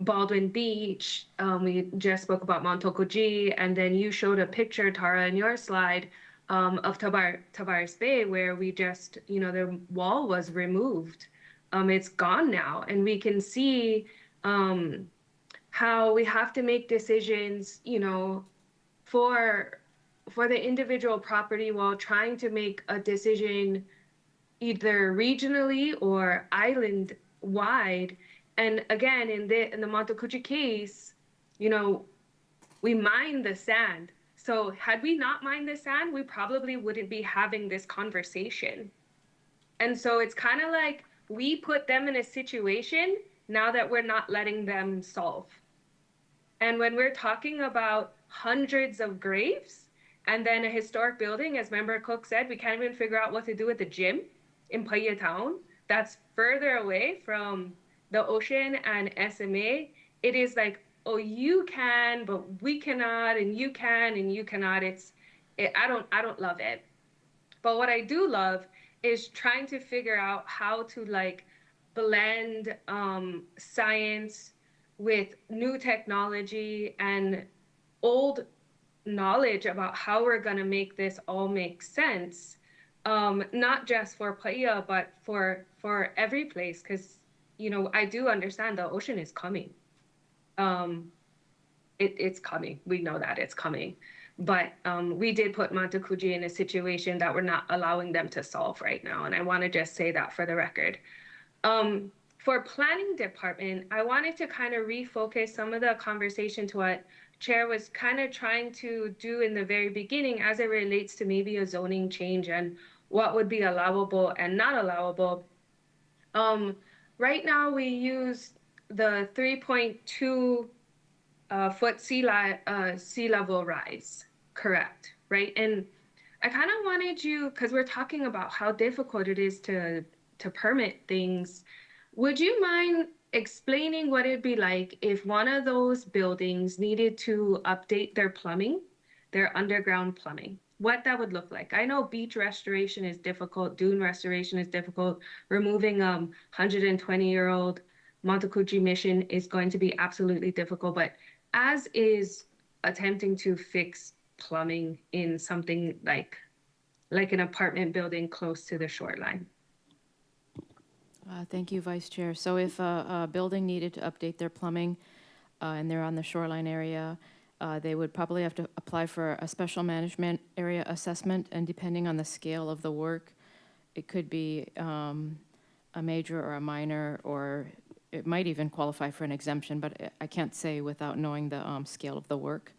Baldwin Beach. We just spoke about Montokoji, and then you showed a picture, Tara, in your slide of Tavares Bay, where we just, the wall was removed. It's gone now, and we can see how we have to make decisions, for the individual property while trying to make a decision either regionally or island wide. And again, in the Montokoji case, we mine the sand. So had we not mined the sand, we probably wouldn't be having this conversation. And so it's kind of like we put them in a situation now that we're not letting them solve. And when we're talking about hundreds of graves and then a historic building, as Member Cook said, we can't even figure out what to do with the gym in Paia Town. That's further away from the ocean and SMA. It is like, oh, you can, but we cannot, and you can, and you cannot. I don't love it. But what I do love is trying to figure out how to like blend science with new technology and old knowledge about how we're going to make this all make sense, not just for Paia, but for every place, because I do understand the ocean is coming. It's coming. We know that it's coming. But we did put Montecuji in a situation that we're not allowing them to solve right now. And I want to just say that for the record. For planning department, I wanted to kind of refocus some of the conversation to what Chair was kind of trying to do in the very beginning as it relates to maybe a zoning change and what would be allowable and not allowable. Right now we use the 3.2 foot sea level rise, correct, right? And I kind of wanted you, because we're talking about how difficult it is to permit things, would you mind explaining what it'd be like if one of those buildings needed to update their plumbing, their underground plumbing? What that would look like. I know beach restoration is difficult, dune restoration is difficult, removing 120-year-old Montecuji mission is going to be absolutely difficult, but as is attempting to fix plumbing in something like an apartment building close to the shoreline. Thank you, Vice Chair. So if a building needed to update their plumbing and they're on the shoreline area, they would probably have to apply for a special management area assessment, and depending on the scale of the work, it could be a major or a minor, or it might even qualify for an exemption, but I can't say without knowing the scale of the work.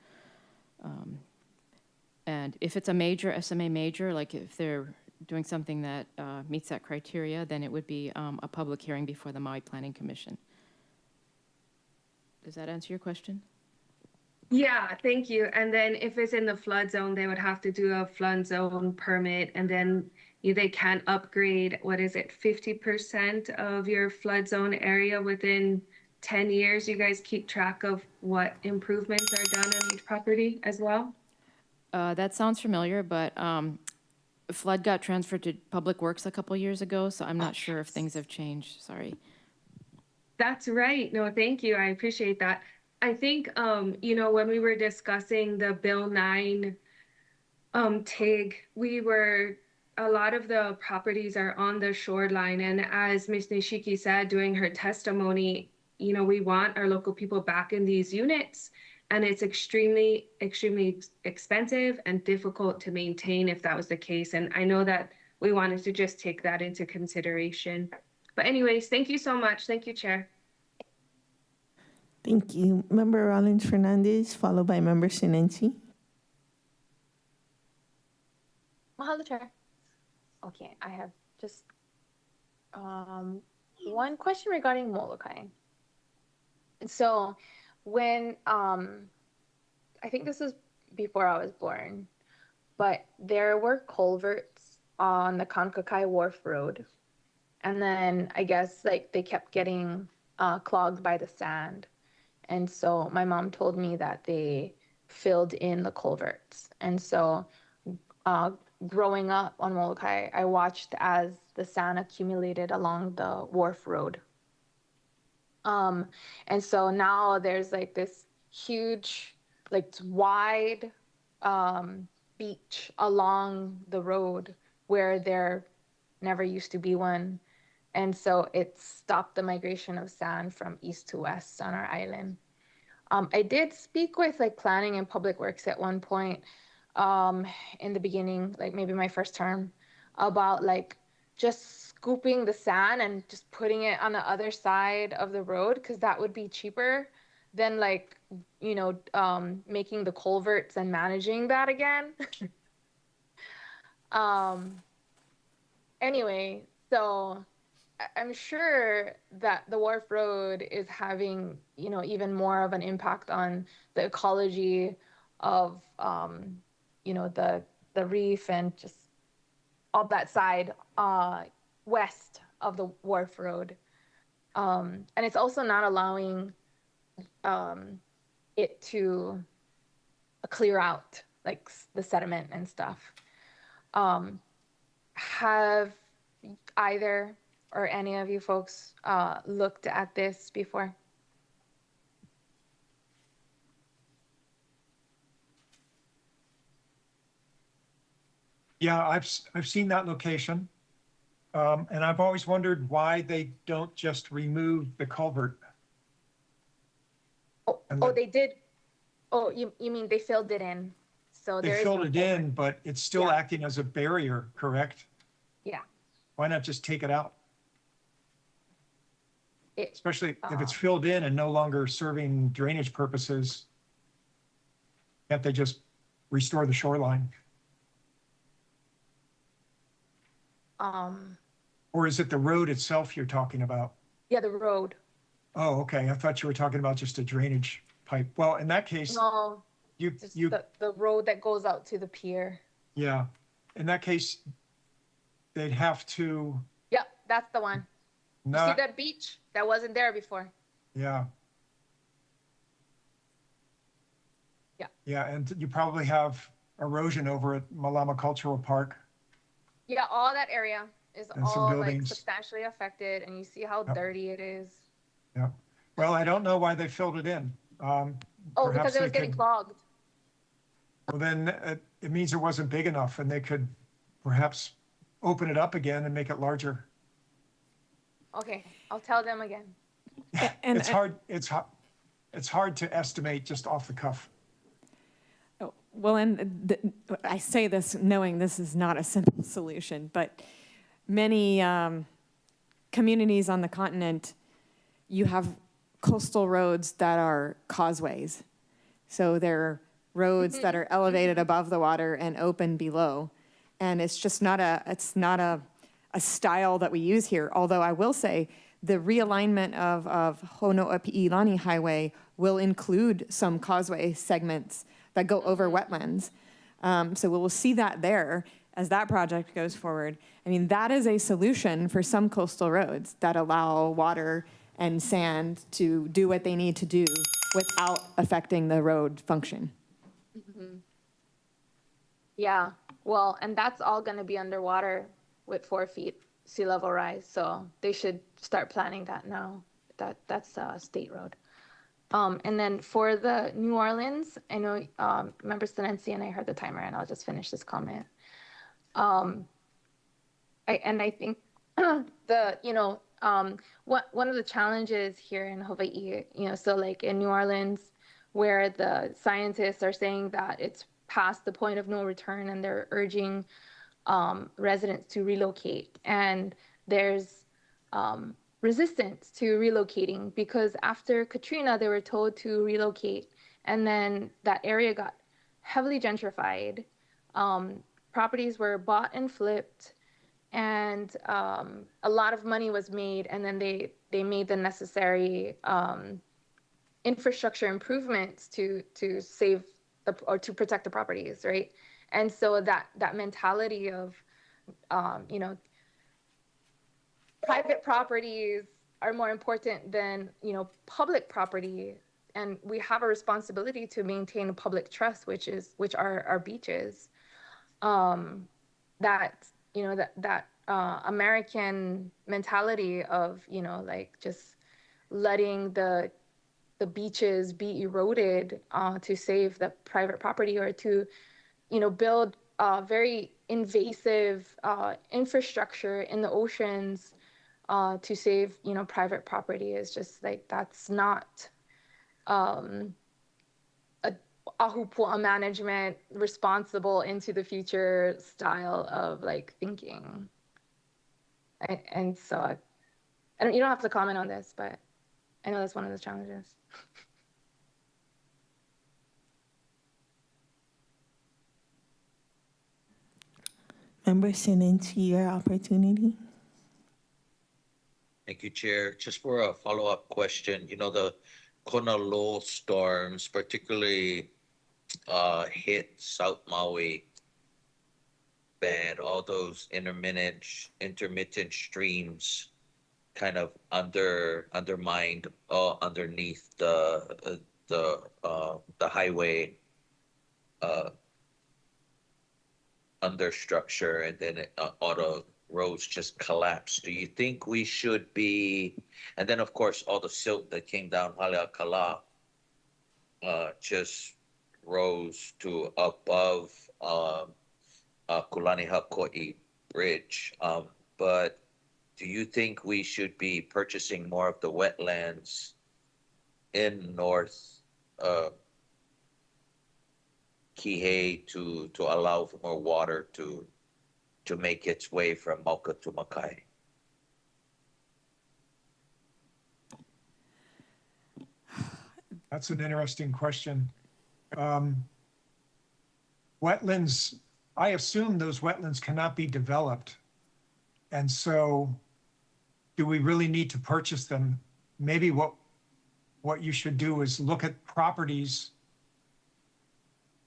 And if it's a major, SMA major, like if they're doing something that meets that criteria, then it would be a public hearing before the Maui Planning Commission. Does that answer your question? Yeah, thank you. And then if it's in the flood zone, they would have to do a flood zone permit, and then they can upgrade, 50% of your flood zone area within 10 years. You guys keep track of what improvements are done on each property as well? That sounds familiar, but flood got transferred to Public Works a couple years ago, so I'm not sure if things have changed. Sorry. That's right. No, thank you. I appreciate that. I think, when we were discussing the Bill 9 TIG, a lot of the properties are on the shoreline. And as Ms. Nishiki said during her testimony, we want our local people back in these units. And it's extremely, extremely expensive and difficult to maintain if that was the case. And I know that we wanted to just take that into consideration. But anyways, thank you so much. Thank you, Chair. Thank you. Member Rollins Fernandez, followed by Member Sinenci. Mahalo, Chair. Okay, I have just one question regarding Molokai. So when, I think this is before I was born, but there were culverts on the Kaunakakai Wharf Road. And then I guess they kept getting clogged by the sand. And so my mom told me that they filled in the culverts. And so growing up on Molokai, I watched as the sand accumulated along the wharf road. And so now there's this huge, wide beach along the road where there never used to be one. And so it stopped the migration of sand from east to west on our island. I did speak with planning and public works at one point in the beginning, maybe my first term, about just scooping the sand and just putting it on the other side of the road, because that would be cheaper than making the culverts and managing that again. Anyway, so I'm sure that the Wharf Road is having, even more of an impact on the ecology of, the reef and just all that side west of the Wharf Road. And it's also not allowing it to clear out like the sediment and stuff. Have either or any of you folks looked at this before? Yeah, I've seen that location. And I've always wondered why they don't just remove the culvert. They did. Oh, you mean they filled it in? So They filled it in, but it's still acting as a barrier, correct? Yeah. Why not just take it out? Especially if it's Uh, filled in and no longer serving drainage purposes. Can't they just restore the shoreline? Or is it the road itself you're talking about? Yeah, the road. Oh, okay. I thought you were talking about just a drainage pipe. Well, in that case, No, you, just you, the road that goes out to the pier. yeah. In that case, they'd have to Yep, that's the one. You see not, that beach? That wasn't there before. yeah. Yeah. Yeah, and you probably have erosion over at Malama Cultural Park. Yeah, all that area is And some all like buildings. substantially affected, and you see how Yep. dirty it is. Yeah. Well, I don't know why they filled it in. Oh, Perhaps because it was they getting could- clogged. Well, then it means it wasn't big enough and they could perhaps open it up again and make it larger. Okay, I'll tell them again. And It's hard to estimate just off the cuff. Well, and I say this knowing this is not a simple solution, but many communities on the continent, you have coastal roads that are causeways. So they're roads that are elevated above the water and open below. And it's just not a style that we use here. Although I will say the realignment of Honoapi'ilani Highway will include some causeway segments that go over wetlands. So we'll see that there as that project goes forward. I mean, that is a solution for some coastal roads that allow water and sand to do what they need to do without affecting the road function. Mm-hmm. Yeah, well, and that's all going to be underwater with 4 feet sea level rise. So they should start planning that now. That's a state road. And then for the New Orleans, I know Member Stenency and I heard the timer, and I'll just finish this comment. I think one of the challenges here in Hawaii, so like in New Orleans, where the scientists are saying that it's past the point of no return and they're urging residents to relocate. And there's resistance to relocating because after Katrina, they were told to relocate. And then that area got heavily gentrified. Properties were bought and flipped, and a lot of money was made. And then they made the necessary infrastructure improvements to save or to protect the properties, right? And so that mentality of, private properties are more important than, public property. And we have a responsibility to maintain public trust, which are our beaches. American mentality of, just letting the beaches be eroded to save the private property or to, build very invasive infrastructure in the oceans to save, private property is just like, that's not a ahupua management responsible into the future style of like thinking. And so you don't have to comment on this, but I know that's one of the challenges. Member Sinenci, your opportunity. Thank you, Chair. Just for a follow-up question, the Kona Low storms particularly hit South Maui bad. All those intermittent streams kind of undermined underneath the highway understructure, and then all the roads just collapsed. Do you think we should be, and then of course all the silt that came down Haleakala just rose to above Kulani Hakoi Bridge. But do you think we should be purchasing more of the wetlands in North Kihei to allow for more water to make its way from Mauka to Makai? That's an interesting question. Wetlands, I assume those wetlands cannot be developed. And so do we really need to purchase them? Maybe what you should do is look at properties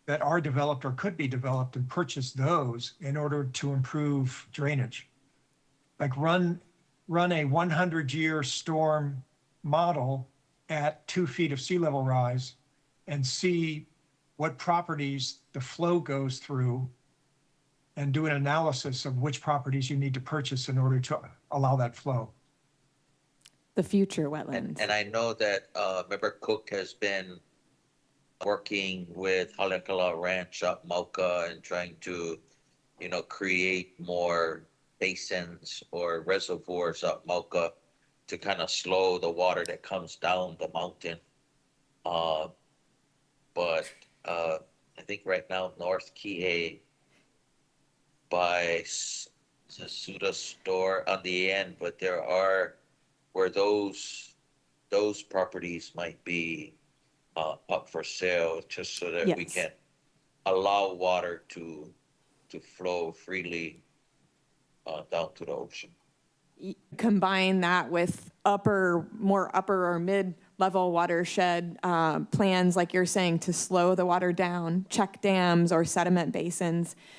that are developed or could be developed and purchase those in order to improve drainage. Like run a 100-year storm model at 2 feet of sea level rise and see what properties the flow goes through, and do an analysis of which properties you need to purchase in order to allow that flow. The future wetlands. And I know that Member Cook has been working with Haleakala Ranch up Mauka and trying to, create more basins or reservoirs up Mauka to kind of slow the water that comes down the mountain. But I think right now North Kihei by Sasuda store on the end, but there are where those properties might be up for sale, just so that we Yes. can allow water to flow freely down to the ocean. Combine that with more upper or mid-level watershed plans, like you're saying, to slow the water down, check dams or sediment basins.